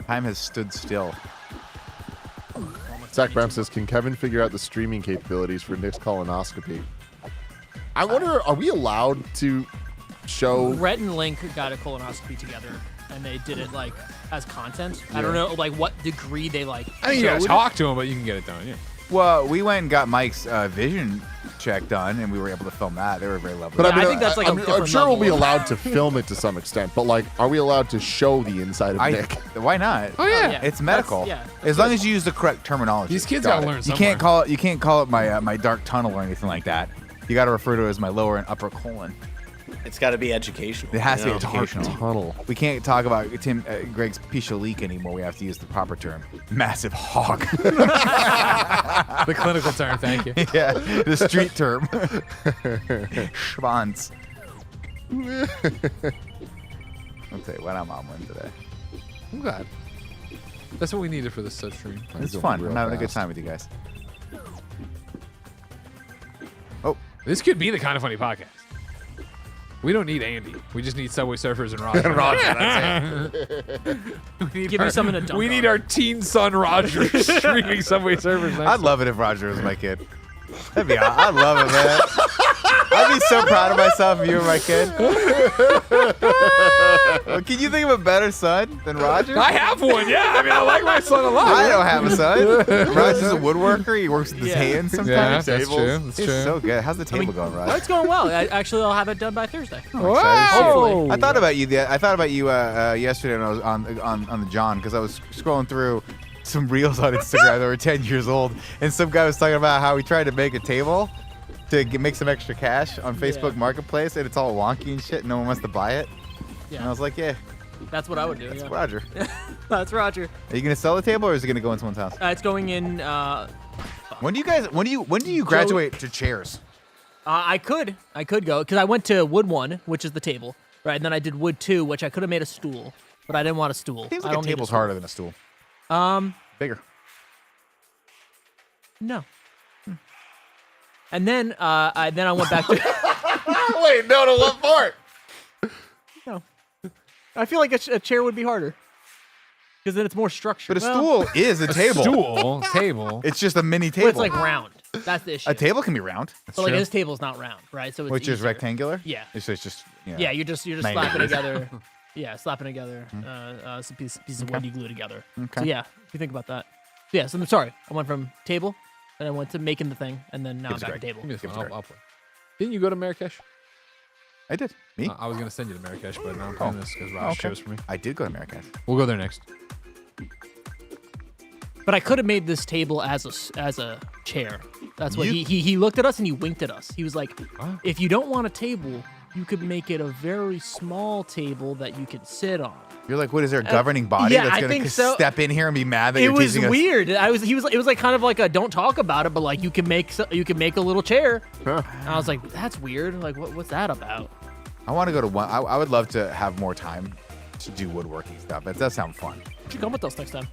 Time has stood still. Zach Brown says, can Kevin figure out the streaming capabilities for Nick's colonoscopy? I wonder, are we allowed to show... Rhett and Link got a colonoscopy together, and they did it like as content. I don't know like what degree they like. I think you gotta showed. talk to him, but you can get it done. Yeah. Well, we went and got Mike's vision check done, and we were able to film that. They were very lovely. But Yeah, I think that's like a I'm different sure we'll be level. allowed to film it to some extent, but like, are we allowed to show the inside of Nick? Why not? Oh yeah. yeah. It's medical. That's- As long as you use the correct terminology. These kids Got gotta it. learn You somewhere. can't call it my my dark tunnel or anything like that. You got to refer to it as my lower and upper colon. It's got to be educational. It has to be you know? educational. Tunnel. We can't talk about Greg's pisha leak anymore. We have to use the proper term. Massive hog. The clinical term. Thank you. Yeah, the street term. Schwanz. I'll tell you what, I'm on one today. I'm glad. That's what we needed for this stream. It's going fun. real I'm having a good fast. time with you guys. This could be the Kind of Funny podcast. We don't need Andy. We just need Subway Surfers and Roger. We need Give me something to dunk We on. need our teen son Roger streaming Subway Surfers. next I'd love it if Roger was my kid. That'd be I'd love it, man. I'd be so proud of myself if you were my kid. Can you think of a better son than Roger? I have one. Yeah, I mean, I like my son a lot. I don't have a son. Roger's a woodworker. He works with his Yeah. hands Yeah, sometimes. that's true. That's He's true. so good. How's the table going, Well, Roger? it's going well. Actually, I'll have it done by Thursday. Whoa! I thought about you. I thought about you yesterday when I was on the John because I was scrolling through some reels on Instagram that were 10 years old, and some guy was talking about how he tried to make a table to make some extra cash on Facebook Marketplace, and it's all wonky and shit. And no one wants to buy it. And I Yeah, was like, yeah, that's what I would do. that's Yeah. Roger. That's Roger. Are you gonna sell the table, or is it gonna go in someone's house? It's going in. When do you graduate to chairs? I could go because I went to wood 1, which is the table, right? And then I did wood 2, which I could have made a stool, but I didn't want a stool. Seems I like a don't need table's stool. harder than a stool. Bigger. No. And then I went back to. Wait, no, what part? No. I feel like a chair would be harder because then it's more structured. But a stool is a table. Stool, table. It's just a mini But table. it's like round. That's the issue. A table can be round, But like true. his table's not round, right? So it's which is easier. rectangular. Yeah. It's just Yeah, you're just 90 slapping degrees. together. Yeah, slapping together some pieces of wood you glue together. So yeah, if you think about that. Yeah, so I'm sorry. I went from table, and I went to making the thing, and then now I'm Gives back to Greg. table. Give me this Give one. it to I'll play. Didn't you go to Marrakesh? I did. Me? I was gonna send you to Marrakesh, but now I'm playing this because Raj chose for me. I did go to Marrakesh. We'll go there next. But I could have made this table as a chair. That's what he looked at us and he winked at us. He was like, if you don't want a table, you could make it a very small table that you can sit on. You're like, what is there a governing body yeah, that's I gonna think so. step in here and be mad that It you're was teasing us? weird. It was like kind of like a don't talk about it, but like you can make a little chair. And I was like, that's weird. Like what's that about? I want to go to one. I would love to have more time to do woodworking stuff. That does sound fun. You should come with us next time.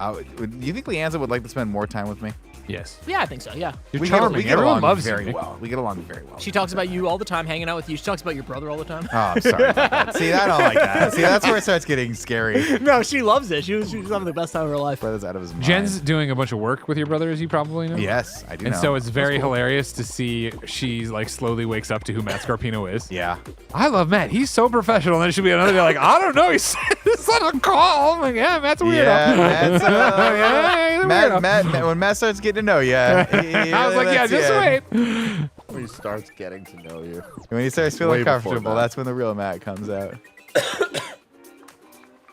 Do you think Leanza would like to spend more time with me? Yes. Yeah, I think so. Yeah. You're we charming. Get, we get Everyone along loves very you. well. We get along very well. She talks about you all the time, hanging out with you. She talks about your brother all the time. Oh, I'm sorry about that. See, I don't like that. See, that's where it starts getting scary. No, she loves it. She was having the best time of her life. Brother's out of his mind. Jen's doing a bunch of work with your brother, as you probably know. Yes, I do And know. so it's very hilarious to see she like slowly wakes up to who Matt Scarpino is. Yeah. I love Matt. He's so professional. And then she'll be another day like, I don't know. He's on a call. I'm like, yeah, Matt's a weirdo. Yeah, Matt's, Yeah, he's a weirdo. Matt, when Matt starts getting to know you, I was like, yeah, just wait. When he starts getting to know you. When he starts Way feeling before comfortable, that. that's when the real Matt comes out.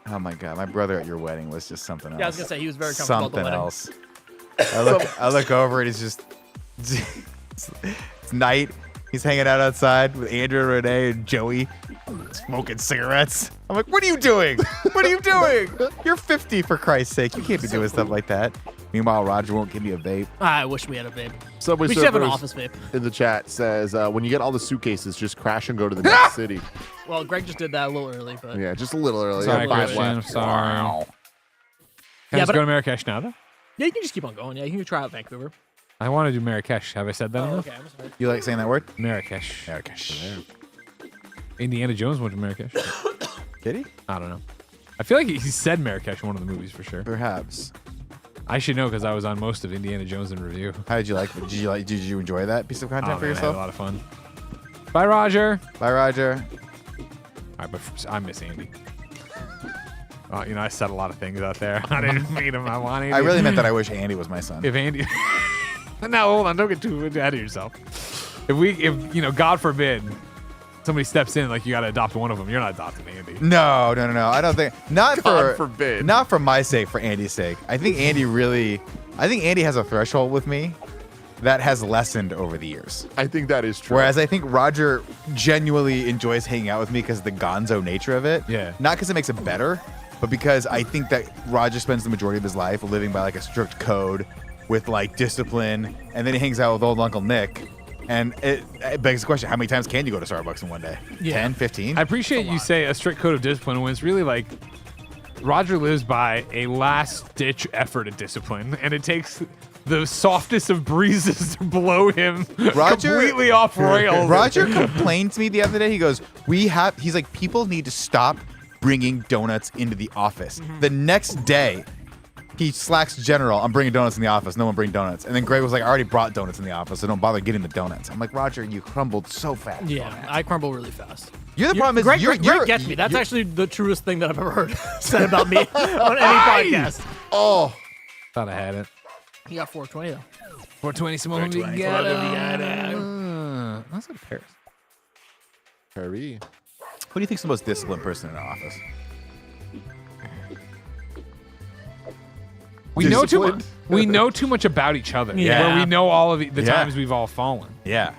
Oh my God, my brother at your wedding was just something else. Yeah, I was gonna say he was very comfortable Something at the wedding. else. I look over and he's just it's night. He's hanging out outside with Andrew and Renee and Joey, smoking cigarettes. I'm like, what are you doing? What are you doing? You're 50 for Christ's sake. You can't be doing stuff like that. Meanwhile, Roger won't give me a vape. I wish we had a vape. Subway We should have an Surfers office vape. in the chat says, when you get all the suitcases, just crash and go to the next city. Well, Greg just did that a little early, but Yeah, just a little early. Sorry, Yeah, 5 Christian. I'm left. sorry. Can I Yeah, just but- go to Marrakesh now, though? yeah, you can just keep on going. Yeah, you can try out Vancouver. I want to do Marrakesh. Have I said that Oh, enough? okay, I'm sorry. You like saying that word? Marrakesh. Marrakesh. Indiana Jones went to Marrakesh. Did he? I don't know. I feel like he said Marrakesh in one of the movies for sure. Perhaps. I should know because I was on most of Indiana Jones in review. How did you like it? Did you enjoy that piece of content Oh, for man, I had a yourself? lot of fun. Bye, Roger. Bye, Roger. All right, but I miss Andy. I said a lot of things out there. I didn't mean him. I wanted. I really meant that I wish Andy was my son. If Andy, Now hold on, don't get too ahead of yourself. If God forbid, somebody steps in, like you got to adopt one of them, you're not adopting Andy. No. I don't think. Not God for forbid. Not for my sake, for Andy's sake. I think Andy has a threshold with me that has lessened over the years. I think that is true. Whereas I think Roger genuinely enjoys hanging out with me because of the gonzo nature of it. Yeah. Not because it makes it better, but because I think that Roger spends the majority of his life living by like a strict code with like discipline, and then he hangs out with old Uncle Nick. And it begs the question, how many times can you go to Starbucks in one day? Yeah. 10, 15? I appreciate you say a strict code of discipline when it's really like Roger lives by a last-ditch effort at discipline, and it takes the softest of breezes to blow him completely off rails. Roger complained to me the other day. He goes, he's like, people need to stop bringing donuts into the office. The next day, he slacks General, I'm bringing donuts in the office. No one bring donuts. And then Greg was like, I already brought donuts in the office, so don't bother getting the donuts. I'm like, Roger, you crumbled so fast. Yeah, I crumble really fast. You're the problem is Greg, you're Greg gets me. That's actually the truest thing that I've ever heard said about me on any podcast. Oh, Thought I had it. You got 420 though. 420 Simone. Let's go to Paris. Perry. Who do you think's the most disciplined person in the office? We know too much. Disciplined? We know too much about each other. Yeah. Where we know all of the Yeah. times we've all fallen. Yeah.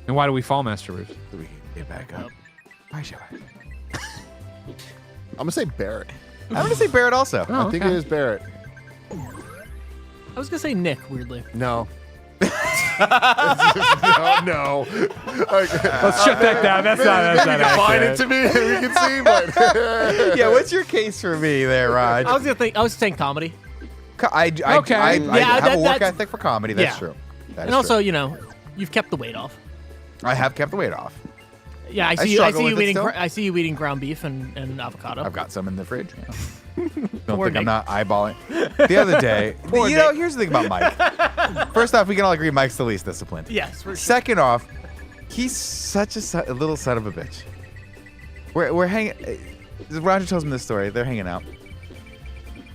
And why do we fall, Master Roos? So we can get back up. Why should I? I'm gonna say Barrett. I'm going to say Barrett also. I think it is Barrett. I was gonna say Nick. Weirdly, No. no. Let's shut that down. That's not Define accurate. it to me. We can see, but Yeah, what's your case for me there, Raj? I was saying comedy, I Okay. have Yeah, a work that's- ethic for comedy. That's Yeah. true. That and is also true. you've kept the weight off. I have kept the weight off. Yeah, I struggle with it still. I see you eating ground beef and avocado. I've got some in the fridge. Yeah. Don't Poor think I'm Nick. not eyeballing. The other day, you know, here's the thing about Mike. First off, we can all agree Mike's the least disciplined. Yes, for sure. Second off, he's such a little son of a bitch. We're hanging. Roger tells me this story. They're hanging out.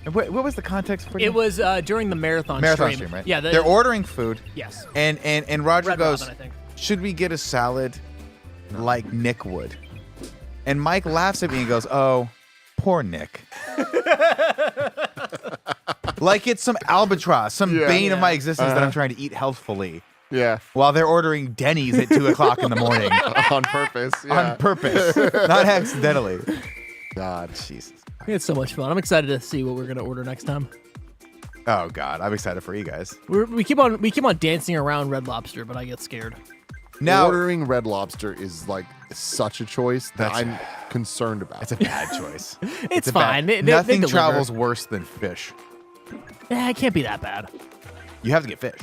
And what was the context for It was during the marathon stream, right? Yeah, They're ordering food, Yes. and Roger Red goes, Robin, I think. should we get a salad like Nick would? And Mike laughs at me and goes, oh, poor Nick. Like it's some albatross, some bane of my existence that I'm trying to eat healthfully yeah, while they're ordering Denny's at 2 o'clock in the morning on purpose. Yeah. on purpose, not accidentally. God. Jesus. We had so much fun. I'm excited to see what we're gonna order next time. Oh God, I'm excited for you guys. We keep on dancing around Red Lobster, but I get scared. Now, Ordering Red Lobster is like such a choice that I'm concerned about. it's a bad choice. It's a bad- fine. They Nothing deliver. travels worse than fish. It can't be that bad. You have to get fish.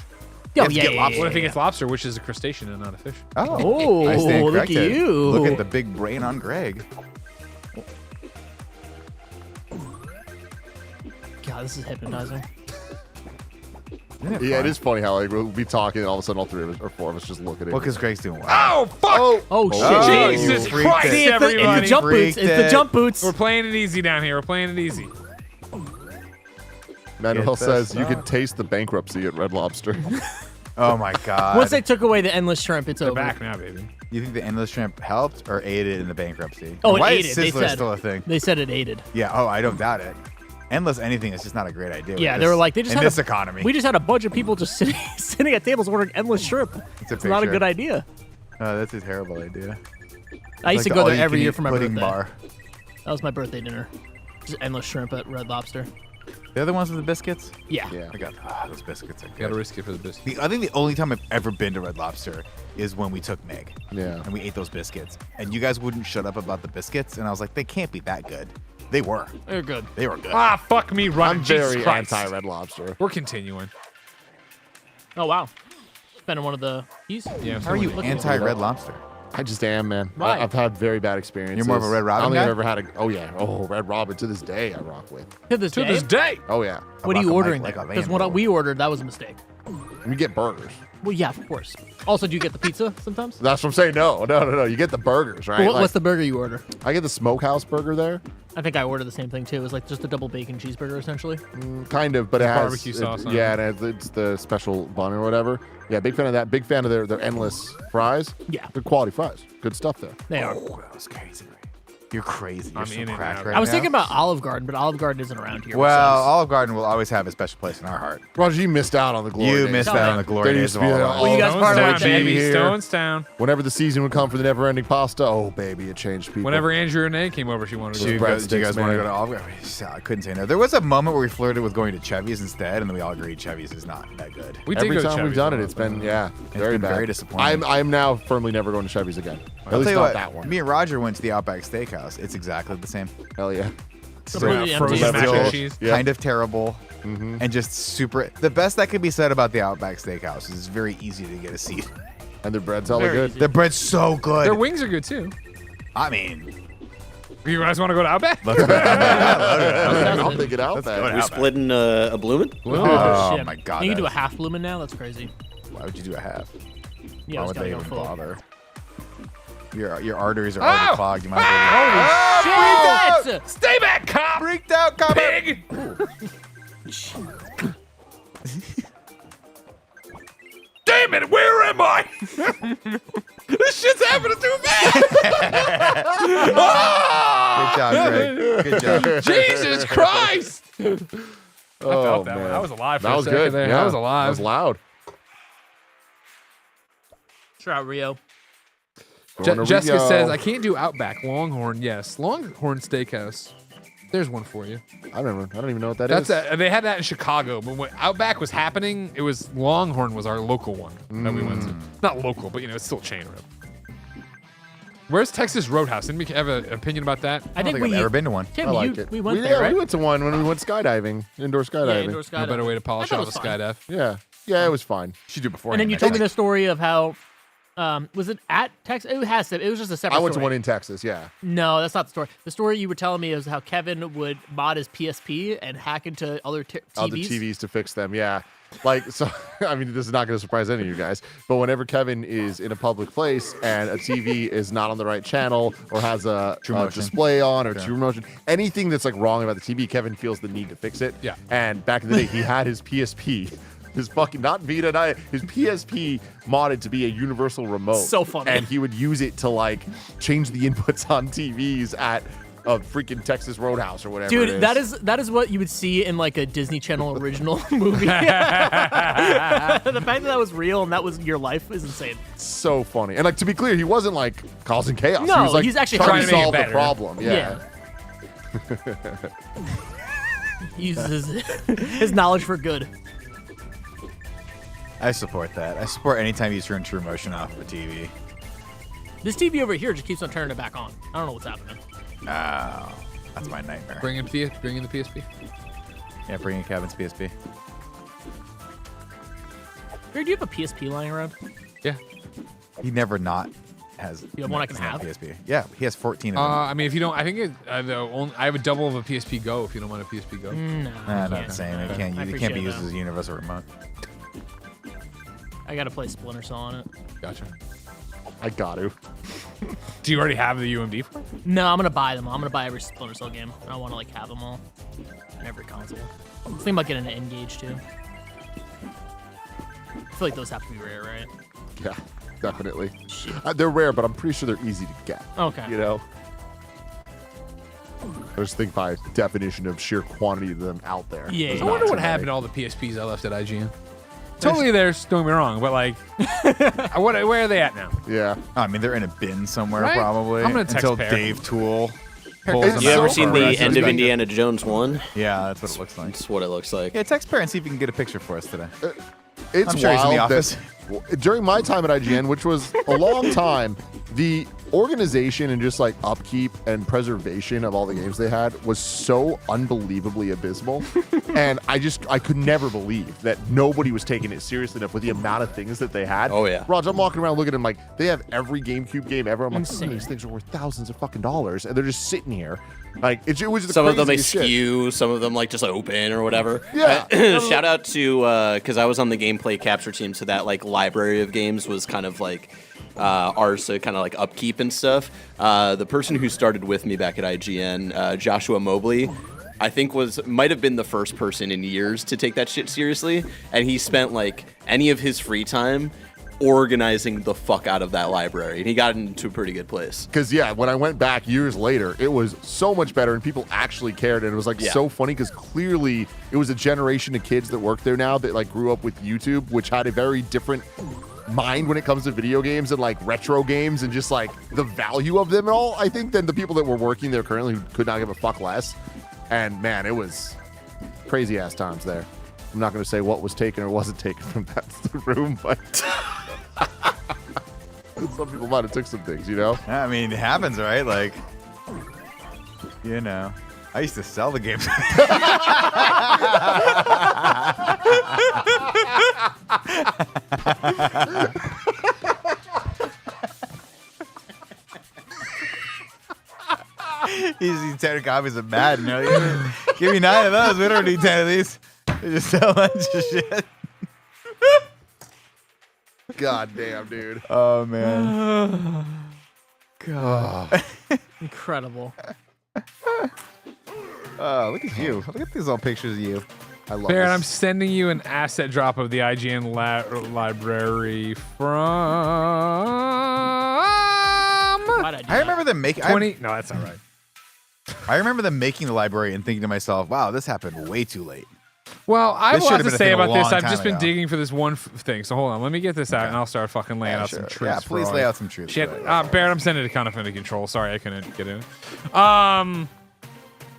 Oh, have to yeah, get yeah, lobster. yeah, What if it yeah. gets lobster, which is a crustacean and not a fish? Oh, I stand look at corrected. you. Look at the big brain on Greg. God, this is hypnotizing. Yeah, it is funny how like we'll be talking and all of a sudden all three of us or four of us just look at it. Well, because Greg's doing well. Oh, fuck! Oh shit! Oh, you Jesus freaked Christ, it. See, it's the everybody. jump boots. Freaked It's the it. jump boots. We're playing it easy down here. We're playing it easy. Manuel Get the says you stuff. can taste the bankruptcy at Red Lobster. Oh my God. Once they took away the endless shrimp, it's They're over. back now, baby. You think the endless shrimp helped or aided in the bankruptcy? Oh, And it why aided. is They Sizzler said still a thing? They said it aided. Yeah. Oh, I don't doubt it. Endless anything is just not a great idea. with Yeah, they this- were like they just in had this a, economy. We just had a bunch of people just sitting at tables ordering endless shrimp. It's a It's not a picture. good idea. Oh, that's a terrible idea. I used Like to the go there every all-you-can-eat year for my pudding birthday. bar. That was my birthday dinner. Just endless shrimp at Red Lobster. The other ones with the biscuits? Yeah. Yeah. I got those biscuits. Are Gotta good. risk it for the biscuit. I think the only time I've ever been to Red Lobster is when we took Meg. Yeah. And we ate those biscuits. And you guys wouldn't shut up about the biscuits. And I was like, they can't be that good. They were. They're good. They were good. Ah, fuck me running. I'm Jesus very Christ. anti Red Lobster. We're continuing. Oh wow. Spending one of the keys. Yeah. How are you Look at anti-Red Lobster? I just am, man. Why? I've had very bad experiences. You're more of a Red Robin I don't think guy? I've ever had a. Oh yeah. Oh, Red Robin to this day I rock with. To this To day. this day. Oh yeah. What are you Rock a ordering mic there? like a Because vandal. what we ordered, that was a mistake. You get burgers. Well, yeah, of course. Also, do you get the pizza sometimes? That's what I'm saying. No. You get the burgers, right? What's Like, the burger you order? I get the smokehouse burger there. I think I ordered the same thing too. It was like just a double bacon cheeseburger essentially. Kind of, but it has barbecue sauce on yeah, and it's the special bun or whatever. Yeah, big fan of that. Big fan of their endless fries. Yeah. Good quality fries. Good stuff there. They are. Oh, that was crazy. You're crazy. You're I'm so in and cracked out. right I was now. thinking about Olive Garden, but Olive Garden isn't around here. which Well, sucks. Olive Garden will always have a special place in our heart. Roger, you missed out on the glory. You days. missed Tell out me. on the glory There days used of to be Olive a- Garden. Well, you guys part of Stonestown, it, baby. here. Stonestown. Whenever the season would come for the never-ending pasta, oh baby, it changed people. Whenever Andrew and Nate came over, she wanted to Do you go. breadsticks, guys want to man. go to Olive Garden? I couldn't say no. There was a moment where we flirted with going to Chevy's instead, and then we all agreed Chevy's is not that good. We did Every go to time we've Chevy's done a it, lot, it's been but- very been bad. very disappointing. I'm now firmly never going to Chevy's again. At I'll least tell you not what, that one. me and Roger went to the Outback Steakhouse. It's exactly the same. Hell yeah. Completely empty. frozen mac and Still- cheese. Yeah. Kind of terrible. And just super. The best that could be said about the Outback Steakhouse is it's very easy to get a seat. And their bread's hella Very good. easy. The bread's so good. Their wings are good too. I mean, You guys want to go to Outback? let's go. I'll take it out go back. We splitting a Bloomin'? Oh Shit. my God, You can do a that's- half bloomin' now. That's crazy. Why would you do a half? Yeah, Why I would just they gotta go even full. bother? Your arteries are already Oh! clogged. You might as well. Shit! Stay back, cop! Freaked out, cop. Pig! Damn it, where am I? This shit's happening too fast! Good job, Greg. Good job. Jesus Christ! Oh, felt that man. one. I was alive for That a was second good. there. Yeah. I was alive. That was loud. Shout out Rio. Going to Jessica Rio. says, I can't do Outback. Longhorn, yes. Longhorn Steakhouse. There's one for you. I don't even know what that is. They had that in Chicago, but when Outback was happening, it was Longhorn was our local one that we went to. Not local, but it's still a chain road. Where's Texas Roadhouse? Didn't we have an opinion about that? I think I've we. never been to one. Tim, I like it. we went yeah, there, right? we went to one when we went skydiving, indoor Yeah, skydiving. indoor No skydiving. better way to polish I thought off it a was fine. skydive. Yeah, it was fine. You should do it before. And then you told me the story of how, was it at Texas? It has to. It was just a separate. I went to story. one in Texas. Yeah, No, that's not the story. The story you were telling me is how Kevin would mod his PSP and hack into other TVs. other TVs to fix them. Yeah, like so. I mean, this is not going to surprise any of you guys, but whenever Kevin is in a public place and a TV is not on the right channel or has a motion. display on or true motion, anything that's like wrong about the TV, Kevin feels the need to fix it. Yeah. And back in the day, he had his PSP. His fucking not Vita, his PSP modded to be a universal remote. So funny. And he would use it to like change the inputs on TVs at a freaking Texas Roadhouse or whatever. it Dude, that is what you would see in like a Disney Channel original movie. The fact that was real and that was your life is insane. so funny. And like to be clear, he wasn't like causing chaos. No, he was like he's actually trying trying to to make it solve the better. problem. Yeah. He uses his knowledge for good. I support that. I support anytime you turn True Motion off of a TV. This TV over here just keeps on turning it back on. I don't know what's happening. Oh, that's my nightmare. Bring in the PSP. Yeah, bring in Kevin's PSP. Here, do you have a PSP lying around? Yeah. He never not has. You have one I can has not have? PSP. Yeah, he has 14 of them. I mean, if you don't, I think I have a double of a PSP Go. If you don't want a PSP Go, No. Not yeah. the same. It I can't be appreciate used that. as a universal remote. I gotta play Splinter Cell on it. gotcha. I got to. Do you already have the UMD for it? No, I'm gonna buy them. I'm gonna buy every Splinter Cell game. I want to like have them all. And every console. I was thinking about getting an N-Gage too. I feel like those have to be rare, right? Yeah, definitely. They're rare, but I'm pretty sure they're easy to get. Okay. You know? I just think by definition of sheer quantity of them out there. Yeah, there's yeah. I not wonder too what many. happened to all the PSPs I left at IGN. Totally theirs, don't get me wrong, but like, where are they at now? Yeah. I mean, they're in a bin somewhere Right? probably. I'm gonna text until Pear. Dave Tool pulls It's them You so ever out seen for the Resident end of Evil. Indiana Jones 1? Yeah, that's what it looks like. That's what it looks like. Yeah, text Pear and see if you can get a picture for us today. It's I'm sure he's in the wild office. that during my time at IGN, which was a long time, the organization and just like upkeep and preservation of all the games they had was so unbelievably abysmal. And I could never believe that nobody was taking it seriously enough with the amount of things that they had. Oh, yeah. Raj, I'm walking around looking at them like they have every GameCube game ever. I'm like, Insane. these things are worth thousands of fucking dollars. And they're just sitting here Like it was the Some of them craziest shit. askew, some of them like just open or whatever. Yeah. Shout out to because I was on the gameplay capture team, so that like library of games was kind of like ours to kind of like upkeep and stuff. The person who started with me back at IGN, Joshua Mobley, I think might have been the first person in years to take that shit seriously, and he spent like any of his free time organizing the fuck out of that library, and he got into a pretty good place. Because when I went back years later, it was so much better, and people actually cared, and it was like so funny because clearly it was a generation of kids that work there now that like grew up with YouTube, which had a very different mind when it comes to video games and like retro games and just like the value of them and all, I think, than the people that were working there currently who could not give a fuck less. And man, it was crazy ass times there. I'm not going to say what was taken or wasn't taken from that room, but some people might have took some things, you know? I mean, it happens, right? Like, you know, I used to sell the games. He's these 10 copies of Madden. You know? Give me 9 of those. We don't need 10 of these. They just sell a bunch of shit. God damn, dude. Oh, man. God. Incredible. Oh, look at you. Look at these old pictures of you. I love Barrett, this. I'm sending you an asset drop of the IGN library from Why'd I do I remember them making. 20. No, that's not right. I remember them making the library and thinking to myself, "Wow, this happened way too late." Well, I have This a lot should have to been a say thing a about this. long I've time just been ago. digging for this one thing. So hold on, let me get this out, and I'll start fucking laying out sure. some truths. Yeah, for please all lay you. out some truths. Shit, for it. Barrett, I'm sending it to kind of under control. Sorry, I couldn't get in.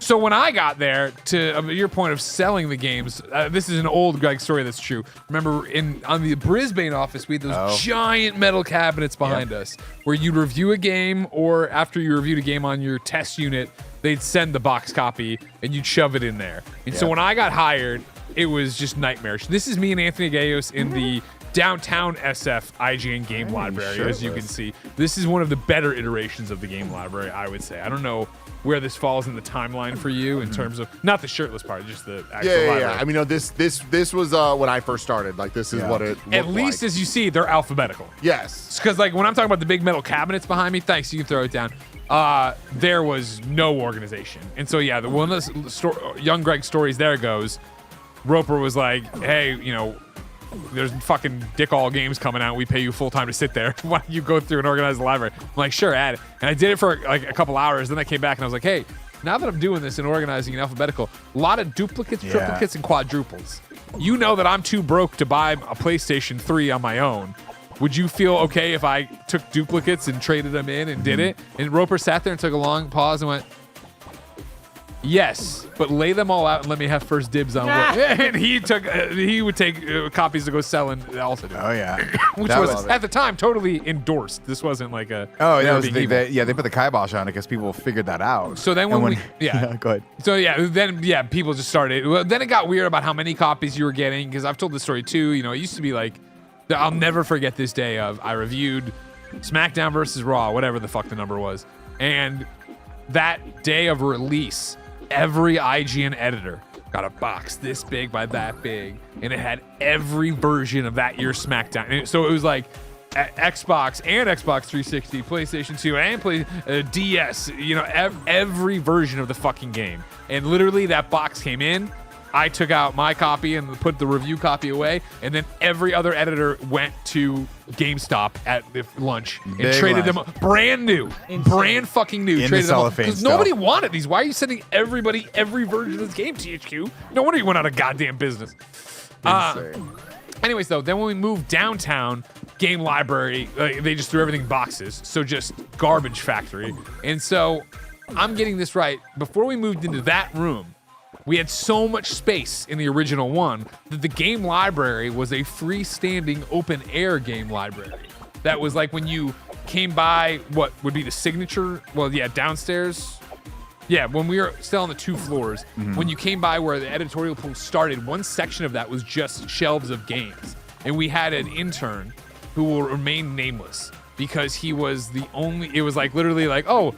So when I got there, to your point of selling the games, this is an old Greg story that's true. Remember, on the Brisbane office, we had those giant metal cabinets behind us, where you'd review a game, or after you reviewed a game on your test unit, they'd send the box copy, and you'd shove it in there. And so when I got hired, it was just nightmarish. This is me and Anthony Gayos in the downtown SF IGN game library, as you can see. This is one of the better iterations of the game library, I would say. I don't know where this falls in the timeline for you in terms of not the shirtless part, just the actual library. I mean, no, this was when I first started. Like, this is what it looked At least, like. as you see, they're alphabetical. Yes. Because like when I'm talking about the big metal cabinets behind me, thanks, you can throw it down. There was no organization, and so the one of the young Greg stories there goes. Roper was like, "Hey, you know, there's fucking dick all games coming out. We pay you full time to sit there. Why don't you go through and organize the library?" I'm like, "Sure, add it." And I did it for like a couple hours. Then I came back and I was like, "Hey, now that I'm doing this and organizing in alphabetical, a lot of duplicates, triplicates, and quadruples. You know that I'm too broke to buy a PlayStation 3 on my own. Would you feel okay if I took duplicates and traded them in and did it?" And Roper sat there and took a long pause and went, "Yes, but lay them all out and let me have first dibs on what." And he would take copies to go sell and also do it. Oh yeah, Which That was at the time totally endorsed. This wasn't like a that was the being thing. evil. They put the kibosh on it because people figured that out. So then And when go ahead. So then people just started. Well, then it got weird about how many copies you were getting, because I've told this story too. You know, it used to be like, I'll never forget this day of I reviewed SmackDown versus Raw, whatever the fuck the number was, and that day of release, every IGN editor got a box this big by that big, and it had every version of that year's SmackDown. And so it was like Xbox and Xbox 360, PlayStation 2, and DS. You know, every version of the fucking game. And literally, that box came in. I took out my copy and put the review copy away, and then every other editor went to GameStop at the lunch and Big traded lunch. them brand new, brand fucking new. In the Traded them cellophane because stuff. nobody wanted these. Why are you sending everybody every version of this game, THQ? No wonder you went out of goddamn business. Anyways, though, then when we moved downtown, game library, they just threw everything in boxes. So just garbage factory. And so I'm getting this right. Before we moved into that room, we had so much space in the original one that the game library was a freestanding open air game library. That was like when you came by what would be the signature, downstairs. Yeah, when we were still on the 2 floors, when you came by where the editorial pool started, one section of that was just shelves of games. And we had an intern who will remain nameless because he was the only, it was like literally like, "Oh,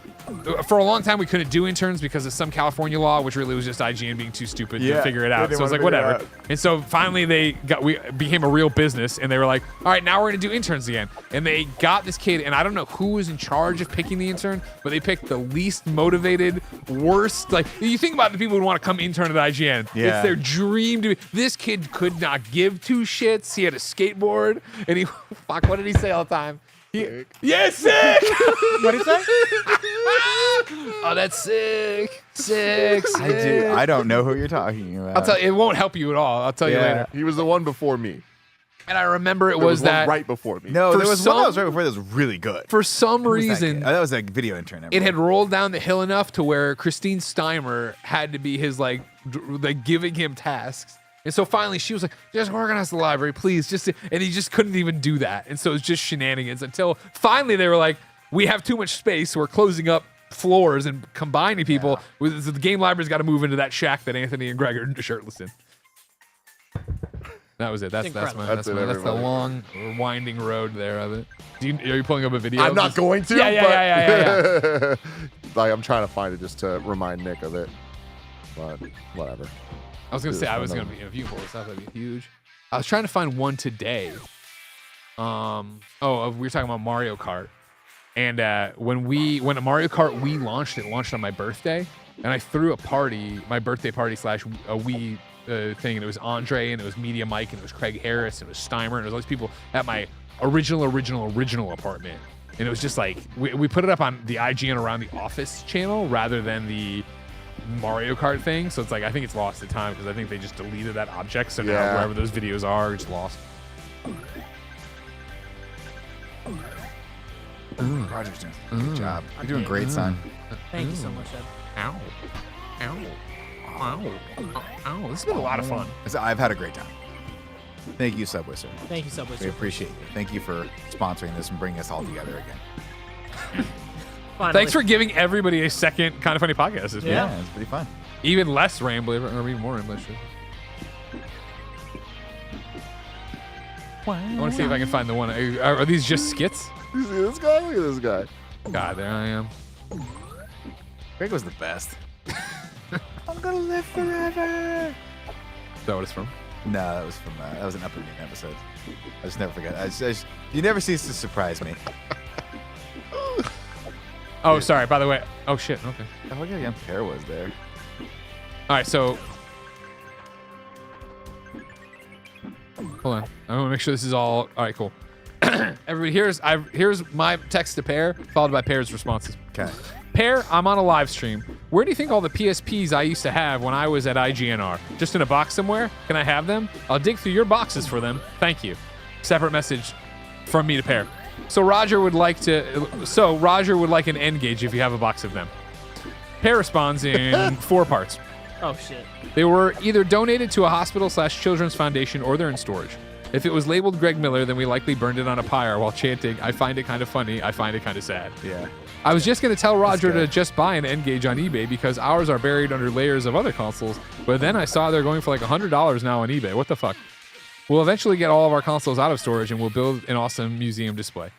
for a long time we couldn't do interns because of some California law, which really was just IGN being too stupid to Yeah, figure it they out. didn't So it's like wanna figure it whatever. And so finally we became a real business, and they were like, all right, now we're gonna do interns again. And they got this kid, and I don't know who was in charge of picking the intern, but they picked the least motivated, worst. Like you think about the people who want to come intern at IGN. Yeah. It's their dream to be. This kid could not give two shits. He had a skateboard, and he fuck. What did he say all the time? Yes, sick. What did he say? Oh, that's sick. Sick. I don't know who you're talking about. I'll tell you, it won't help you at all. I'll tell you Yeah. later. He was the one before me. And I remember it There was one that right before me. No, For there was one that some- was right before that was really good. for some Who was that reason kid? Oh, that was a video intern. it had rolled down the hill enough to where Christine Steimer had to be his like giving him tasks. And so finally she was like, just organize the library, please. And he just couldn't even do that. And so it's just shenanigans until finally they were like, we have too much space. We're closing up floors and combining people. So the game library's got to move into that shack that Anthony and Greg are shirtless in. That was it. That's incredible. that's the everybody. long winding road there of it. Are you pulling up a video? I'm of not this? going to. Yeah. Like I'm trying to find it just to remind Nick of it. But whatever. I was gonna say I was gonna be if you pull this up, that'd be huge. I was trying to find one today. We were talking about Mario Kart, and when Mario Kart Wii launched, it launched on my birthday, and I threw a party, my birthday party / a Wii thing, and it was Andre, and it was Media Mike, and it was Craig Harris, and it was Steimer, and it was all these people at my original apartment, and it was just like we put it up on the IGN Around the Office channel rather than the Mario Kart thing, so it's like I think it's lost to time because I think they just deleted that object, so now Yeah. wherever those videos are, it's lost. Roger's doing a good job. You're doing great, son. Thank you so much, Ed. Ow. Ow. Ow. Ow. This has been a lot of fun. I've had a great time. Thank you, Subway Sir. Thank you, Subway We Surfer. appreciate you. Thank you for sponsoring this and bringing us all together again. Finally. Thanks for giving everybody a second Kind of Funny podcast this week. Yeah. It's pretty fun. Even less rambly, or even more rambly. I want to see if I can find the one. Are these just skits? You see this guy? Look at this guy. God, there I am. Greg was the best. I'm gonna live forever. Is that what it's from? No, that was from that was an Upper Game episode. I just never forget. You never cease to surprise me. Oh, sorry. By the way. Oh, shit. Okay. Oh, look how young Pear was there. All right, so hold on. I want to make sure this is all right. Cool. Everybody, here's my text to Pear, followed by Pear's responses. Okay. Pear, I'm on a live stream. Where do you think all the PSPs I used to have when I was at IGN are? Just in a box somewhere? Can I have them? I'll dig through your boxes for them. Thank you. Separate message from me to Pear. So Roger would like an N gauge if you have a box of them. Pear responds in 4 parts. Oh shit. They were either donated to a hospital / children's foundation or they're in storage. If it was labeled Greg Miller, then we likely burned it on a pyre while chanting, I find it kind of funny, I find it kind of sad. Yeah. I was just going to tell Roger good. to just buy an N-Gage on eBay because ours are buried under layers of other consoles, but then I saw they're going for like $100 now on eBay. What the fuck? We'll eventually get all of our consoles out of storage and we'll build an awesome museum display.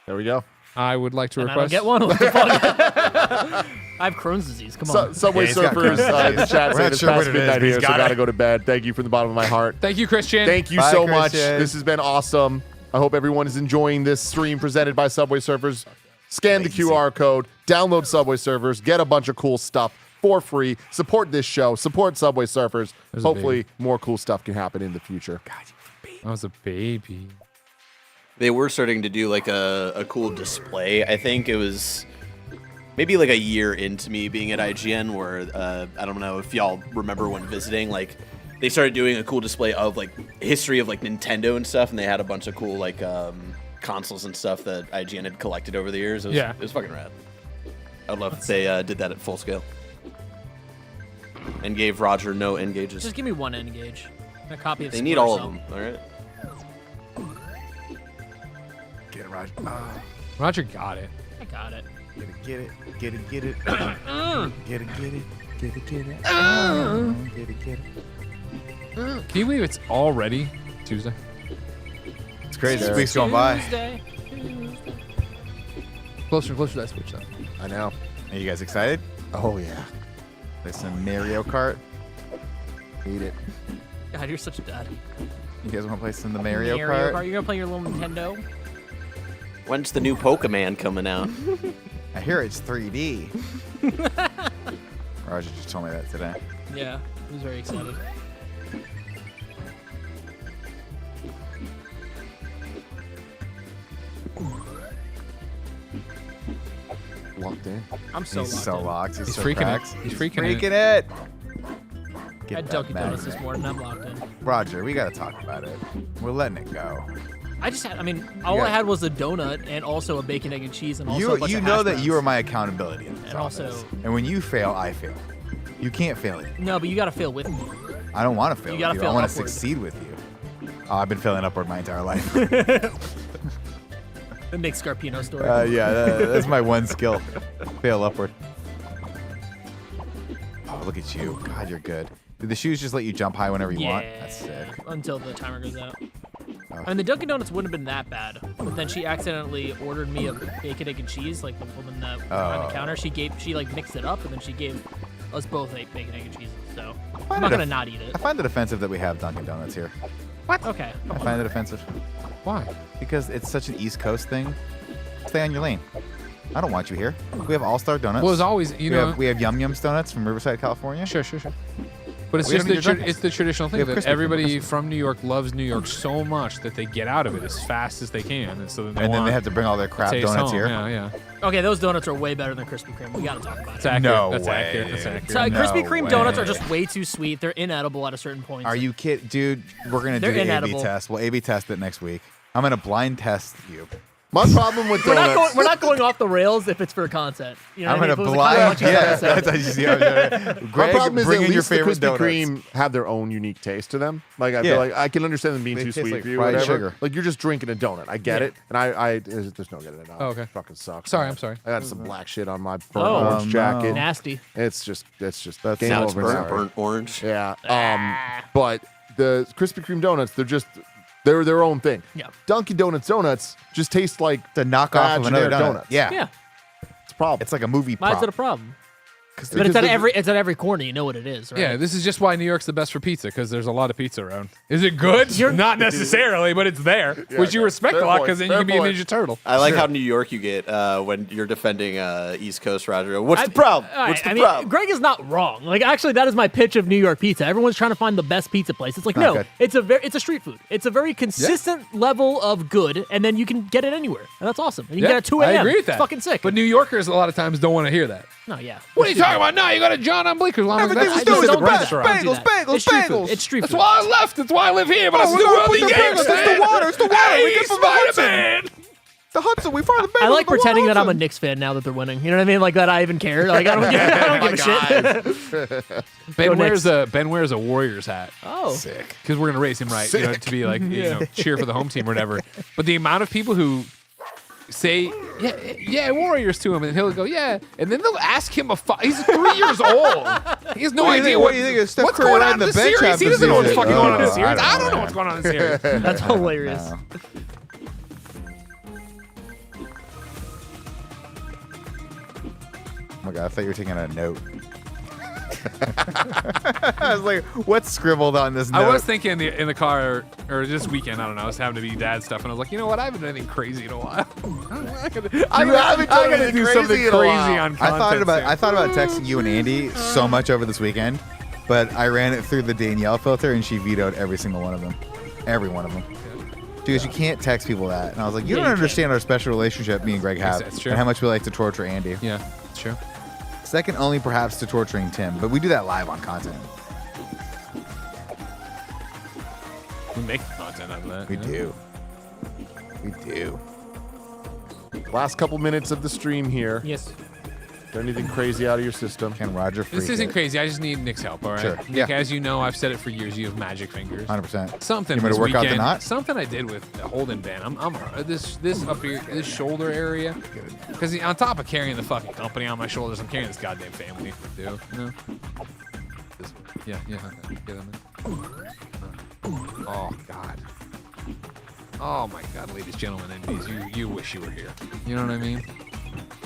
There we go. I would like to And I don't request... get one. What the fuck? I have Crohn's disease. Come on. Subway Yeah, he's got Surfers Crohn's in the disease. chat We're saying not it's sure what past it is, midnight but he's here, so got gotta it. go to bed. Thank you from the bottom of my heart. Thank you, Christian. Thank you Bye, so much. Christian. This has been awesome. I hope everyone is enjoying this stream presented by Subway Surfers. Scan the QR code, download Subway Surfers, get a bunch of cool stuff for free. Support this show, support Subway Surfers. There's a Hopefully, more cool stuff can happen in the future. I was a baby. They were starting to do like a cool display. I think it was maybe like a year into me being at IGN where I don't know if y'all remember when visiting, like they started doing a cool display of like history of like Nintendo and stuff, and they had a bunch of cool like consoles and stuff that IGN had collected over the years. It was fucking rad. I'd love if they did that at full scale. And gave Roger no N-Gages. Just give me one N gauge. A copy of They need Splinter all of Cell. them, alright? Get it, Roger. Roger got it. I got it. Get it. Get it. Get it. Get it. Get it. Get it. Get it. Get it. Get it. Get it. Can you believe it's already Tuesday? It's crazy. This week's going by. Tuesday. Closer and closer to that switch, though. I know. Are you guys excited? Oh yeah. Play some Mario Kart. Eat it. God, you're such a dad. You guys want to play some of the Mario Kart? You're gonna play your little Nintendo? When's the new Pokemon coming out? I hear it's 3D. Roger just told me that today. Yeah, he was very excited. Locked in. I'm so He's locked so in. locked. He's He's so freaking cracked. it. He's freaking it. it. I Get had that Dunkin' Donuts this magnet. morning. I'm locked in. Roger, we gotta talk about it. We're letting it go. I just had. I mean, all I had was a donut and also a bacon, egg, and cheese, and also a bunch You of know hash that you browns. are my accountability in this And also- office. And when you fail, I fail. You can't fail it. No, but you gotta fail with me. I don't want to fail You with gotta you. fail I want to upward. succeed with you. Oh, I've been failing upward my entire life. The Nick Scarpino story. Yeah, that's my one skill. Fail upward. Oh, look at you. God, you're good. Do the shoes just let you jump high whenever you want? That's sick. Until the timer goes out. Oh. I mean, the Dunkin' Donuts wouldn't have been that bad, but then she accidentally ordered me a bacon, egg, and cheese. Like the woman that behind Oh. the counter, she like mixed it up, and then she gave us both a bacon, egg, and cheese. So I'm find not it gonna a- not eat it. I find it offensive that we have Dunkin' Donuts here. Okay. I find it offensive Why? because it's such an East Coast thing. Stay on your lane. I don't want you here. We have All-Star Donuts. Well, as always, you know. we have Yum Yums Donuts from Riverside, California. Sure. But it's We just don't need your Dunkin'. it's the traditional We thing have that Krispy Kreme. everybody from New York loves New York so much that they get out of it as fast as they can, and so then they And then want they have to bring all their crap taste donuts home. here. Yeah. Okay, those donuts are way better than Krispy Kreme. We gotta talk about It's it. accurate. No That's way, accurate. That's dude. accurate. So, No Krispy Kreme donuts are way. just way too sweet. They're inedible at a certain point. Are you kidding? Dude, we're going to do They're the inedible. A-B test. We'll A-B test it next week. I'm going to blind test you. My problem with donuts. We're not going off the rails if it's for content. You know I'm what I going mean? to If it was a blind. content, Yeah, you gotta that's how you see how My Greg, problem is bring at in your least the favorite Krispy donuts. Kreme have their own unique taste to them. Like I Yeah. feel like I can understand them being They too taste sweet like for you, fried whatever. sugar. Like you're just drinking a donut. I get Yeah. it, and there's no getting it out. Oh, okay. It fucking sucks. Sorry, man. I'm sorry. I got some black shit on my burnt Oh. orange no. jacket. Nasty. It's just That's game Now it's over. burnt, Sorry. burnt orange. Yeah. But the Krispy Kreme donuts, they're their own thing. Yeah. Dunkin' Donuts just taste like The knockoff bad of another generic donut. donuts. Yeah. Yeah. It's a problem. It's like a movie Why prop. is it a problem? But Because it's at they- every corner. You know what it is, right? Yeah, this is just why New York's the best for pizza, because there's a lot of pizza around. Is it good? You're- Not necessarily, but it's there, which you okay. respect Fair a lot, point, because then you fair can be a point. Ninja Turtle. I like how New York you get when you're defending East Coast Roger. What's the problem? All right, What's the I mean, problem? Greg is not wrong. Like, actually, that is my pitch of New York pizza. Everyone's trying to find the best pizza place. It's like, Not no, good. it's a street food. It's a very consistent level of good, and then you can get it anywhere, and that's awesome. And you can get it at 2 a.m. I agree with that. It's fucking sick. But New Yorkers a lot of times don't want to hear that. no, yeah. What are you talking about? No, you got a John on Bleecker. Everything I was just doing don't the do best. that. Don't do Bagels, that. bagels, It's street bagels. food. It's street That's food. why I left. That's why I live here. But I Oh, we still gotta will put be the bagels. gangsta. It's the water. It's the water. We Hey, get from the Hudson. Spider-Man. The Hudson. We find the bagels. I like in the water pretending that I'm a Hudson. Knicks fan now that they're winning. You know what I mean? Like that I even care. Like I don't give a shit. Ben Knicks. wears a Warriors hat. Oh, Sick. Because we're gonna raise him right, to be like, cheer for the home team or whatever. But the amount of people who say, yeah, Warriors to him, and he'll go, yeah, and then they'll ask him he's 3 years old. He has no What do you idea think- what do you think of Steph what's Curry going riding on the in the bench series. half He the doesn't know what's season? fucking going on in the Oh, series. I I don't don't know know. what's going on in the series. that's hilarious. No. Oh my god, I thought you were taking a note. I was like, what's scribbled on this note? I was thinking in the car, or this weekend, I don't know, I was having to be dad stuff, and I was like, you know what, I haven't done anything crazy in a while. I'm haven't done gonna anything do crazy something in a crazy while. on I content. thought about texting you and Andy so much over this weekend, but I ran it through the Danielle filter and she vetoed every single one of them. Every one of them. Because you can't text people that. And I was like, you Yeah, don't you understand our special relationship me and Greg have. That's true. And how much we like to torture Andy. Yeah, it's true. Second only perhaps to torturing Tim, but we do that live on content. We make content out of that. We yeah. do. We do. Last couple minutes of the stream here. Yes. Got anything crazy out of your system? Can Roger freak This isn't it? crazy. I just need Nick's help, all right? Sure. Nick, Yeah. as you know, I've said it for years. You have magic fingers. 100%. Something You want this to work out the weekend. knot? Something I did with the Holden band. I'm this up here, this shoulder area. Because on top of carrying the fucking company on my shoulders, I'm carrying this goddamn family. Too, you know? Yeah. Okay. Get on there. Oh God. Oh my God, ladies, gentlemen, enemies, you wish you were here. You know what I mean?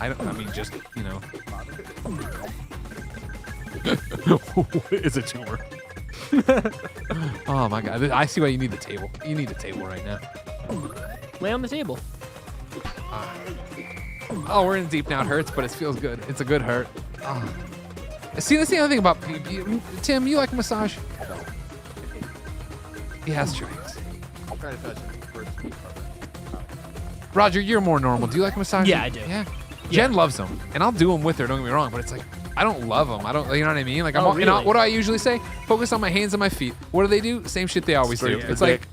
I mean, just, you know. It's a tumor. Oh my God! I see why you need the table. You need a table right now. Lay on the table. Oh, we're in deep now. It hurts, but it feels good. It's a good hurt. Oh. See, that's the other thing about Tim. You like massage? He has strengths. Roger, you're more normal. Do you like massage? Yeah, I do. Yeah. Jen loves them, and I'll do them with her. Don't get me wrong, but it's like I don't love them. I don't. You know what I mean? Like I'm. Oh, You know, really? what do I usually say? Focus on my hands and my feet. What do they do? Same shit they always Straight do. to the It's like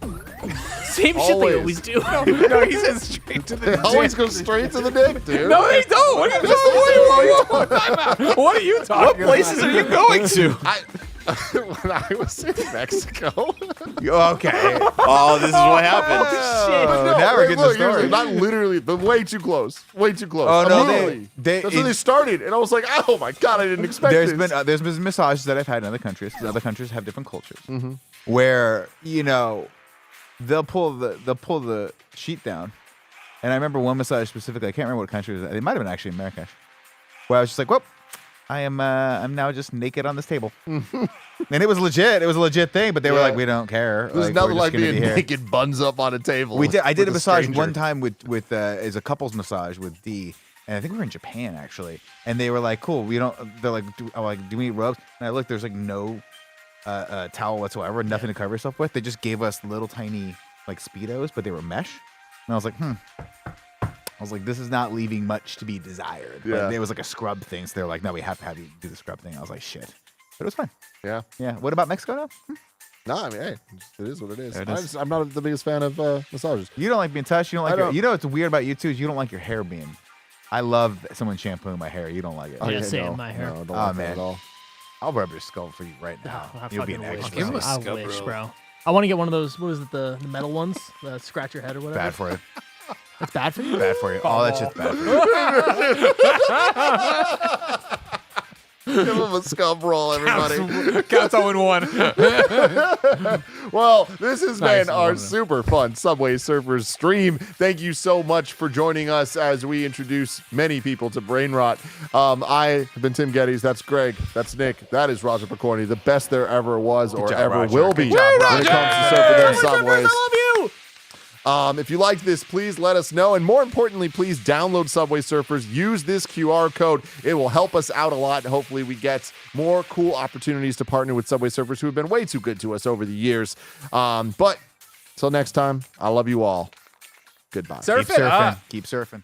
Same shit they always do. no, he says straight to the. It always goes straight to the dick, dude. No, they don't. What are you talking What places are you going to? When I was in Mexico. Okay. Oh, this is what happened. Oh, now we're getting the Look, here's story. not literally, but way too close. Way too close. Oh, no, Immediately. they- That's when they started, and I was like, oh my God, I didn't expect this. There's been massages that I've had in other countries. 'Cause other countries have different cultures, where they'll pull the sheet down. And I remember one massage specifically. I can't remember what country it was. It might have been actually in Marrakesh, where I was just like, "Whoop, I'm now just naked on this table," and it was legit. It was a legit thing. But they were Yeah. like, "We don't care." There's we're nothing just like gonna being be here." naked buns up on a table. We did. I did with a massage stranger. one time with as a couples massage with D, and I think we were in Japan actually. And they were like, "Cool, we don't." They're like, "Do we need ropes?" And I looked. There's like no towel whatsoever, nothing to cover yourself with. They just gave us little tiny like speedos, but they were mesh. And I was like, I was like, this is not leaving much to be desired. Yeah. But it was like a scrub thing, so they were like, no, we have to have you do the scrub thing. I was like, shit. But it was fun. Yeah. Yeah. What about Mexico now? No, I mean, hey, it is what it is. There it is. I'm not the biggest fan of massages. You don't like being touched. You don't like. I don't. You know what's weird about you too is you don't like your hair being. I love someone shampooing my hair. You don't like it. Yeah, same, my hair. No, I don't Oh, like that man. at all. I'll rub your skull for you right now. Oh, I You'll be an fucking wish, expert. Give him bro. a I scub, wish, bro. bro. I want to get one of those. What is it? The metal ones? The scratch your head or whatever. Bad for you. That's bad for you. Bad for you. All that shit's bad for you. Give him a scub roll, everybody. Counts 0-1. Well, this has Nice, been our one. super fun Subway Surfers stream. Thank you so much for joining us as we introduce many people to Brain Rot. I have been Tim Geddes. That's Greg. That's Nick. That is Roger Picorni. The best there ever was or job, ever Roger. will be Good job, when it comes to Roger. surfing them Surfers, subways. I love you. If you like this, please let us know. And more importantly, please download Subway Surfers. Use this QR code. It will help us out a lot. And hopefully we get more cool opportunities to partner with Subway Surfers who have been way too good to us over the years. But till next time, I love you all. Goodbye. Surf Keep it up. surfing. Keep surfing.